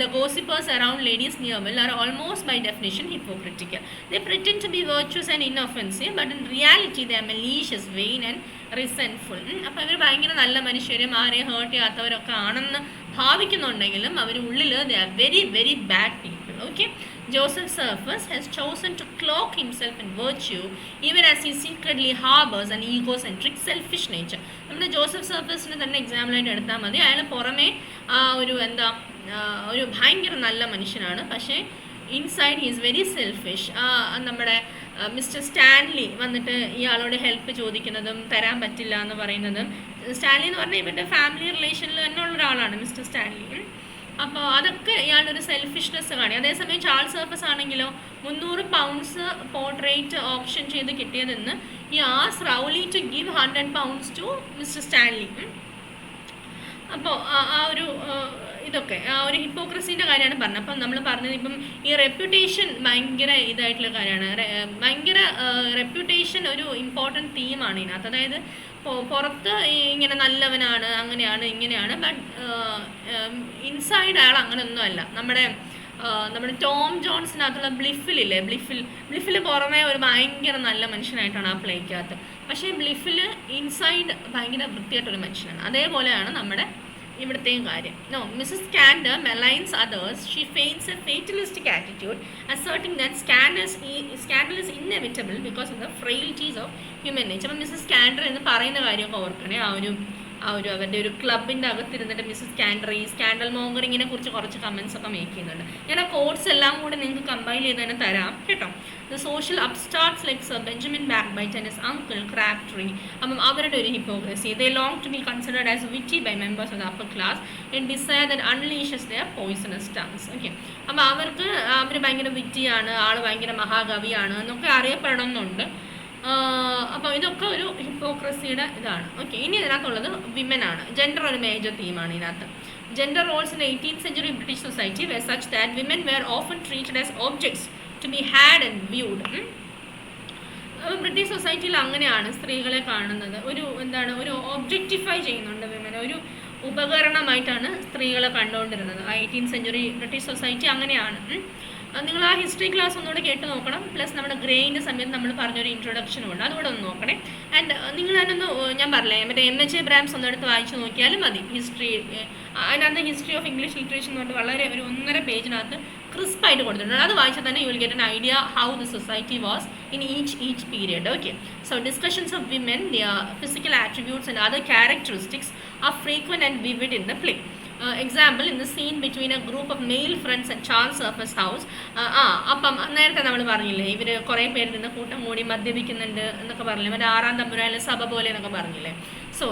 The gossipers around ladies near well are almost by definition hypocritical. They pretend to be virtuous and inoffensive, but in reality they are malicious, vain and resentful. അപ്പോൾ ഇവർ ഭയങ്കര നല്ല മനുഷ്യരും ആരെയും heart ചെയ്യാത്തവരൊക്കെ ആണെന്ന് ഭാവിക്കുന്നുണ്ടെങ്കിലും അവർ ഉള്ളിൽ they are very very bad people. Okay, Joseph Surface has chosen to cloak himself in virtue even as he secretly harbors an egocentric selfish nature. നമ്മുടെ Joseph സർഫസിന് തന്നെ എക്സാമ്പിളായിട്ട് എടുത്താൽ മതി. അയാൾ പുറമേ ഒരു ഭയങ്കര നല്ല മനുഷ്യനാണ്, പക്ഷേ inside he is very selfish. നമ്മുടെ മിസ്റ്റർ സ്റ്റാൻലി വന്നിട്ട് ഇയാളോട് ഹെൽപ്പ് ചോദിക്കുന്നതും തരാൻ പറ്റില്ല എന്ന് പറയുന്നതും, സ്റ്റാൻലി എന്ന് പറഞ്ഞാൽ ഇവരുടെ ഫാമിലി റിലേഷനിൽ തന്നെ ഉള്ള ഒരാളാണ് മിസ്റ്റർ സ്റ്റാൻലി. അപ്പോൾ അതൊക്കെ ഇയാളൊരു സെൽഫിഷ്നെസ് കാണി. അതേസമയം ചാൾസ് സർഫസ് ആണെങ്കിലോ 300 പൗണ്ട്സ് പോർട്രേറ്റ് ഓപ്ഷൻ ചെയ്ത് കിട്ടിയതെന്ന് ഈ ആസ് Rowley to give 100 pounds to mister Stanley. അപ്പോൾ ആ ഒരു ഇതൊക്കെ ആ ഒരു ഹിപ്പോക്രസീൻ്റെ കാര്യമാണ് പറഞ്ഞത്. അപ്പം നമ്മൾ പറഞ്ഞത് ഇപ്പം ഈ റെപ്യൂട്ടേഷൻ ഭയങ്കര ഇതായിട്ടുള്ള കാര്യമാണ്. ഭയങ്കര റെപ്യൂട്ടേഷൻ ഒരു ഇമ്പോർട്ടൻറ്റ് തീമാണ് ഇതിനകത്ത്. അതായത് പുറത്ത് ഇങ്ങനെ നല്ലവനാണ്, അങ്ങനെയാണ്, ഇങ്ങനെയാണ്, ബട്ട് ഇൻസൈഡ് അയാൾ അങ്ങനെയൊന്നും അല്ല. നമ്മുടെ ടോം ജോൺസിനകത്തുള്ള ബ്ലിഫിലില്ലേ, ബ്ലിഫിൽ പുറമേ ഒരു ഭയങ്കര നല്ല മനുഷ്യനായിട്ടാണ് ആ പ്ലേക്കകത്ത്, പക്ഷേ ബ്ലിഫിൽ ഇൻസൈഡ് ഭയങ്കര വൃത്തിയായിട്ടൊരു മനുഷ്യനാണ്. അതേപോലെയാണ് നമ്മുടെ ഇവിടുത്തെയും കാര്യം. No, Mrs. Scandal maligns others. She feigns a fatalistic attitude, asserting that scandal is inevitable because of the frailties of human nature. അപ്പം മിസ്സസ് സ്കാൻഡർ എന്ന് പറയുന്ന കാര്യമൊക്കെ ഓർക്കണേ. അവരുടെ ഒരു ക്ലബിൻ്റെ അകത്തിരുന്നിട്ട് മിസ്സസ് സ്കാൻഡൽ മോങ്ങറിങ്ങിനെ കുറിച്ച് കുറച്ച് കമൻസ് ഒക്കെ മേക്ക് ചെയ്യുന്നുണ്ട്. ഞാൻ ആ കോഡ്സ് എല്ലാം കൂടെ നിങ്ങൾക്ക് കമ്പൈൽ ചെയ്ത് തന്നെ തരാം കേട്ടോ. The social upstarts like Sir Benjamin Backbite and his uncle Crabtree. അപ്പം അവരുടെ ഒരു hypocrisy. They long to be considered as witty by members of the upper class and desire that unleashes their poisonous tongues. Okay, അപ്പം അവർ ഭയങ്കര വിറ്റിയാണ്, ആൾ ഭയങ്കര മഹാകവിയാണ് എന്നൊക്കെ അറിയപ്പെടണമെന്നുണ്ട്. അപ്പോൾ ഇതൊക്കെ ഒരു ഹിപ്പോക്രസിയുടെ ഇതാണ്. ഓക്കെ, ഇനി ഇതിനകത്തുള്ളത് വിമൻ ആണ്. ജെൻഡർ ഒരു മേജർ തീമാണ് ഇതിനകത്ത്. Gender roles in the 18th century British society were such that women were often treated as objects to be had and viewed. British സൊസൈറ്റിയിൽ അങ്ങനെയാണ് സ്ത്രീകളെ കാണുന്നത്. ഒരു ഒബ്ജക്റ്റിഫൈ ചെയ്യുന്നുണ്ട് വിമനെ, ഒരു ഉപകരണമായിട്ടാണ് സ്ത്രീകളെ കണ്ടുകൊണ്ടിരുന്നത്. 18th സെഞ്ചുറി ബ്രിട്ടീഷ് സൊസൈറ്റി അങ്ങനെയാണ്. നിങ്ങൾ ആ ഹിസ്റ്ററി ക്ലാസ് ഒന്നുകൂടെ കേട്ട് നോക്കണം. പ്ലസ് നമ്മുടെ ഗ്രേയിൻ്റെ സമയത്ത് നമ്മൾ പറഞ്ഞൊരു ഇൻട്രൊഡക്ഷനും ഉണ്ട്, അതുകൂടെ ഒന്ന് നോക്കണേ. ആൻഡ് നിങ്ങൾ അതിനൊന്ന് ഞാൻ പറഞ്ഞേ, മറ്റേ MH എബ്രാംസ് ഒന്നെടുത്ത് വായിച്ച് നോക്കിയാലും മതി. ഹിസ്റ്ററി അതിനകത്ത് ഹിസ്റ്ററി ഓഫ് ഇംഗ്ലീഷ് ലിറ്ററേച്ചർ എന്ന് പറഞ്ഞിട്ട് വളരെ ഒരു 1.5 പേജിനകത്ത് ക്രിസ്പായിട്ട് കൊടുത്തിട്ടുണ്ട്. അത് വായിച്ചാൽ തന്നെ you will get an idea how the society was in each period. Okay, so discussions of women, their physical attributes and other characteristics are frequent and vivid in the play. Example, in the scene between a group of male friends at Charles Surface house. അപ്പം നേരത്തെ നമ്മൾ പറഞ്ഞില്ലേ, ഇവർ കുറേ പേര് നിന്ന് കൂട്ടം കൂടി മദ്യപിക്കുന്നുണ്ട് എന്നൊക്കെ പറഞ്ഞില്ലേ, മറ്റേ 6-ാം തമ്പുരാനിലെ സഭ പോലെ എന്നൊക്കെ പറഞ്ഞില്ലേ. So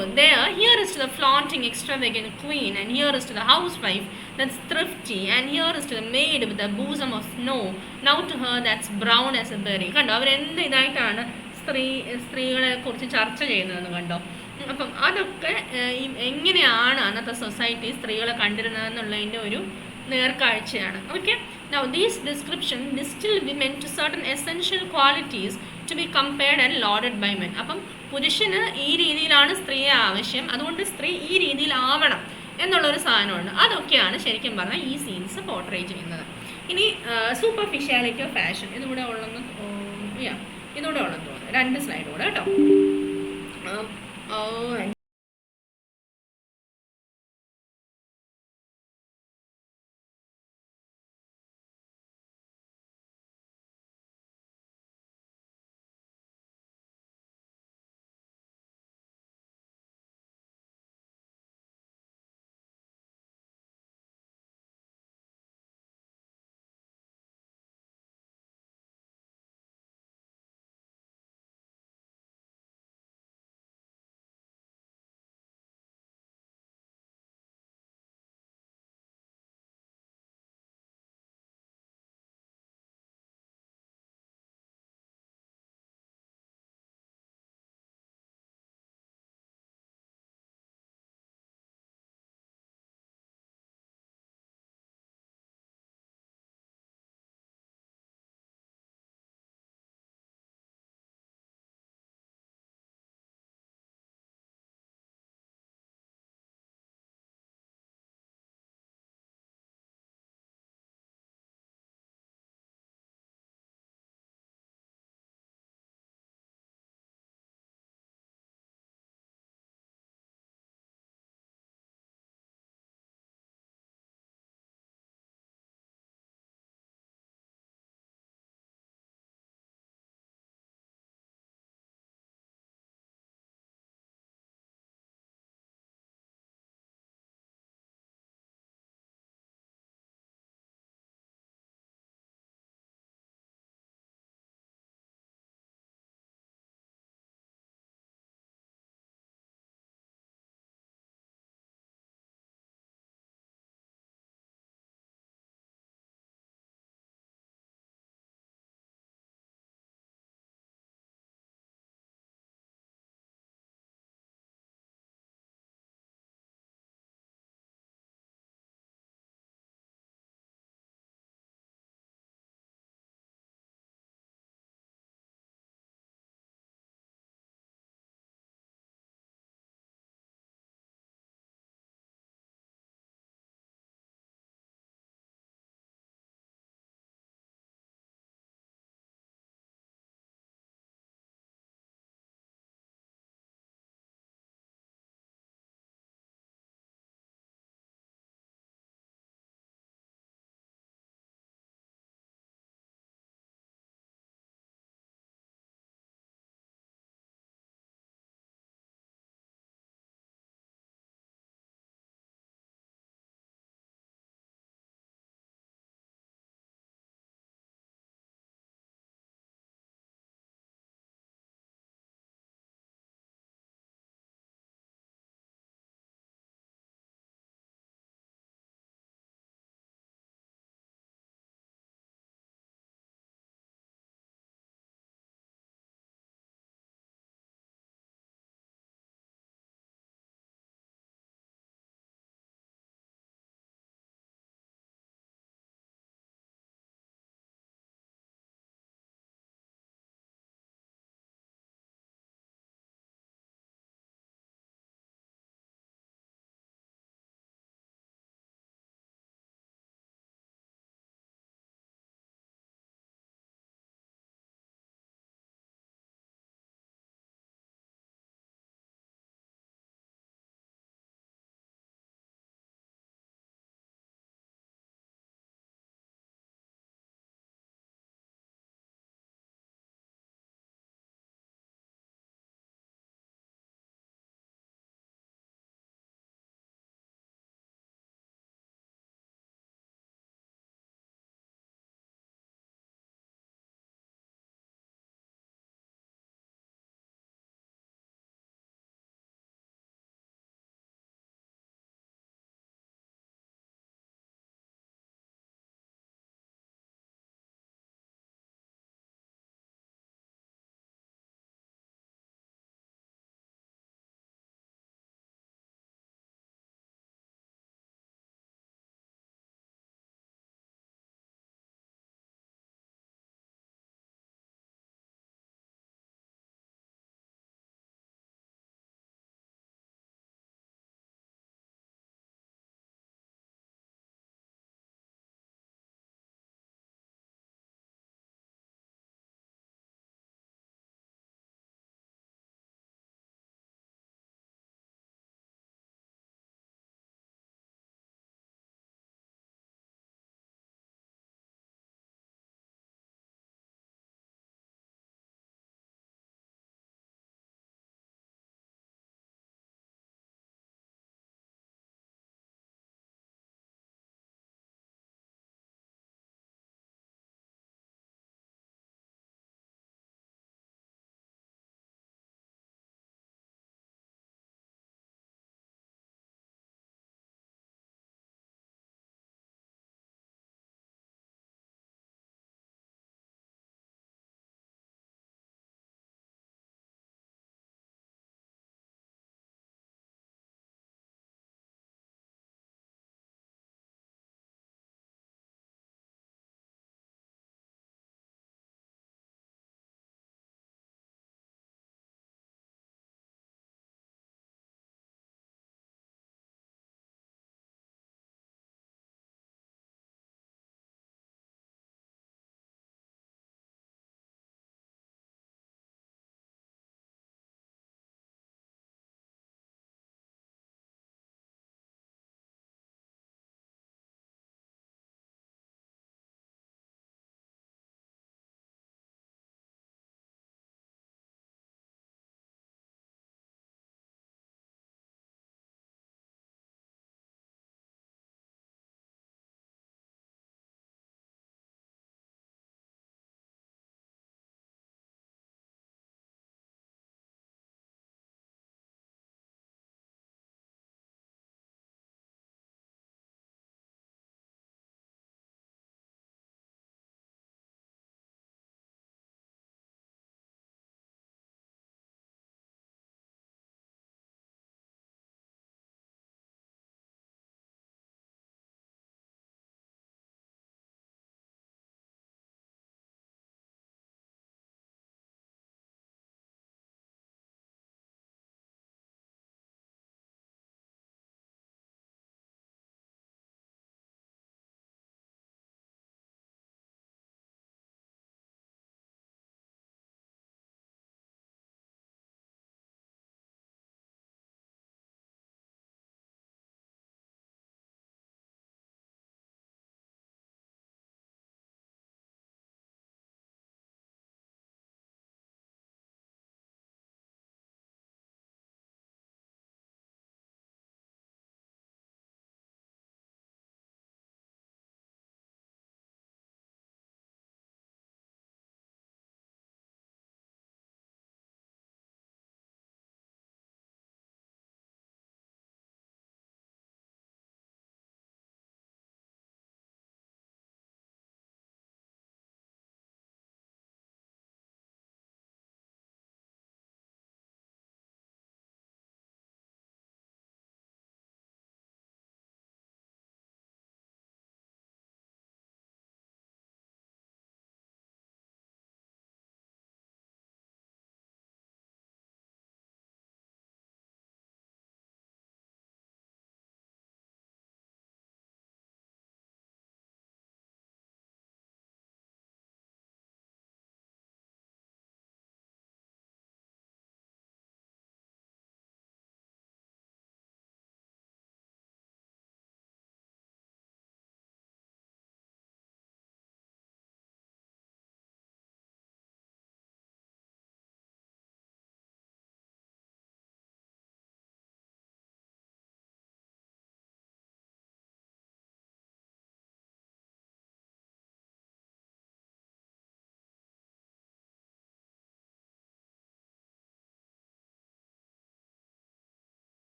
here is to the flaunting extravagant queen, and here is to the housewife that's thrifty, and here is to the maid with a bosom of snow, now to her that's brown as a berry. കണ്ടോ, അവരെന്ത് ഇതായിട്ടാണ് സ്ത്രീകളെ കുറിച്ച് ചർച്ച ചെയ്യുന്നതെന്ന് കണ്ടോ. അപ്പം അതൊക്കെ എങ്ങനെയാണ് അന്നത്തെ സൊസൈറ്റി സ്ത്രീകളെ കണ്ടിരുന്നതെന്നുള്ളതിൻ്റെ ഒരു നേർക്കാഴ്ചയാണ്. Okay, now these description distil women to certain essential qualities to be compared and loaded by men. അപ്പം പുരുഷന് ഈ രീതിയിലാണ് സ്ത്രീയെ ആവശ്യം, അതുകൊണ്ട് സ്ത്രീ ഈ രീതിയിലാവണം എന്നുള്ളൊരു സാധനമുണ്ട്. അതൊക്കെയാണ് ശരിക്കും പറഞ്ഞാൽ ഈ സീൻസ് പോർട്രേ ചെയ്യുന്നത്. ഇനി സൂപ്പർഫിഷ്യാലിറ്റി ഓഫ് ഫാഷൻ ഇതുകൂടെ ഉള്ളെന്ന് തോന്നുന്നു. 2 സ്ലൈഡ് കൂടെ കേട്ടോ.